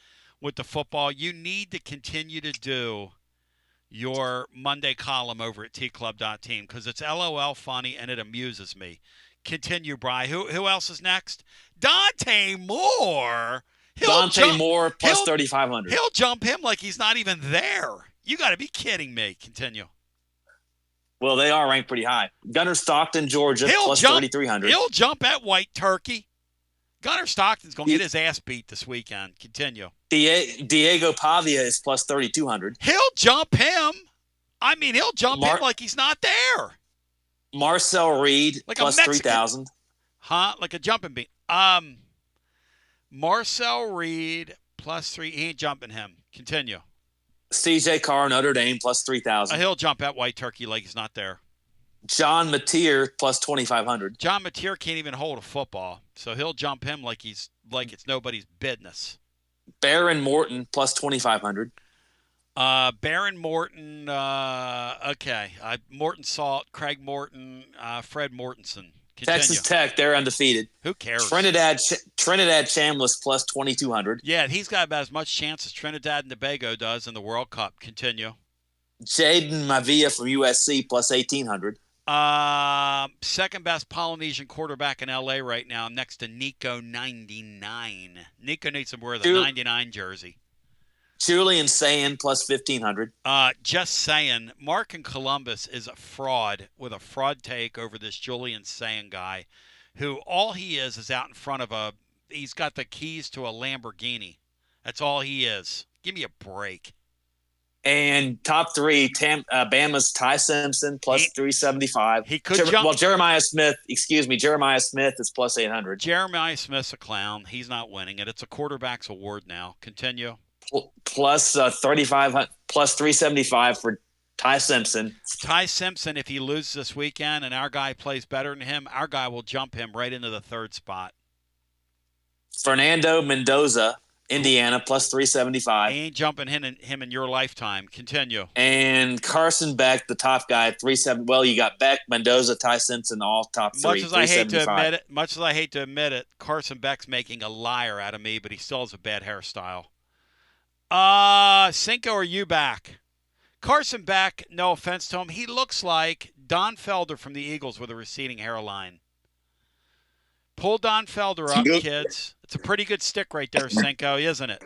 with the football, you need to continue to do your Monday column over at tclub.team because it's LOL funny and it amuses me. Continue, Bri. Who else is next? Dante Moore. Moore plus 3,500. He'll jump him like he's not even there. You got to be kidding me. Continue. Well, they are ranked pretty high. Gunnar Stockton, Georgia, plus 3,300. He'll jump at White Turkey. Gunnar Stockton's going to get his ass beat this weekend. Continue. Diego Pavia is plus 3,200. He'll jump him. I mean, he'll jump him like he's not there. Marcel Reed, like plus 3,000. Huh? Like a jumping beat. Marcel Reed, plus 3. He ain't jumping him. Continue. CJ Carr, Notre Dame, plus 3,000. He'll jump at White Turkey like he's not there. John Mateer, plus 2,500. John Mateer can't even hold a football, so he'll jump him like it's nobody's business. Baron Morton, plus 2,500. Baron Morton, okay. Morton Salt, Craig Morton, Fred Mortensen. Continue. Texas Tech, they're undefeated. Who cares? Trinidad Chambliss, plus 2,200. Yeah, he's got about as much chance as Trinidad and Tobago does in the World Cup. Continue. Jaden Mavia from USC, plus 1,800. Second best Polynesian quarterback in LA right now, next to Nico 99. Nico needs to wear the 99 jersey. Julian Sayin, plus 1,500. Just saying, Mark in Columbus is a fraud with a fraud take over this Julian Sayin guy, who all he is out in front of he's got the keys to a Lamborghini. That's all he is. Give me a break. And top three, Bama's Ty Simpson, plus 375. He could jump. Well, Jeremiah Smith is plus 800. Jeremiah Smith's a clown. He's not winning it. It's a quarterback's award now. Continue. Plus 3,500, plus 375 for Ty Simpson. Ty Simpson, if he loses this weekend and our guy plays better than him, our guy will jump him right into the third spot. Fernando Mendoza, Indiana, plus 375. He ain't jumping him in your lifetime. Continue. And Carson Beck, the top guy, 370. Well, you got Beck, Mendoza, Ty Simpson, all top three. Much as I hate to admit it, Carson Beck's making a liar out of me, but he still has a bad hairstyle. Cinco, are you back? Carson Beck, no offense to him, he looks like Don Felder from the Eagles with a receding hairline. Pull Don Felder up, kids. It's a pretty good stick right there, Cinco, isn't it?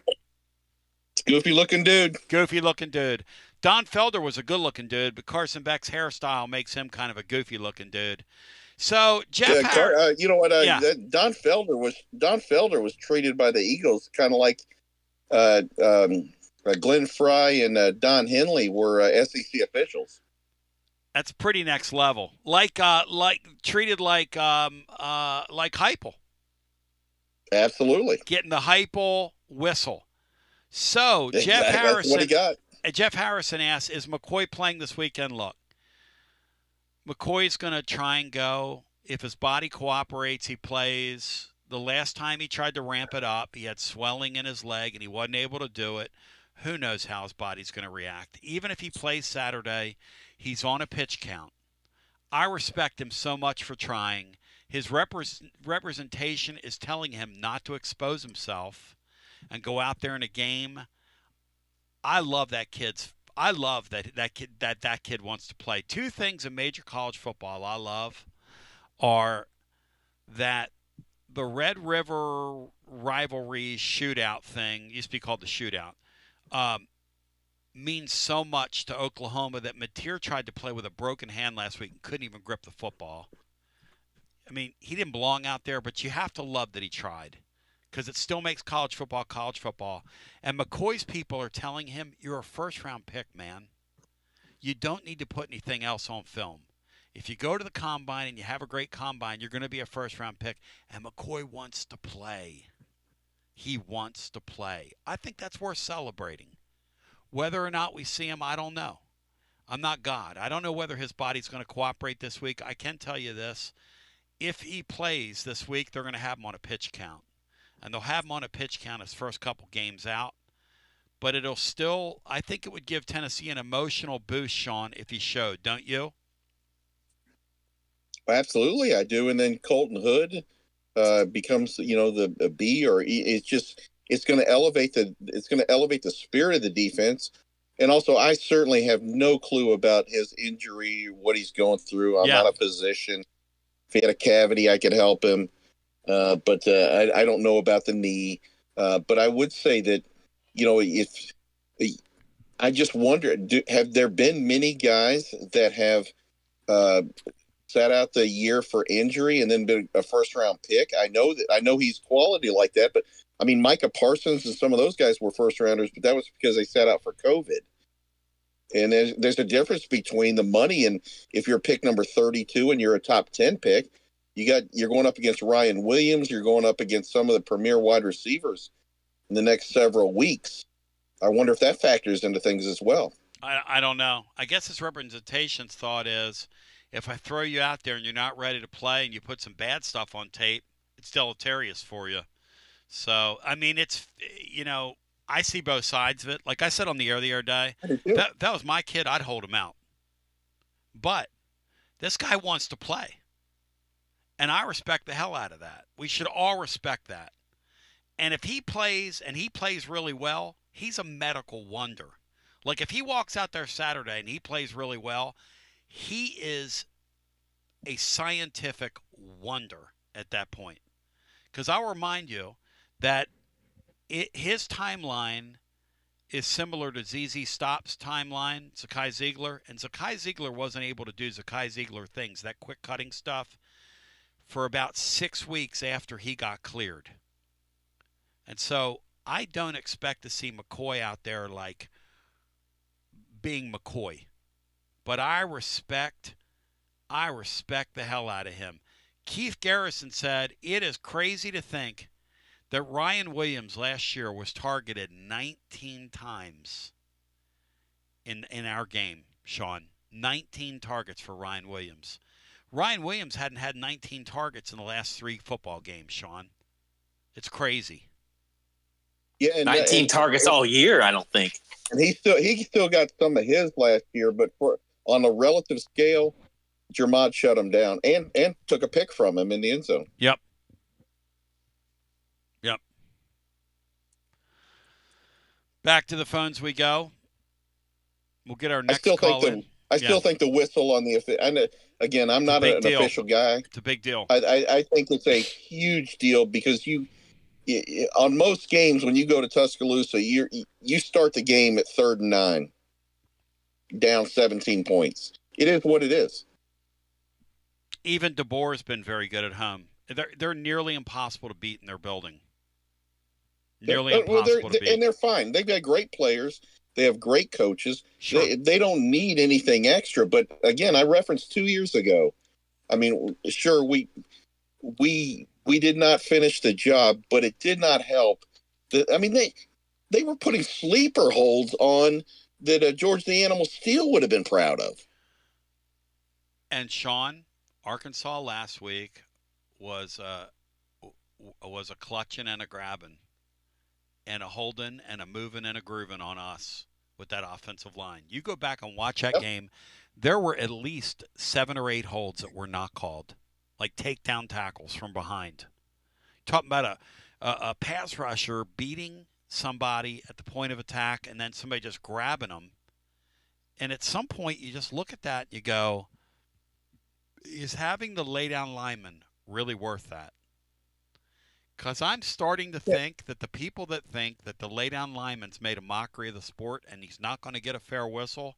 Goofy-looking dude. Goofy-looking dude. Don Felder was a good-looking dude, but Carson Beck's hairstyle makes him kind of a goofy-looking dude. So Jeff, you know what? Don Felder was treated by the Eagles kind of like Glenn Fry and Don Henley were SEC officials. That's pretty next level. Treated like Heupel. Absolutely. Getting the Heupel whistle. So exactly. Jeff Harrison. That's what he got. Jeff Harrison asks, "Is McCoy playing this weekend?" Look, McCoy's going to try and go. If his body cooperates, he plays. The last time he tried to ramp it up, he had swelling in his leg and he wasn't able to do it. Who knows how his body's going to react. Even if he plays Saturday, he's on a pitch count. I respect him so much for trying. His representation is telling him not to expose himself and go out there in a game. I love that that kid wants to play. Two things in major college football I love are that the Red River rivalry shootout thing used to be called the shootout. Means so much to Oklahoma that Mateer tried to play with a broken hand last week and couldn't even grip the football. I mean, he didn't belong out there, but you have to love that he tried because it still makes college football college football. And McCoy's people are telling him, you're a first-round pick, man. You don't need to put anything else on film. If you go to the combine and you have a great combine, you're going to be a first-round pick. And McCoy wants to play. He wants to play. I think that's worth celebrating. Whether or not we see him, I don't know. I'm not God. I don't know whether his body's going to cooperate this week. I can tell you this. If he plays this week, they're going to have him on a pitch count. And they'll have him on a pitch count his first couple games out. But it'll still, I think it would give Tennessee an emotional boost, Sean, if he showed, don't you? Absolutely, I do. And then Colton Hood becomes, the B or E. It's going to elevate the spirit of the defense. And also, I certainly have no clue about his injury, what he's going through. I'm not a physician. If he had a cavity, I could help him. But I don't know about the knee. But I would say that, if I just wonder, have there been many guys that have sat out the year for injury and then been a first-round pick? I know he's quality like that, but I mean, Micah Parsons and some of those guys were first-rounders, but that was because they sat out for COVID. And there's a difference between the money and if you're pick number 32 and you're a top 10 pick, you're going up against Ryan Williams, you're going up against some of the premier wide receivers in the next several weeks. I wonder if that factors into things as well. I don't know. I guess his representation's thought is if I throw you out there and you're not ready to play and you put some bad stuff on tape, it's deleterious for you. So, I mean, it's, I see both sides of it. Like I said on the air the other day, that was my kid. I'd hold him out. But this guy wants to play. And I respect the hell out of that. We should all respect that. And if he plays and he plays really well, he's a medical wonder. Like if he walks out there Saturday and he plays really well, he is a scientific wonder at that point. Because I'll remind you that his timeline is similar to ZZ Stop's timeline, Zakai Ziegler. And Zakai Ziegler wasn't able to do Zakai Ziegler things, that quick cutting stuff, for about 6 weeks after he got cleared. And so I don't expect to see McCoy out there like being McCoy. But I respect the hell out of him. Keith Garrison said, it is crazy to think that Ryan Williams last year was targeted 19 times in our game, Sean. 19 targets for Ryan Williams. Ryan Williams hadn't had 19 targets in the last 3 football games, Sean. It's crazy. Yeah, and 19 targets all year, I don't think. And he still got some of his last year, but on a relative scale, Jermod shut him down and took a pick from him in the end zone. Yep. Back to the phones we go. We'll get our next call in. I still think the whistle on the – again, I'm not an official guy. It's a big deal. I think it's a huge deal because on most games when you go to Tuscaloosa, you start the game at 3rd and 9, down 17 points. It is what it is. Even DeBoer has been very good at home. They're nearly impossible to beat in their building. Impossible to beat. And they're fine. They've got great players. They have great coaches. Sure. They don't need anything extra. But, again, I referenced 2 years ago. I mean, sure, we did not finish the job, but it did not help. They were putting sleeper holds on that George the Animal Steele would have been proud of. And, Sean, Arkansas last week was a clutching and a grabbing and a holding and a moving and a grooving on us with that offensive line. You go back and watch that game, there were at least 7 or 8 holds that were not called. like takedown tackles from behind. Talking about a pass rusher beating somebody at the point of attack and then somebody just grabbing them. And at some point, you just look at that and you go, is having the lay-down lineman really worth that? Because I'm starting to think that the people that think that the lay-down lineman's made a mockery of the sport and he's not going to get a fair whistle,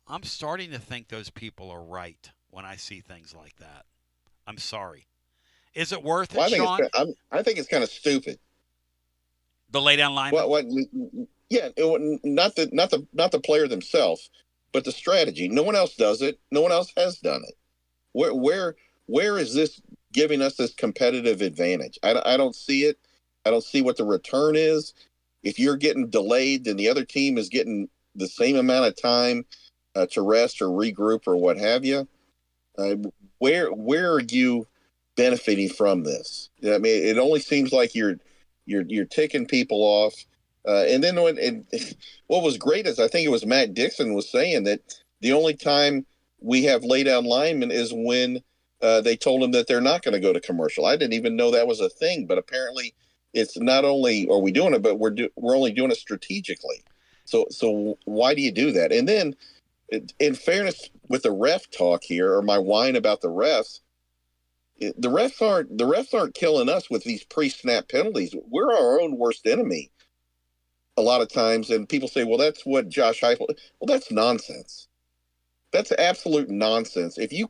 I'm starting to think those people are right when I see things like that. I'm sorry. Is it worth it, Sean? I think it's kind of stupid. The lay-down lineman? Yeah, not the player themselves, but the strategy. No one else does it. No one else has done it. Where is this giving us this competitive advantage? I don't see it. I don't see what the return is. If you're getting delayed, then the other team is getting the same amount of time to rest or regroup or what have you. Where are you benefiting from this? I mean, it only seems like you're ticking people off. And then what was great is I think it was Matt Dixon was saying that the only time we have lay down linemen is when they told him that they're not going to go to commercial. I didn't even know that was a thing, but apparently it's not only are we doing it, but we're only doing it strategically. So why do you do that? And then, in fairness, with the ref talk here, or my whine about the refs, the refs aren't killing us with these pre-snap penalties. We're our own worst enemy a lot of times, and people say, "Well, that's what Josh Heupel." Well, that's nonsense. That's absolute nonsense. If you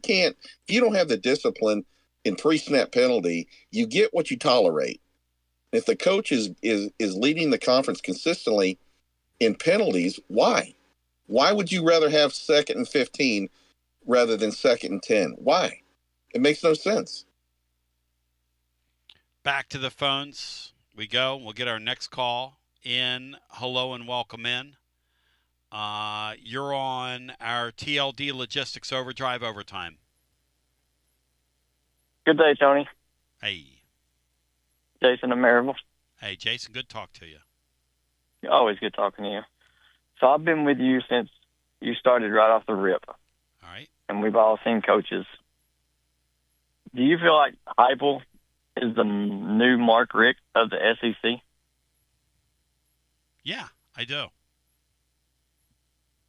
don't have the discipline in pre-snap penalty, you get what you tolerate. If the coach is leading the conference consistently in penalties, why? Why would you rather have 2nd and 15 rather than 2nd and 10? Why? It makes no sense. Back to the phones we go. We'll get our next call in. Hello and welcome in. You're on our TLD Logistics Overdrive Overtime. Good day, Tony. Hey. Jason and Maryville. Hey, Jason, good talk to you. Always good talking to you. So I've been with you since you started right off the rip. All right. And we've all seen coaches. Do you feel like Heupel is the new Mark Richt of the SEC? Yeah, I do.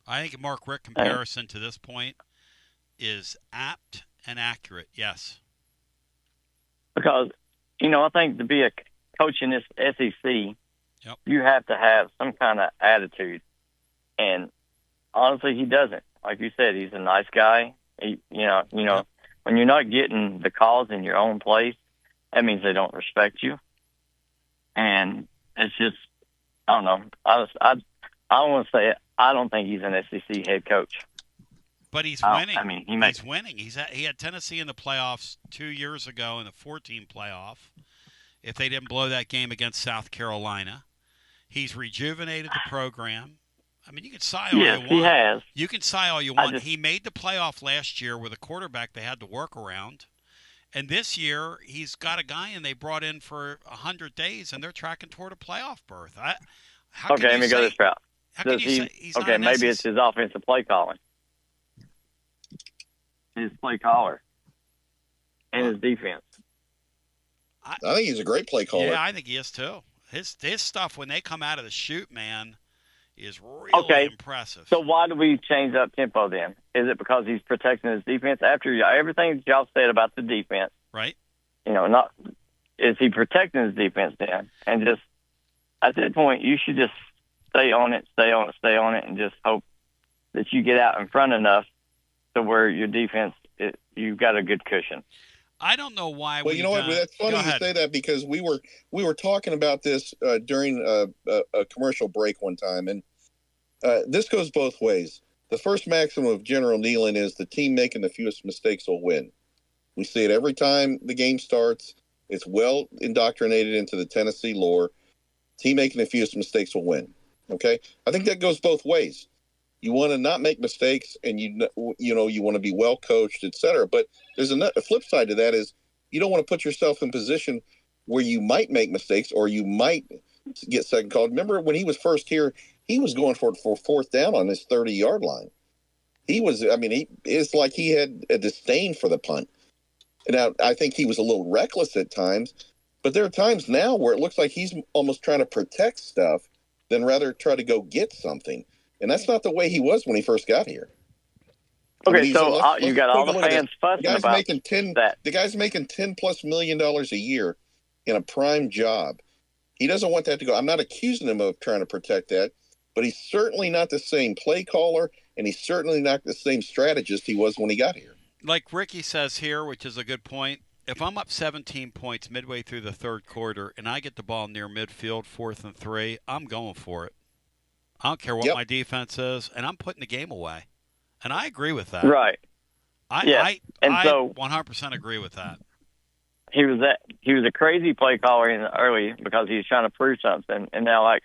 I think a Mark Richt comparison to this point is apt and accurate, yes. Because, I think to be a coach in this SEC, you have to have some kind of attitude. And honestly, he doesn't. Like you said, he's a nice guy. When you're not getting the calls in your own place, that means they don't respect you. And it's just, I don't know. I want to say it. I don't think he's an SEC head coach. But he's winning. He's winning. He had Tennessee in the playoffs 2 years ago in the 14 playoff. If they didn't blow that game against South Carolina, he's rejuvenated the program. I mean, you can sigh all you want. He has. You can sigh all you want. He made the playoff last year with a quarterback they had to work around. And this year, he's got a guy and they brought in for 100 days, and they're tracking toward a playoff berth. Okay, let me go this route. Maybe it's his offensive play calling. His play caller. And his defense. I think he's a great play caller. Yeah, I think he is too. His stuff when they come out of the chute, man, is really impressive. So why do we change up tempo then? Is it because he's protecting his defense? After everything that y'all said about the defense, right? Is he protecting his defense then? And just at that point, you should just stay on it, and just hope that you get out in front enough to where your defense, you've got a good cushion. I don't know why. Well, you know what? That's funny you say that because we were talking about this during a commercial break one time, and this goes both ways. The first maxim of General Nealon is the team making the fewest mistakes will win. We see it every time the game starts. It's well indoctrinated into the Tennessee lore. Team making the fewest mistakes will win. Okay, I think that goes both ways. You want to not make mistakes, and you want to be well coached, et cetera. But there's a flip side to that is you don't want to put yourself in a position where you might make mistakes or you might get second called. Remember when he was first here, he was going for fourth down on his 30-yard line. It's like he had a disdain for the punt. Now, I think he was a little reckless at times, but there are times now where it looks like he's almost trying to protect stuff than rather try to go get something. And that's not the way he was when he first got here. Okay, so you got all the fans fussing about that. The guy's making $10+ million a year in a prime job. He doesn't want that to go. I'm not accusing him of trying to protect that, but he's certainly not the same play caller, and he's certainly not the same strategist he was when he got here. Like Ricky says here, which is a good point, if I'm up 17 points midway through the third quarter and I get the ball near midfield, 4th and 3, I'm going for it. I don't care what my defense is, and I'm putting the game away. And I agree with that. Right. I 100% agree with that. He was a crazy play caller in the early because he was trying to prove something, and now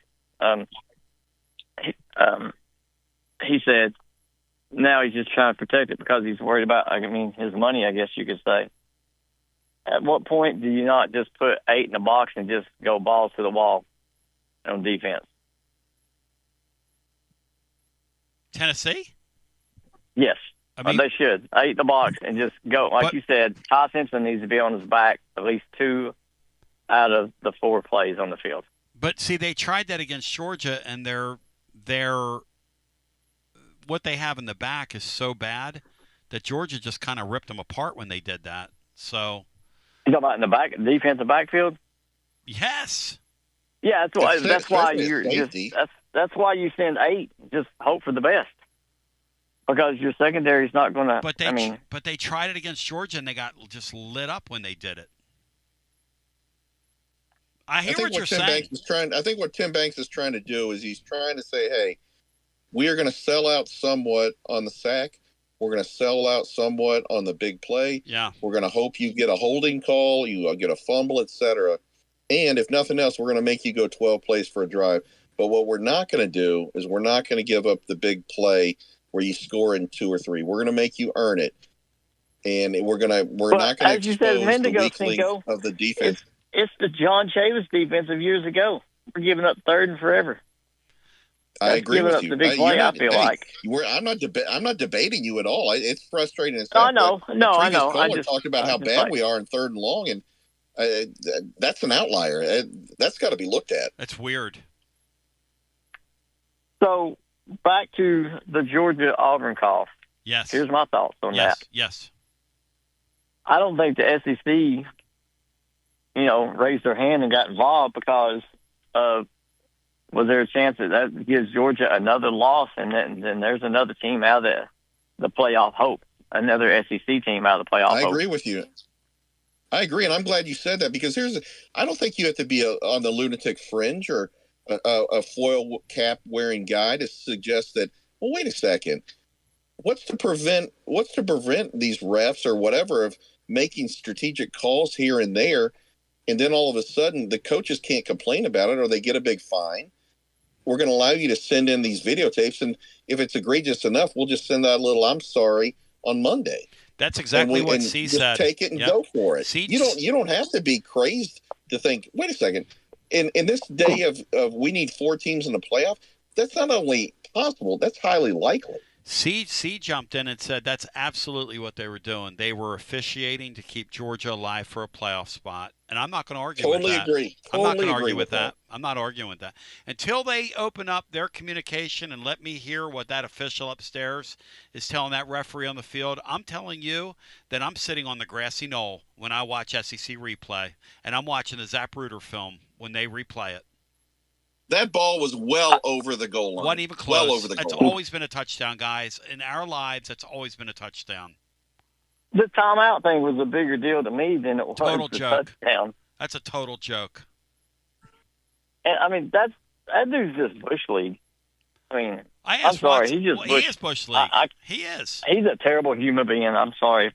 he said now he's just trying to protect it because he's worried about his money, I guess you could say. At what point do you not just put 8 in the box and just go balls to the wall on defense? Tennessee? Yes. They should. 8 in the box and just go. Like you said, Ty Simpson needs to be on his back at least 2 out of the 4 plays on the field. But see, they tried that against Georgia, and their what they have in the back is so bad that Georgia just kind of ripped them apart when they did that. So you talking about in the back, defensive backfield? Yes. Yeah, that's why you send 8. Just hope for the best. Because your secondary is not going to. But they tried it against Georgia, and they got just lit up when they did it. I hear what you're saying. I think what Tim Banks is trying to do is he's trying to say, hey, we are going to sell out somewhat on the sack. We're going to sell out somewhat on the big play. Yeah. We're going to hope you get a holding call, you get a fumble, etc. And if nothing else, we're going to make you go 12 plays for a drive. But what we're not going to do is we're not going to give up the big play where you score in 2 or 3. We're going to make you earn it, and we're not going to expose the weak link of the defense. It's the John Chavis defense of years ago. We're giving up 3rd and forever. I agree with you. The big play, I feel like. I'm not debating you at all. It's frustrating. I know. I know. Caller talked about how bad we are in 3rd and long, and that's an outlier. That's got to be looked at. That's weird. So back to the Georgia-Auburn call. Yes. Here's my thoughts on that. Yes. I don't think the SEC, raised their hand and got involved because was there a chance that gives Georgia another loss, and then there's another team out of the playoff hope, another SEC team out of the playoff hope. I agree with you. I agree, and I'm glad you said that because I don't think you have to be on the lunatic fringe or a foil cap wearing guy to suggest that, well, wait a second. What's to prevent these refs or whatever of making strategic calls here and there, and then all of a sudden the coaches can't complain about it or they get a big fine? We're going to allow you to send in these videotapes, and if it's egregious enough, we'll just send out a little "I'm sorry" on Monday. That's exactly what C said. Take it and go for it. You don't have to be crazed to think, wait a second. In this day of we need 4 teams in the playoff, that's not only possible, that's highly likely. C jumped in and said that's absolutely what they were doing. They were officiating to keep Georgia alive for a playoff spot. And I'm not going to argue with that. I'm not going to argue with that. I'm not arguing with that. Until they open up their communication and let me hear what that official upstairs is telling that referee on the field, I'm telling you that I'm sitting on the grassy knoll when I watch SEC replay, and I'm watching the Zapruder film when they replay it. That ball was well over the goal line. Wasn't even close. Well over the goal It's line. always been a touchdown, guys. In our lives, it's always been a touchdown. The timeout thing was a bigger deal to me than it was Total the joke. touchdown. That's a total joke. And that dude's just Bush League. I'm sorry, he's just He is Bush League. He is. He's a terrible human being. I'm sorry.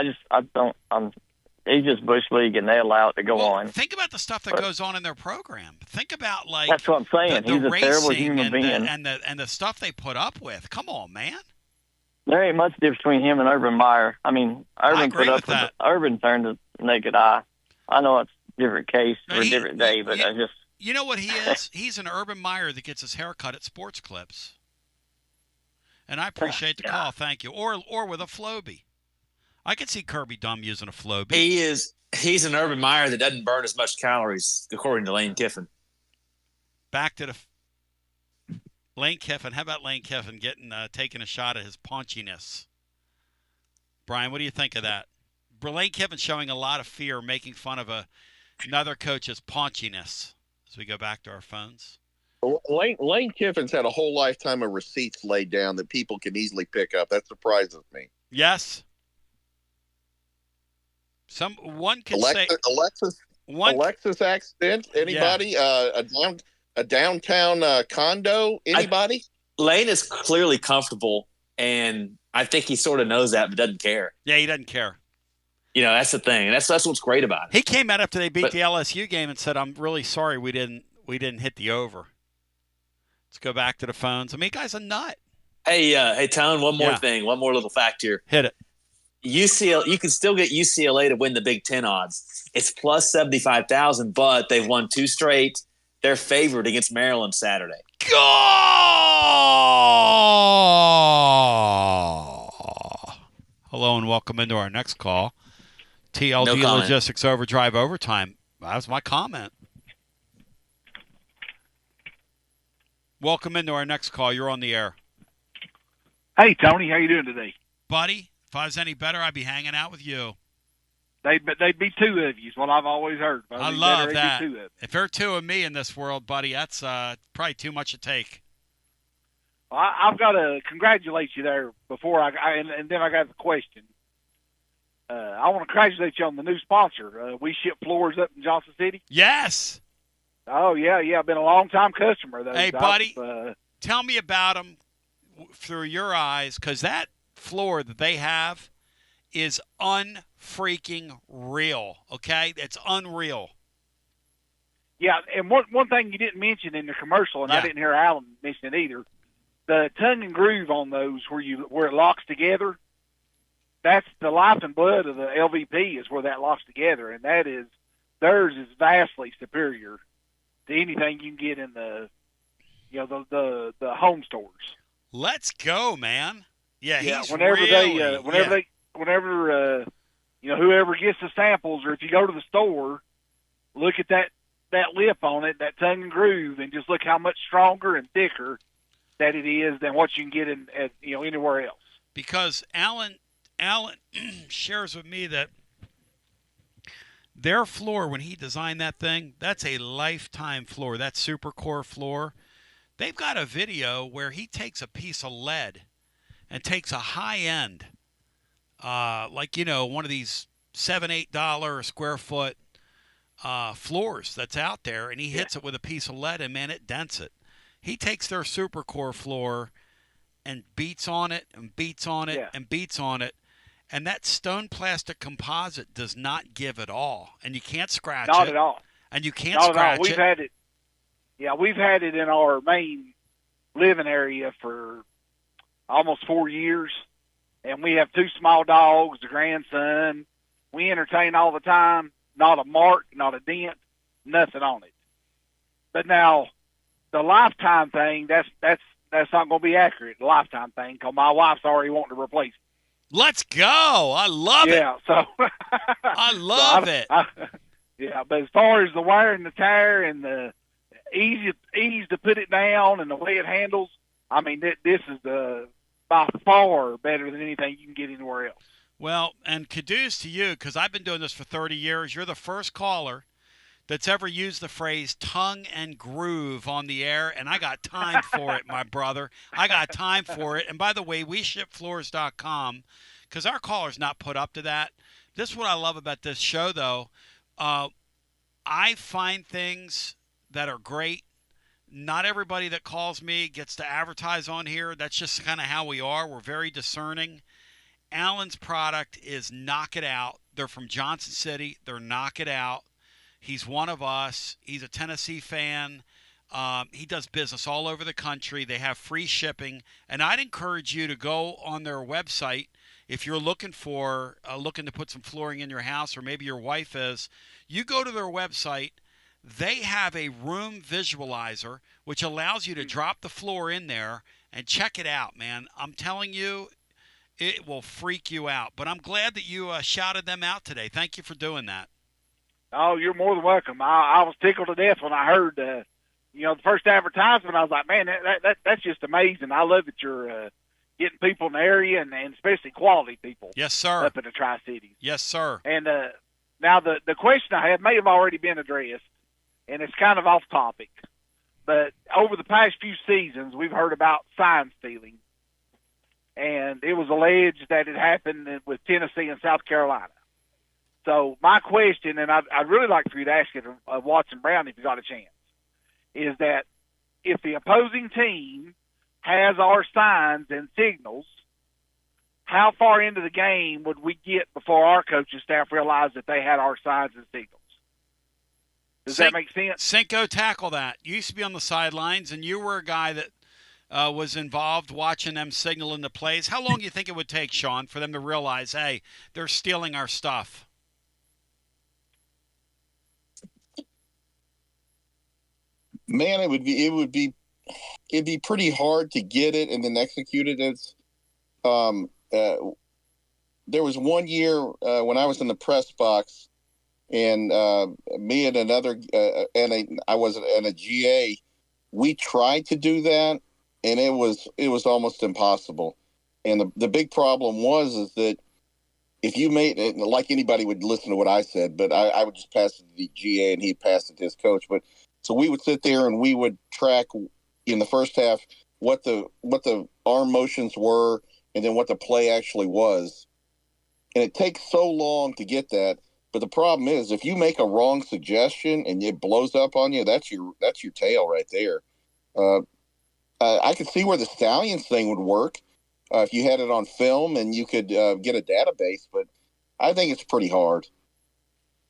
He's just Bush League, and they allow it to go on. Think about the stuff that goes on in their program. Think about that's what I'm saying. The He's a terrible human being, and the stuff they put up with. Come on, man. There ain't much difference between him and Urban Meyer. Urban turned the naked eye. I know it's a different case for a different day, but I just. You know what he is? He's an Urban Meyer that gets his hair cut at Sports Clips. And I appreciate the call. Thank you. Or with a Flowbee. I could see Kirby Dumb using a flow. He's an Urban Meyer that doesn't burn as much calories, according to Lane Kiffin. Back to Lane Kiffin. How about Lane Kiffin taking a shot at his paunchiness? Brian, what do you think of that? Lane Kiffin showing a lot of fear, making fun of another coach's paunchiness as we go back to our phones. Lane Kiffin's had a whole lifetime of receipts laid down that people can easily pick up. That surprises me. Yes. One could say Alexis accident. Anybody? Yeah. A downtown condo. Anybody? Lane is clearly comfortable, and I think he sort of knows that, but doesn't care. Yeah, he doesn't care. That's the thing. And that's what's great about it. He came out after they beat the LSU game and said, "I'm really sorry we didn't hit the over." Let's go back to the phones. I mean, guy's a nut. Hey, Tone. One more thing. One more little fact here. Hit it. UCLA. You can still get UCLA to win the Big Ten odds. It's plus 75,000, but they've won 2 straight. They're favored against Maryland Saturday. Go! Hello and welcome into our next call. TLD Logistics Overdrive Overtime. That was my comment. Welcome into our next call. You're on the air. Hey, Tony. How you doing today? Buddy, if I was any better, I'd be hanging out with you. They'd be 2 of you is what I've always heard. I love that. If there are 2 of me in this world, buddy, that's probably too much to take. Well, I've got to congratulate you there before and then I got the question. I want to congratulate you on the new sponsor. We ship floors up in Johnson City. Yes. Oh, yeah. I've been a long-time customer. Hey, buddy, tell me about them through your eyes, because that floor that they have is unfreaking real, okay? It's unreal. Yeah, and one thing you didn't mention in the commercial, and I didn't hear Alan mention it either, the tongue and groove on those where it locks together, that's the life and blood of the LVP is where that locks together, and theirs is vastly superior to anything you can get in the home stores. Let's go, man. Yeah, he's whenever really, whoever gets the samples, or if you go to the store, look at that lip on it, that tongue and groove, and just look how much stronger and thicker that it is than what you can get anywhere else. Because Alan shares with me that their floor, when he designed that thing, that's a lifetime floor. That super core floor. They've got a video where he takes a piece of lead and takes a high-end, one of these $7, $8 a square foot floors that's out there, and he hits it with a piece of lead, and, man, it dents it. He takes their super core floor and beats on it and beats on it and beats on it, and that stone plastic composite does not give at all, and you can't scratch it. Not at all. And you can't scratch it. We've had it. Yeah, we've had it in our main living area for almost 4 years, and we have 2 small dogs, a grandson. We entertain all the time. Not a mark, not a dent, nothing on it. But now, the lifetime thing, that's not going to be accurate, the lifetime thing, because my wife's already wanting to replace it. Let's go. I love it. Yeah, so I love it. Yeah, but as far as the wear and the tear and the ease to put it down and the way it handles, I mean, this is by far better than anything you can get anywhere else. Well, and kudos to you, because I've been doing this for 30 years. You're the first caller that's ever used the phrase tongue and groove on the air, and I got time for it, my brother. I got time for it. And by the way, we shipfloors.com, because our caller's not put up to that. This is what I love about this show, though. I find things that are great. Not everybody that calls me gets to advertise on here. That's just kind of how we are. We're very discerning. Alan's product is knock it out. They're from Johnson City. They're knock it out. He's one of us. He's a Tennessee fan. He does business all over the country. They have free shipping. And I'd encourage you to go on their website if you're looking to put some flooring in your house, or maybe your wife is. You go to their website. They have a room visualizer, which allows you to drop the floor in there and check it out, man. I'm telling you, It will freak you out. But I'm glad that you shouted them out today. Thank you for doing that. Oh, you're more than welcome. I was tickled to death when I heard, the first advertisement. I was like, man, that's just amazing. I love that you're getting people in the area and especially quality people. Yes, sir. Up in the Tri-Cities. Yes, sir. And now the question I had may have already been addressed, and it's kind of off topic. But over the past few seasons, we've heard about sign stealing. And it was alleged that it happened with Tennessee and South Carolina. So my question, and I'd really like for you to ask it of Watson Brown if you got a chance, is that if the opposing team has our signs and signals, how far into the game would we get before our coaching staff realized that they had our signs and signals? Does that make sense? Cinco, tackle that. You used to be on the sidelines, and you were a guy that was involved watching them signal in the plays. How long do you think it would take, Sean, for them to realize, hey, they're stealing our stuff? Man, it'd be pretty hard to get it and then execute it. As there was one year when I was in the press box, and me and another I was in a GA. We tried to do that, and it was almost impossible. And the big problem is that if you made it, like anybody would listen to what I said, but I would just pass it to the GA and he'd pass it to his coach. But so we would sit there and we would track in the first half what the arm motions were and then what the play actually was. And it takes so long to get that. But the problem is if you make a wrong suggestion and it blows up on you, that's your tail right there. I could see where the Stallions thing would work if you had it on film and you could get a database, but I think it's pretty hard.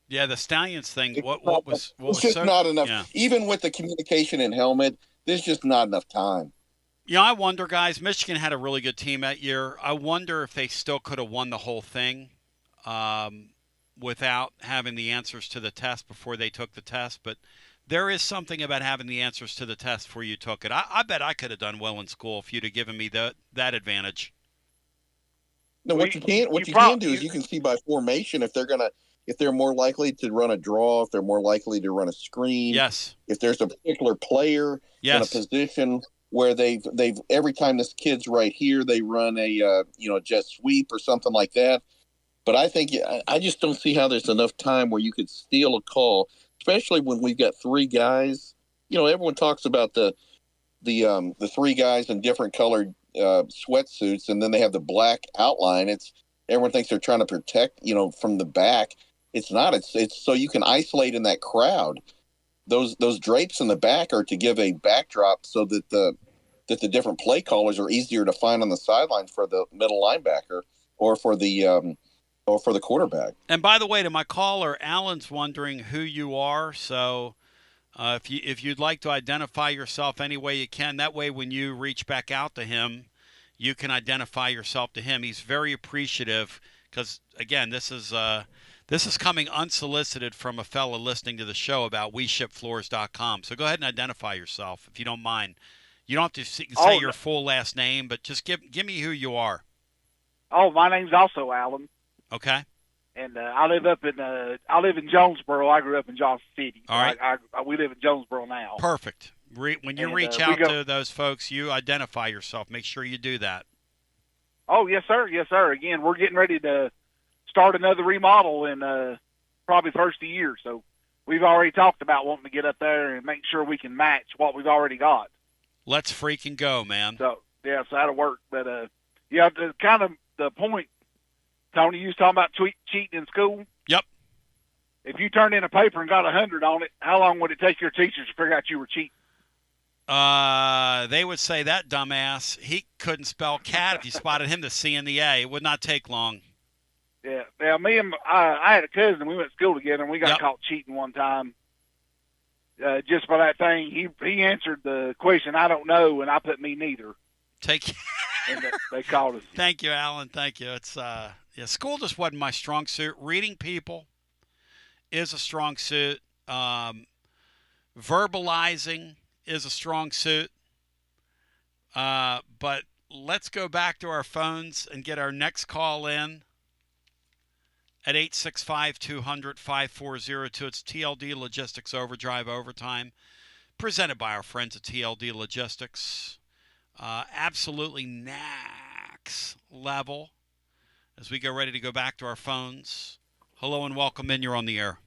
Yeah, the Stallions thing. What was just not enough. Yeah. Even with the communication in helmet, there's just not enough time. Yeah, I wonder, guys. Michigan had a really good team that year. I wonder if they still could have won the whole thing without having the answers to the test before they took the test. But there is something about having the answers to the test before you took it. I bet I could have done well in school if you'd have given me that advantage. No, what you can do is you can see by formation if they're more likely to run a draw, if they're more likely to run a screen. Yes. If there's a particular player in a position where they've every time this kid's right here, they run a jet sweep or something like that. But I just don't see how there's enough time where you could steal a call, especially when we've got three guys. Everyone talks about the three guys in different colored sweatsuits, and then they have the black outline. Everyone thinks they're trying to protect, from the back. It's not. It's so you can isolate in that crowd. Those drapes in the back are to give a backdrop so that the different play callers are easier to find on the sideline for the middle linebacker or for the quarterback. And by the way, to my caller, Alan's wondering who you are. So if you'd like to identify yourself any way you can, that way when you reach back out to him, you can identify yourself to him. He's very appreciative because, again, this is coming unsolicited from a fella listening to the show about WeShipFloors.com. So go ahead and identify yourself if you don't mind. You don't have to say your full last name, but just give me who you are. Oh, my name's also Alan. Okay. And I live in Jonesboro. I grew up in Johnson City. All right. We live in Jonesboro now. Perfect. When you reach out to those folks, you identify yourself. Make sure you do that. Oh, yes, sir. Yes, sir. Again, we're getting ready to start another remodel in probably first of the year. So we've already talked about wanting to get up there and make sure we can match what we've already got. Let's freaking go, man. So that'll work. But the kind of the point, Tony, you was talking about cheating in school. Yep. If you turned in a paper and got 100 on it, how long would it take your teachers to figure out you were cheating? They would say that dumbass, he couldn't spell cat if you spotted him the C and the A. It would not take long. Yeah. Now, I had a cousin. We went to school together, and we got caught cheating one time. Just for that thing, he answered the question, I don't know, and I put me neither. And they called us. Thank you, Alan. Thank you. It's school just wasn't my strong suit. Reading people is a strong suit. Verbalizing is a strong suit. But let's go back to our phones and get our next call in at 865-200-5402. It's TLD Logistics Overdrive Overtime, presented by our friends at TLD Logistics. Absolutely next level as we go ready to go back to our phones. Hello and welcome in. You're on the air.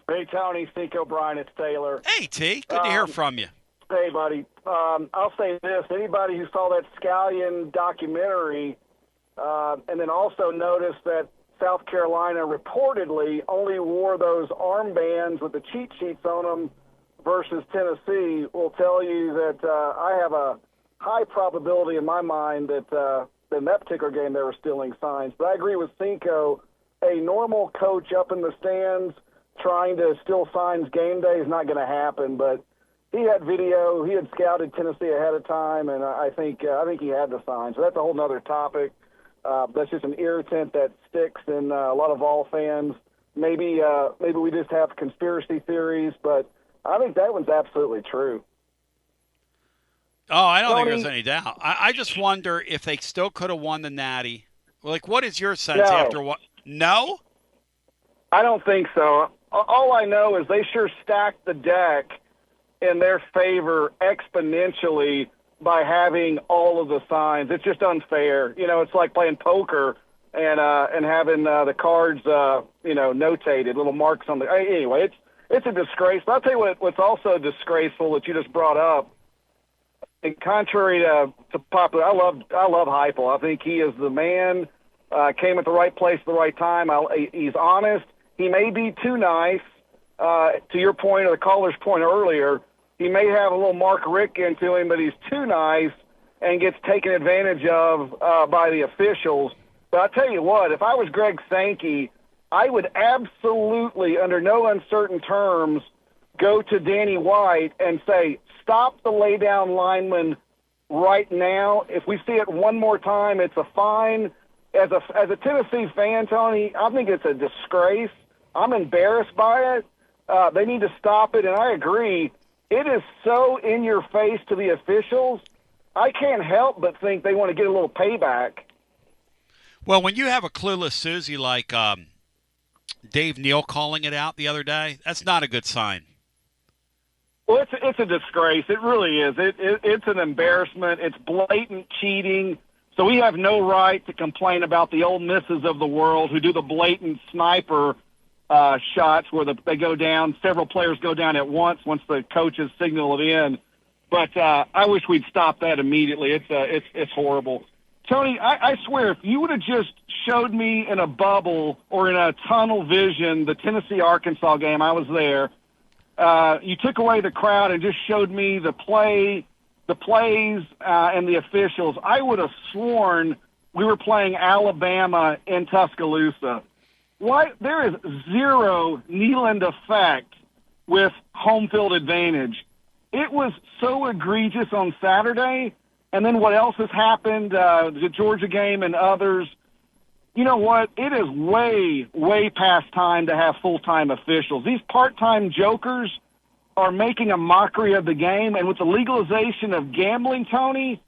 Hey, Tony, Steve O'Brien, it's Taylor. Hey, T. Good to hear from you. Hey, buddy. I'll say this. Anybody who saw that Scallion documentary and then also noticed that South Carolina reportedly only wore those armbands with the cheat sheets on them versus Tennessee will tell you that I have a high probability in my mind that in that particular game they were stealing signs. But I agree with Cinco. A normal coach up in the stands trying to steal signs game day is not going to happen. But he had video. He had scouted Tennessee ahead of time, and I think he had the signs. So that's a whole other topic. That's just an irritant that sticks in a lot of Vol fans. Maybe we just have conspiracy theories, but I think that one's absolutely true. Oh, I don't think there's any doubt. I just wonder if they still could have won the Natty. Like, what is your sense after what? No? I don't think so. All I know is they sure stacked the deck in their favor exponentially by having all of the signs. It's just unfair. You know, it's like playing poker and having the cards, notated, little marks on the. Anyway, it's a disgrace. But I'll tell you what's also disgraceful that you just brought up. And contrary to popular, I love Heupel. I think he is the man. Came at the right place at the right time. He's honest. He may be too nice. To your point, or the caller's point earlier, he may have a little Mark Rick into him, but he's too nice and gets taken advantage of by the officials. But I'll tell you what, if I was Greg Sankey, I would absolutely, under no uncertain terms, go to Danny White and say, stop the lay-down lineman right now. If we see it one more time, it's a fine. As a Tennessee fan, Tony, I think it's a disgrace. I'm embarrassed by it. They need to stop it, and I agree. It is so in your face to the officials. I can't help but think they want to get a little payback. Well, when you have a clueless Susie like Dave Neal calling it out the other day, that's not a good sign. Well, it's a disgrace. It really is. It's an embarrassment. It's blatant cheating. So we have no right to complain about the Ole Misses of the world who do the blatant sniper shots where they go down. Several players go down at once the coaches signal it in. But I wish we'd stop that immediately. It's horrible. Tony, I swear, if you would have just showed me in a bubble or in a tunnel vision the Tennessee-Arkansas game, I was there. You took away the crowd and just showed me the plays and the officials. I would have sworn we were playing Alabama in Tuscaloosa. Why? There is zero Neyland effect with home field advantage. It was so egregious on Saturday, and then what else has happened, the Georgia game and others. You know what? It is way, way past time to have full-time officials. These part-time jokers are making a mockery of the game, and with the legalization of gambling, Tony,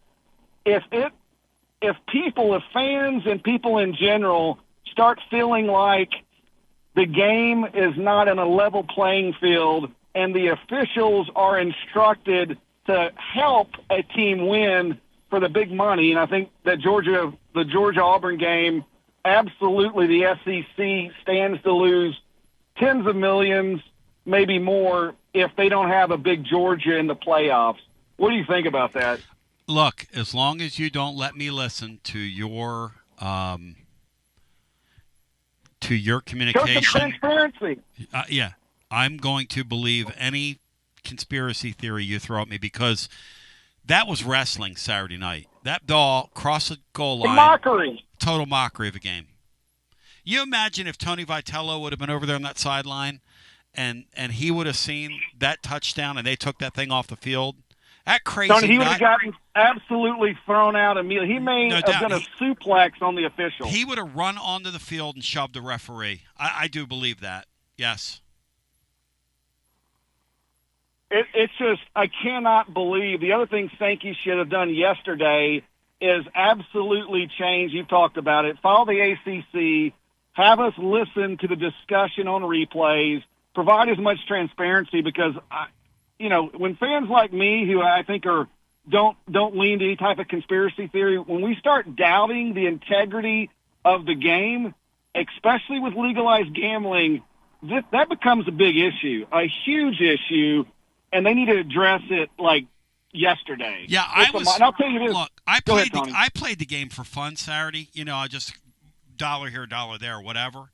if fans and people in general start feeling like the game is not in a level playing field and the officials are instructed to help a team win for the big money, and I think that the Georgia-Auburn game, absolutely the SEC stands to lose tens of millions, maybe more, if they don't have a big Georgia in the playoffs. What do you think about that? Look, as long as you don't let me listen to your communication. Show some transparency. Yeah, I'm going to believe any conspiracy theory you throw at me because that was wrestling Saturday night. That ball crossed the goal line. A mockery. Total mockery of a game. You imagine if Tony Vitello would have been over there on that sideline and he would have seen that touchdown and they took that thing off the field. That crazy. Tony, he would have gotten absolutely thrown out immediately. He may have done a suplex on the official. He would have run onto the field and shoved the referee. I do believe that. Yes. It's just, I cannot believe. The other thing Sankey should have done yesterday is absolutely changed. You've talked about it. Follow the ACC. Have us listen to the discussion on replays. Provide as much transparency because, when fans like me, who I think don't lean to any type of conspiracy theory, when we start doubting the integrity of the game, especially with legalized gambling, that becomes a big issue, a huge issue, and they need to address it like yesterday. Yeah, and I'll tell you this. Look, I played the game for fun Saturday. I just dollar here, dollar there, whatever.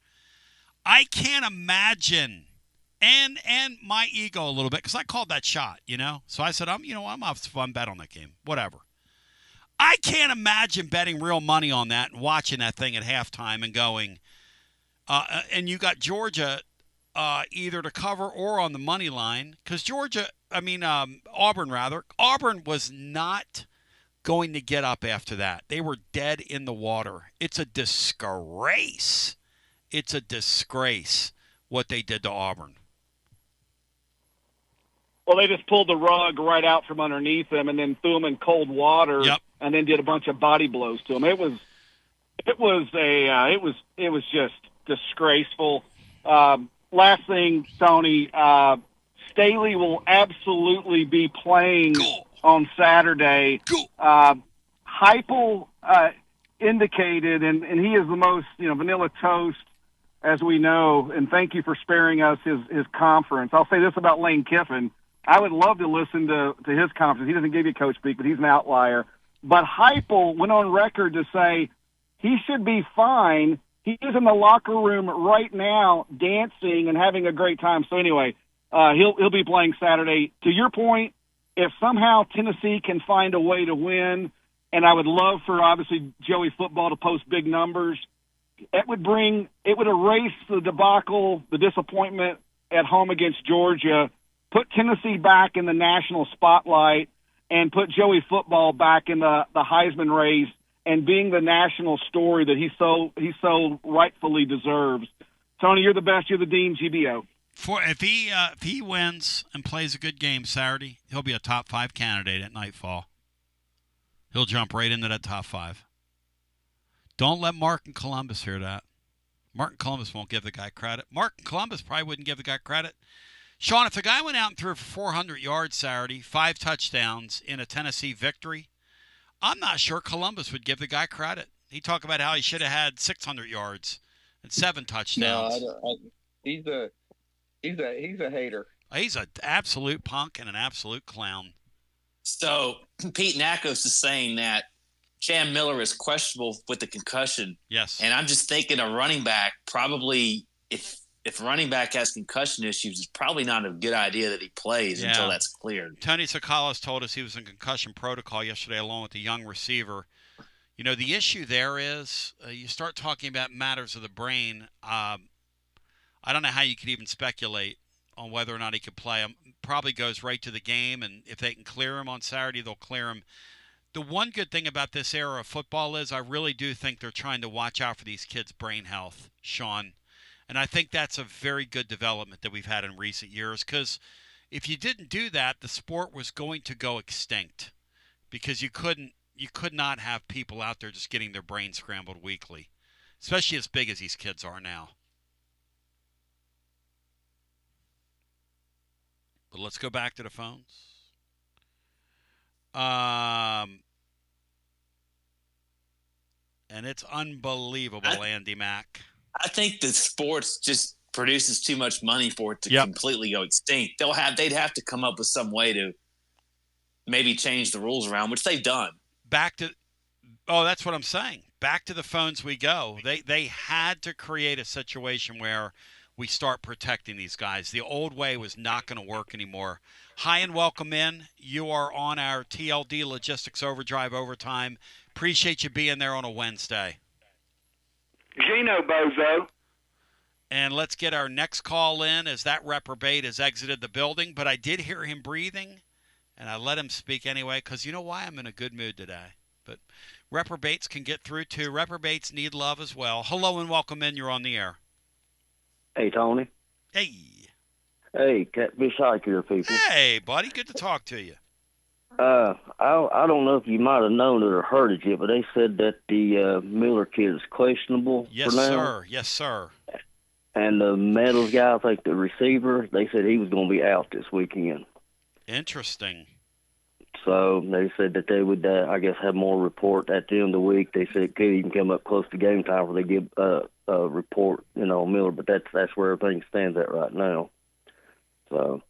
I can't imagine, and my ego a little bit because I called that shot. So I said I'm off fun bet on that game, whatever. I can't imagine betting real money on that and watching that thing at halftime and going, and you got Georgia either to cover or on the money line because Auburn was not going to get up after that. They were dead in the water. It's a disgrace. It's a disgrace what they did to Auburn. Well, they just pulled the rug right out from underneath them and then threw them in cold water and then did a bunch of body blows to them. It was just disgraceful. Last thing, Tony, Staley will absolutely be playing on Saturday. Heupel indicated, and he is the most vanilla toast, as we know, and thank you for sparing us his conference. I'll say this about Lane Kiffin. I would love to listen to his conference. He doesn't give you coach speak, but he's an outlier. But Heupel went on record to say he should be fine. He is in the locker room right now dancing and having a great time. So anyway, he'll be playing Saturday. To your point, if somehow Tennessee can find a way to win, and I would love for obviously Joey Football to post big numbers, it would erase the debacle, the disappointment at home against Georgia, put Tennessee back in the national spotlight, and put Joey Football back in the Heisman race and being the national story that he so rightfully deserves. Tony, you're the best. You're the dean. GBO. If he wins and plays a good game Saturday, he'll be a top 5 candidate at nightfall. He'll jump right into that top 5. Don't let Mark in Columbus hear that. Mark in Columbus won't give the guy credit. Mark in Columbus probably wouldn't give the guy credit. Sean, if the guy went out and threw for 400 yards Saturday, 5 touchdowns in a Tennessee victory, I'm not sure Columbus would give the guy credit. He talked about how he should have had 600 yards and 7 touchdowns. No, he's a hater. He's an absolute punk and an absolute clown. So Pete Nakos is saying that Cam Miller is questionable with the concussion. Yes. And I'm just thinking a running back probably, if running back has concussion issues, it's probably not a good idea that he plays until that's cleared. Tony Tsoukalos told us he was in concussion protocol yesterday along with the young receiver. The issue there is you start talking about matters of the brain. I don't know how you could even speculate on whether or not he could play. Probably goes right to the game, and if they can clear him on Saturday, they'll clear him. The one good thing about this era of football is I really do think they're trying to watch out for these kids' brain health, Sean. And I think that's a very good development that we've had in recent years because if you didn't do that, the sport was going to go extinct because you could not have people out there just getting their brains scrambled weekly, especially as big as these kids are now. But let's go back to the phones. And it's unbelievable, Andy Mack. I think the sports just produces too much money for it to completely go extinct. They'd have to come up with some way to maybe change the rules around, which they've done. That's what I'm saying. Back to the phones we go. They had to create a situation where we start protecting these guys. The old way was not going to work anymore. Hi and welcome in. You are on our TLD Logistics Overdrive Overtime. Appreciate you being there on a Wednesday. Gino Bozo. And let's get our next call in as that reprobate has exited the building. But I did hear him breathing, and I let him speak anyway because you know why? I'm in a good mood today. But reprobates can get through too. Reprobates need love as well. Hello and welcome in. You're on the air. Hey, Tony. Hey. Hey, Catfish Hiker people. Hey, buddy. Good to talk to you. I don't know if you might have known it or heard it yet, but they said that the Miller kid is questionable Yes, for now. sir. Yes, sir. And the Metals guy, I think the receiver, they said he was going to be out this weekend. Interesting. So they said that they would, I guess, have more report at the end of the week. They said it could even come up close to game time where they give a report, Miller. But that's where everything stands at right now. So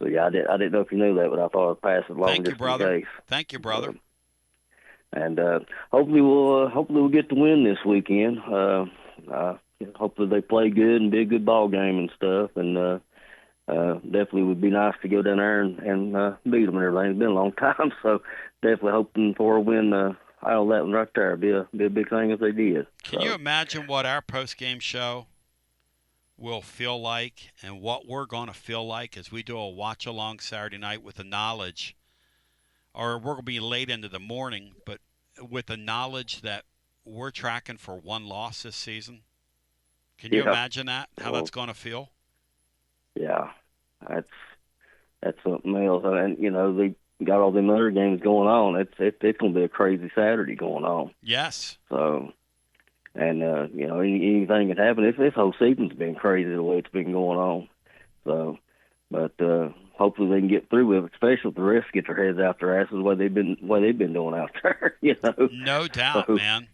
yeah, I didn't know if you knew that, but I thought I'd pass it along. Thank you, just brother. in case. Thank you, brother. And hopefully we'll get the win this weekend. Hopefully they play good and be a good ball game and stuff. And definitely would be nice to go down there and beat them and everything. It's been a long time, so definitely hoping for a win out of that one right there. Be a big thing if they did. Can you imagine what our post-game show will feel like and what we're going to feel like as we do a watch-along Saturday night with the knowledge, or we're going to be late into the morning, but with the knowledge that we're tracking for one loss this season? Can you imagine that, how that's going to feel? Yeah, that's something else. And, they got all them other games going on. It's going to be a crazy Saturday going on. Yes. So, and, anything can happen. This whole season's been crazy the way it's been going on. So, but hopefully they can get through with it, especially if the refs get their heads out their asses the way they've been doing out there, No doubt, man.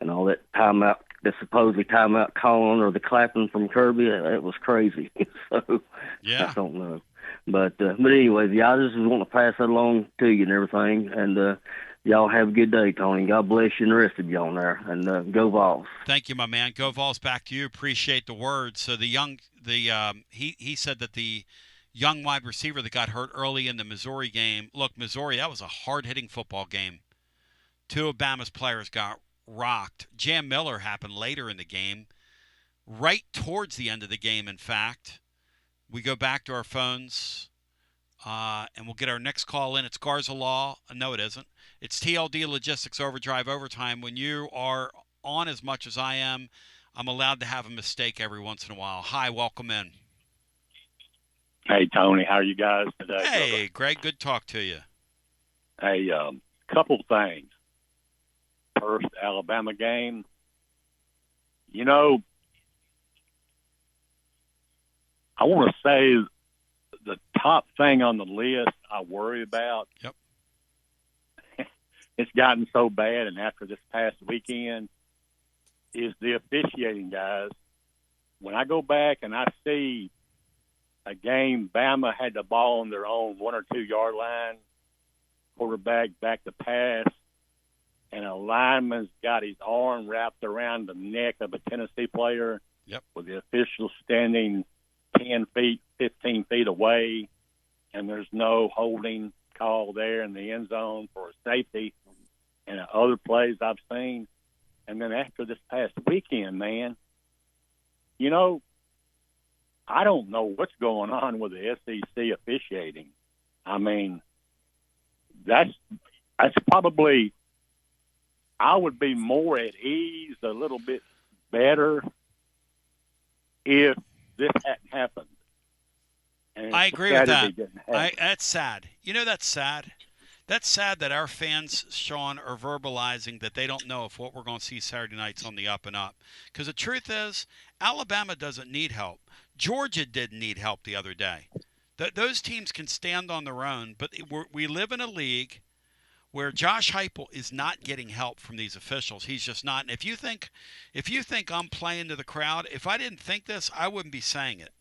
And all that timeout, the supposedly timeout calling or the clapping from Kirby, it was crazy. So, yeah. I don't know. But anyways, I just want to pass that along to you and everything. And y'all have a good day, Tony. God bless you and the rest of you on there. And go Vols. Thank you, my man. Go Vols. Back to you. Appreciate the words. So he said that the young wide receiver that got hurt early in the Missouri game. Look, Missouri, that was a hard-hitting football game. Two of Bama's players got rocked. Jam Miller happened later in the game, right towards the end of the game, in fact. We go back to our phones, and we'll get our next call in. It's Garza Law. No, it isn't. It's TLD Logistics Overdrive Overtime. When you are on as much as I am, I'm allowed to have a mistake every once in a while. Hi, welcome in. Hey, Tony. How are you guys today? Hey, brother? Greg. Good talk to you. Hey, couple things. First, Alabama game. I want to say the top thing on the list I worry about. Yep. It's gotten so bad, and after this past weekend, is the officiating, guys. When I go back and I see a game, Bama had the ball on their own 1 or 2 yard line, quarterback back to pass, and a lineman's got his arm wrapped around the neck of a Tennessee player. Yep. With the official standing 10 feet, 15 feet away, and there's no holding call there in the end zone for a safety, and other plays I've seen. And then after this past weekend, man, I don't know what's going on with the SEC officiating. I mean, that's probably – I would be more at ease, a little bit better if this hadn't happened. And I agree with that. That's sad. That's sad. That's sad that our fans, Sean, are verbalizing that they don't know if what we're going to see Saturday night's on the up and up. Because the truth is, Alabama doesn't need help. Georgia didn't need help the other day. Those teams can stand on their own, but we live in a league where Josh Heupel is not getting help from these officials. He's just not. And if you think I'm playing to the crowd, if I didn't think this, I wouldn't be saying it.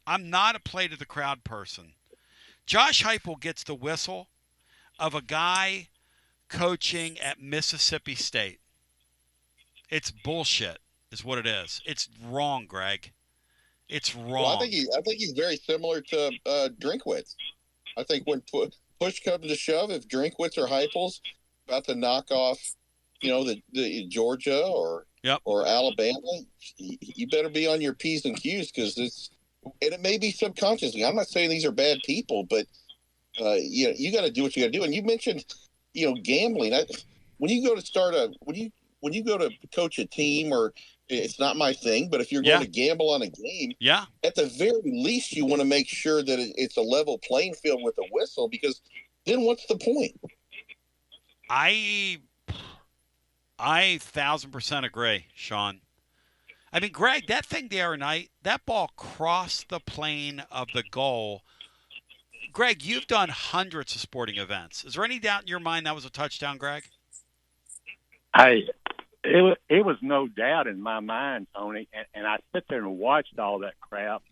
I'm not a play to the crowd person. Josh Heupel gets the whistle of a guy coaching at Mississippi State. It's bullshit, is what it is. It's wrong, Greg. It's wrong. Well, I think he's very similar to Drinkwitz. I think when push comes to shove, if Drinkwitz or Heupel's about to knock off, the Georgia or Alabama, you better be on your P's and Q's because it may be subconsciously. I'm not saying these are bad people, but you got to do what you got to do. And you mentioned, gambling. When you go to when you go to coach a team, or it's not my thing, but if you're going to gamble on a game, at the very least, you want to make sure that it's a level playing field with a whistle, because then what's the point? I 1,000% agree, Sean. I mean, Greg, that thing the other night, that ball crossed the plane of the goal. Greg, you've done hundreds of sporting events. Is there any doubt in your mind that was a touchdown, Greg? It was no doubt in my mind, Tony, and I sit there and watched all that crap,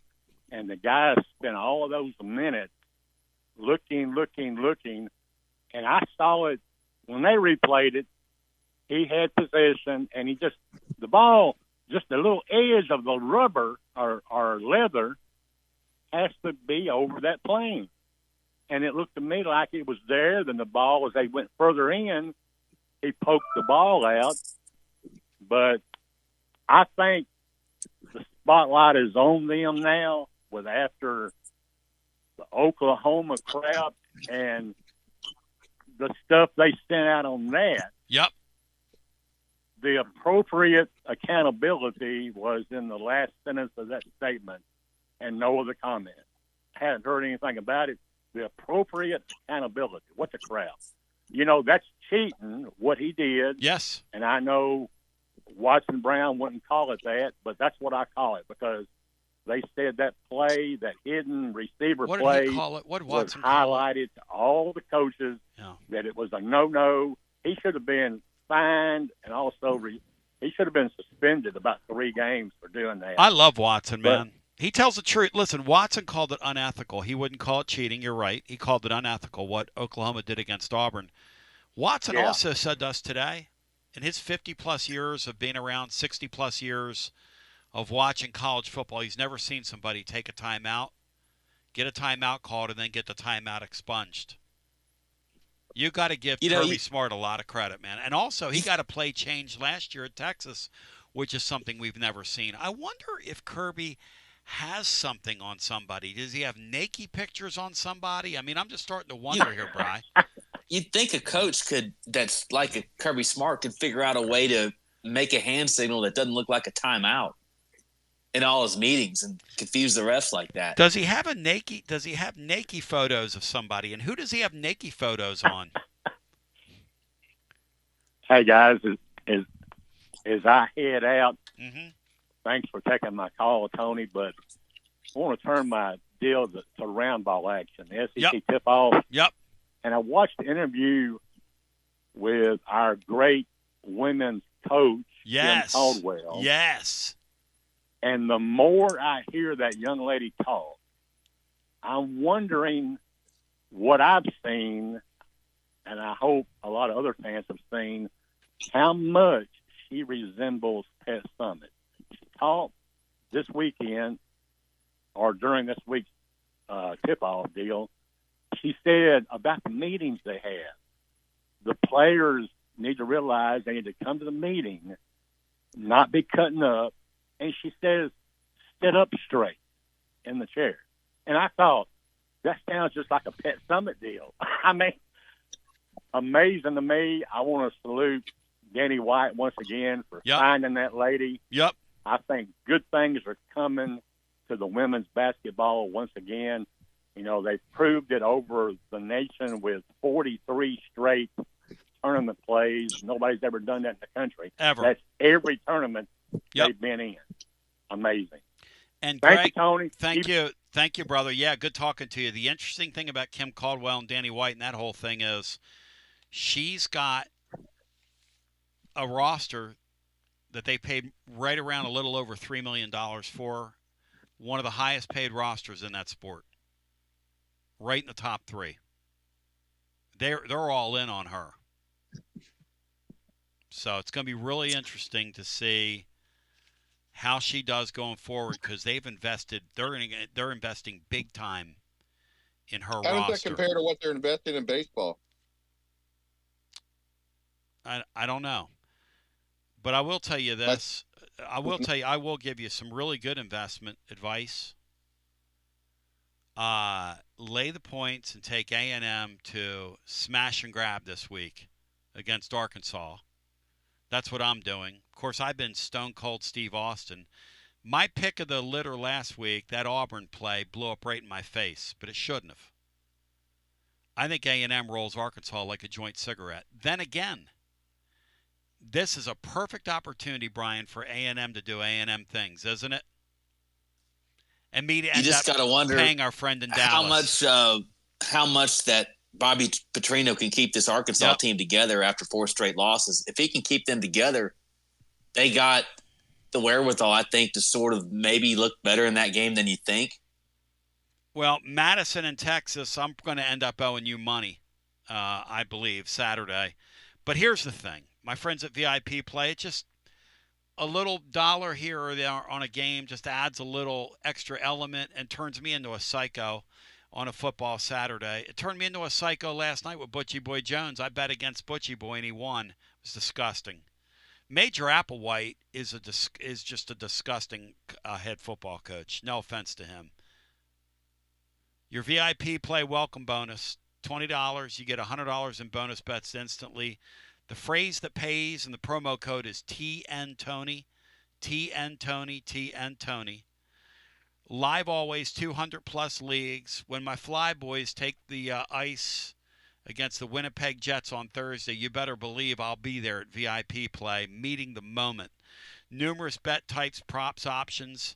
and the guys spent all of those minutes looking, and I saw it when they replayed it. He had possession, and the ball, just the little edge of the rubber or leather has to be over that plane. And it looked to me like it was there. Then the ball, as they went further in, he poked the ball out. But I think the spotlight is on them now with after the Oklahoma crap and the stuff they sent out on that. Yep. The appropriate accountability was in the last sentence of that statement and no other comment. Hadn't heard anything about it. The appropriate accountability. What the crap? That's cheating, what he did. Yes. And I know Watson Brown wouldn't call it that, but that's what I call it because they said that play, that hidden receiver What play did he call it? What did was Watson call it? highlighted to all the coaches that it was a no-no. He should have been fined and also he should have been suspended about 3 games for doing that. I love Watson, man. He tells the truth. Listen, Watson called it unethical. He wouldn't call it cheating. You're right. He called it unethical, what Oklahoma did against Auburn. Watson also said to us today, in his 50-plus years of being around, 60-plus years of watching college football, he's never seen somebody take a timeout, get a timeout called, and then get the timeout expunged. You got to give Kirby Smart a lot of credit, man. And also, he got a play change last year at Texas, which is something we've never seen. I wonder if Kirby has something on somebody. Does he have naked pictures on somebody? I mean, I'm just starting to wonder here, Bri. You'd think a coach that's like a Kirby Smart could figure out a way to make a hand signal that doesn't look like a timeout in all his meetings and confuse the refs like that. Does he have naked photos of somebody? And who does he have naked photos on? Hey guys, as I head out, thanks for taking my call, Tony. But I want to turn my deal to round ball action, the SEC tip-off. Yep. And I watched the interview with our great women's coach, Kim Caldwell. Yes. And the more I hear that young lady talk, I'm wondering what I've seen, and I hope a lot of other fans have seen, how much she resembles Pat Summitt. She talked this weekend, or during this week's tip-off deal, she said about the meetings they have. The players need to realize they need to come to the meeting, not be cutting up. And she says, sit up straight in the chair. And I thought, that sounds just like a Pat Summitt deal. I mean, amazing to me. I want to salute Danny White once again for finding that lady. Yep. I think good things are coming to the women's basketball once again. You know, they've proved it over the nation with 43 straight tournament plays. Nobody's ever done that in the country. Ever. That's every tournament they've been in. Amazing. And thank Greg, you, Tony. Thank you, brother. Yeah, good talking to you. The interesting thing about Kim Caldwell and Danny White and that whole thing is she's got a roster that they paid right around a little over $3 million for, one of the highest paid rosters in that sport. Right in the top 3. They're all in on her. So it's going to be really interesting to see how she does going forward because they've invested. They're investing big time in her roster. How does that compare to what they're investing in baseball? I don't know, but I will tell you this. I will give you some really good investment advice. Lay the points and take A&M to smash and grab this week against Arkansas. That's what I'm doing. Of course, I've been stone cold Steve Austin. My pick of the litter last week, that Auburn play, blew up right in my face, but it shouldn't have. I think A&M rolls Arkansas like a joint cigarette. Then again, this is a perfect opportunity, Brian, for A&M to do A&M things, isn't it? And me to end just up gotta wonder paying our friend in Dallas. How much that Bobby Petrino can keep this Arkansas team together after 4 straight losses. If he can keep them together, they got the wherewithal, I think, to sort of maybe look better in that game than you think. Well, Madison and Texas, I'm going to end up owing you money, I believe, Saturday. But here's the thing. My friends at VIP Play, it's just a little dollar here or there on a game just adds a little extra element and turns me into a psycho on a football Saturday. It turned me into a psycho last night with Butchie Boy Jones. I bet against Butchie Boy and he won. It was disgusting. Major Applewhite is just a disgusting head football coach. No offense to him. Your VIP Play welcome bonus, $20. You get $100 in bonus bets instantly. The phrase that pays and the promo code is TNTony, TNTony, TNTony. Live always, 200-plus leagues. When my Fly Boys take the ice against the Winnipeg Jets on Thursday, you better believe I'll be there at VIP Play, meeting the moment. Numerous bet types, props, options.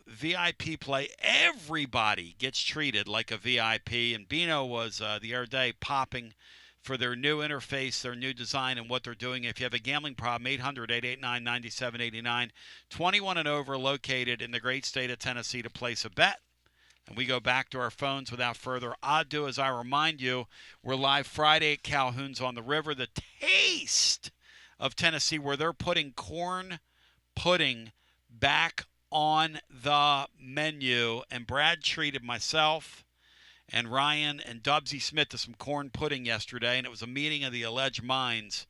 VIP Play, everybody gets treated like a VIP. And Bino was the other day popping for their new interface, their new design, and what they're doing. If you have a gambling problem, 800-889-9789. 21 and over, located in the great state of Tennessee to place a bet. And we go back to our phones without further ado. As I remind you, we're live Friday at Calhoun's on the River, the taste of Tennessee, where they're putting corn pudding back on the menu. And Brad treated myself and Ryan and Dubsy Smith to some corn pudding yesterday, and it was a meeting of the alleged minds,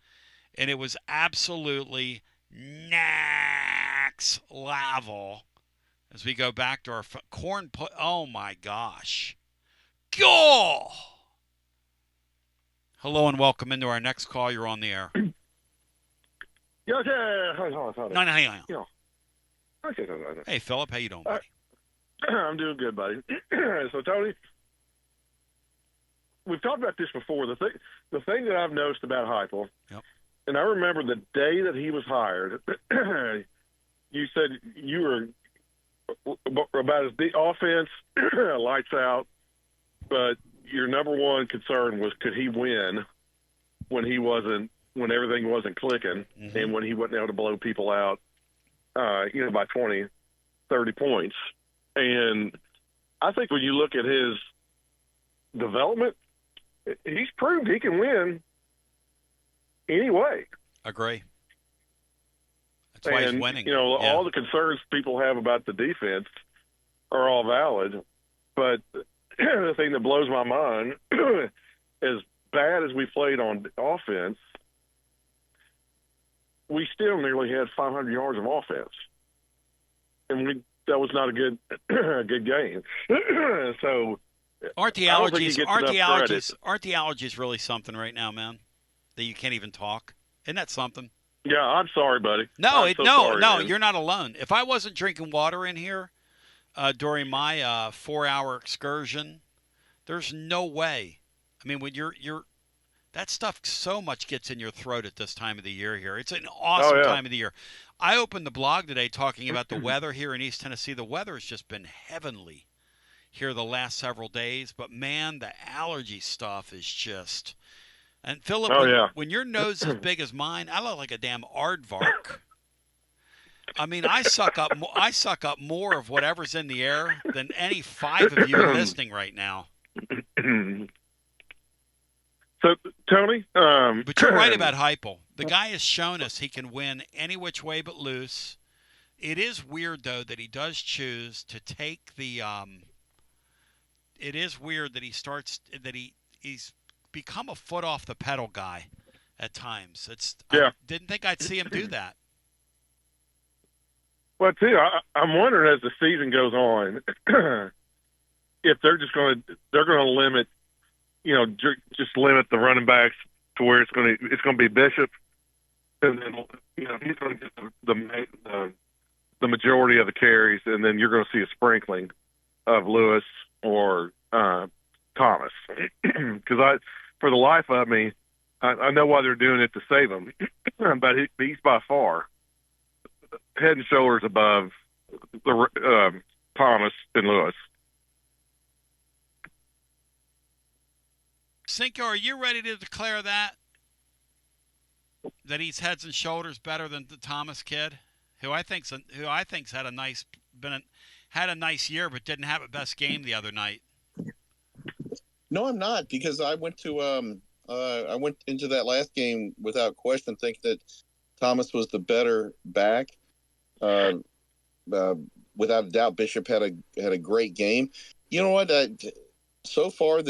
and it was absolutely next level. As we go back to our corn pudding, oh my gosh. Go! Hello and welcome into our next call. You're on the air. No. Hey, Philip, how you doing, buddy? I'm doing good, buddy. So, Tony, we've talked about this before. The thing that I've noticed about Heupel, and I remember the day that he was hired, you said you were about the offense, lights out, but your number one concern was could he win when everything wasn't clicking and when he wasn't able to blow people out, by 20, 30 points. And I think when you look at his development, he's proved he can win anyway. Agree. That's why he's winning. All the concerns people have about the defense are all valid. But the thing that blows my mind, as bad as we played on offense, we still nearly had 500 yards of offense. And that was not a good game. So aren't the allergies really something right now, man? That you can't even talk? Isn't that something? Yeah, I'm sorry, buddy. No, sorry, you're not alone. If I wasn't drinking water in here during my 4-hour excursion, there's no way. I mean, when you're that stuff so much gets in your throat at this time of the year here. It's an awesome time of the year. I opened the blog today talking about the weather here in East Tennessee. The weather has just been heavenly here the last several days. But, man, the allergy stuff is just – and, Philip, when your nose is as big as mine, I look like a damn aardvark. I mean, I suck up more of whatever's in the air than any 5 of you listening right now. So, Tony, but you're right about Heupel. The guy has shown us he can win any which way but loose. It is weird, though, that he does choose to take the. It is weird that he's become a foot off the pedal guy at times. I didn't think I'd see him do that. Well, too, I'm wondering as the season goes on if they're going to limit, just limit the running backs to where it's going to be Bishop, and then he's going to get the majority of the carries, and then you're going to see a sprinkling of Lewis or Thomas, because for the life of me, I know why they're doing it to save him, but he's by far head and shoulders above the Thomas and Lewis. Cinco, are you ready to declare that he's heads and shoulders better than the Thomas kid, who I think's had a nice year, but didn't have a best game the other night? No, I'm not, because I went into that last game without question, thinking that Thomas was the better back. Without a doubt, Bishop had a great game. You know what? So far,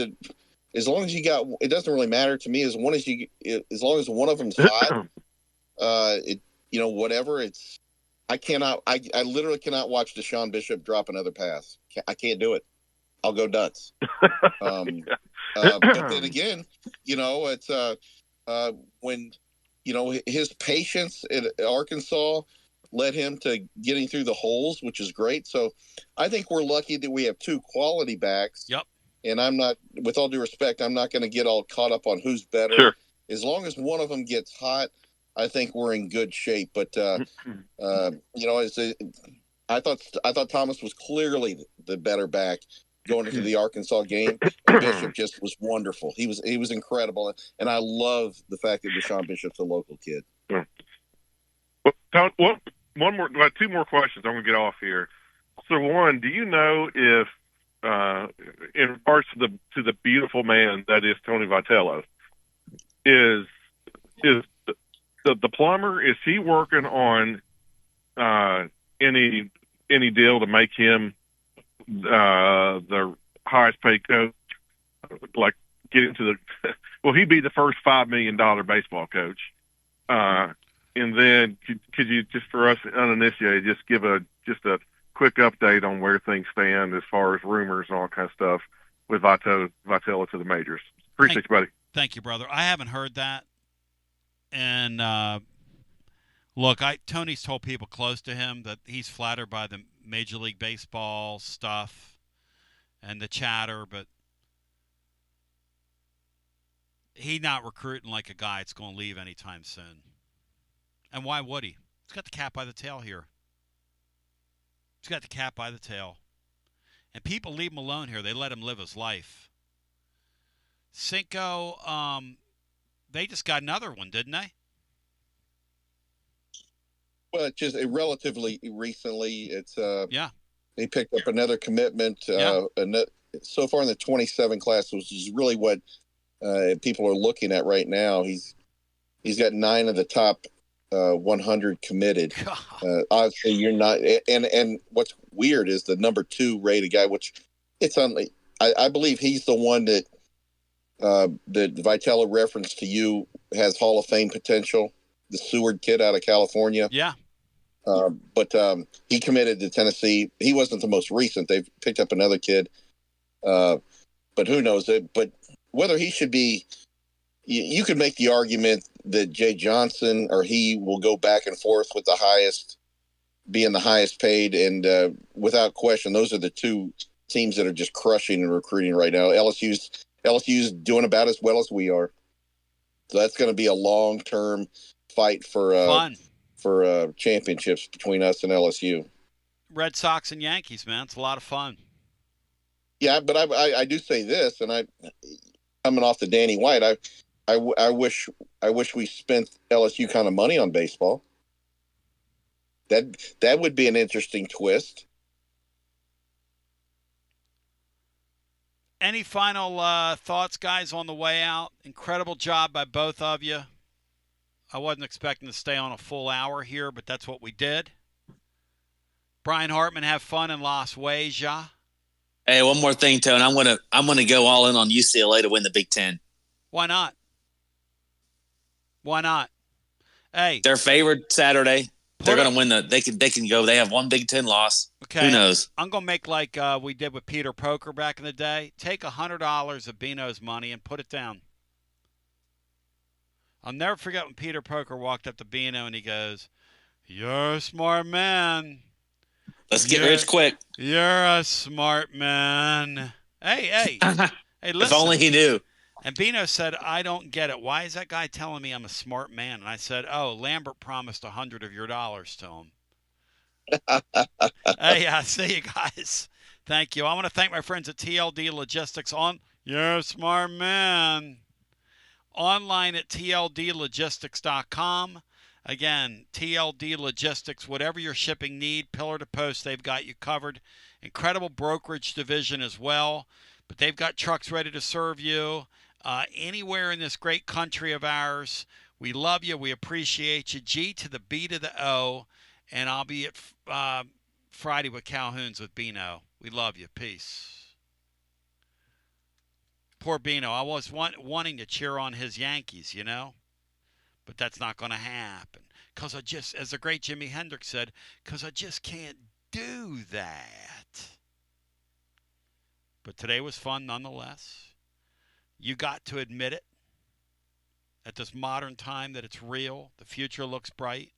as long as you got, it doesn't really matter to me. As long as one of them's hot, whatever. I literally cannot watch Deshaun Bishop drop another pass. I can't do it. I'll go nuts. But then again, it's when his patience at Arkansas led him to getting through the holes, which is great. So I think we're lucky that we have two quality backs. Yep. And I'm not, with all due respect, I'm not going to get all caught up on who's better. Sure. As long as one of them gets hot, I think we're in good shape. But I thought Thomas was clearly the better back going into the Arkansas game. And Bishop just was wonderful. He was incredible, and I love the fact that Deshaun Bishop's a local kid. Yeah. Well, two more questions. I'm going to get off here. So, one, do you know if, in regards to the beautiful man that is Tony Vitello, is the plumber, is he working on any deal to make him the highest paid coach? Like, get into will he be the first $5 million baseball coach? And then could you, just for us uninitiated, just give a quick update on where things stand as far as rumors and all kind of stuff with Vitello to the majors? Appreciate you, buddy. Thank you, brother. I haven't heard that. And look, Tony's told people close to him that he's flattered by the Major League Baseball stuff and the chatter, but he's not recruiting like a guy that's going to leave anytime soon. And why would he? He's got the cat by the tail here. He's got the cat by the tail. And people leave him alone here. They let him live his life. Cinco, they just got another one, didn't they? Well, just relatively recently. It's yeah. They picked up another commitment. So far in the 27 class, which is really what people are looking at right now. He's got 9 of the top 100 committed. Obviously, you're not. And what's weird is the number 2 rated guy, which it's on. I believe he's the one that Vitello referenced to you, has Hall of Fame potential. The Seward kid out of California. Yeah. But he committed to Tennessee. He wasn't the most recent. They've picked up another kid. But who knows? But whether he should be, you could make the argument that Jay Johnson or he will go back and forth with being the highest paid. And without question, those are the two teams that are just crushing and recruiting right now. LSU's doing about as well as we are. So that's going to be a long-term fight for championships between us and LSU. Red Sox and Yankees, man. It's a lot of fun. Yeah, but I do say this, and coming off the Danny White, I wish we spent LSU kind of money on baseball. That would be an interesting twist. Any final thoughts, guys, on the way out? Incredible job by both of you. I wasn't expecting to stay on a full hour here, but that's what we did. Brian Hartman, have fun in Las Vegas. Hey, one more thing, Tone. I'm gonna go all in on UCLA to win the Big Ten. Why not? Why not? Hey, they're favored Saturday. They're gonna win They can go. They have one Big Ten loss. Okay. Who knows? I'm gonna make like we did with Peter Poker back in the day. Take $100 of Bino's money and put it down. I'll never forget when Peter Poker walked up to Bino and he goes, "You're a smart man. Let's get rich quick. You're a smart man." Hey, Hey, listen. If only he knew. And Bino said, I don't get it. Why is that guy telling me I'm a smart man? And I said, oh, Lambert promised $100 of your dollars to him. Hey, see you guys. Thank you. I want to thank my friends at TLD Logistics You're a smart man. Online at tldlogistics.com. Again, TLD Logistics, whatever your shipping need, pillar to post, they've got you covered. Incredible brokerage division as well. But they've got trucks ready to serve you anywhere in this great country of ours. We love you. We appreciate you. G to the B to the O. And I'll be at Friday with Calhoun's with Bino. We love you. Peace. Poor Bino. I was wanting to cheer on his Yankees, you know. But that's not going to happen. Because as the great Jimi Hendrix said, because I just can't do that. But today was fun nonetheless. You got to admit it at this modern time that it's real. The future looks bright.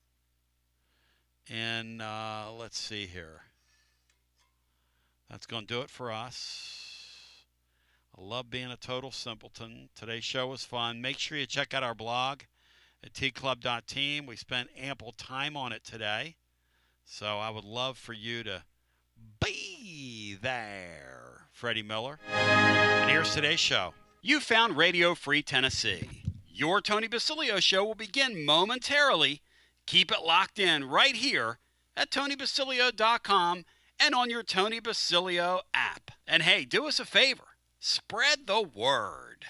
And let's see here. That's going to do it for us. I love being a total simpleton. Today's show was fun. Make sure you check out our blog at tclub.team. We spent ample time on it today. So I would love for you to be there. Freddie Miller. And here's today's show. You found Radio Free Tennessee. Your Tony Basilio show will begin momentarily. Keep it locked in right here at TonyBasilio.com and on your Tony Basilio app. And hey, do us a favor. Spread the word.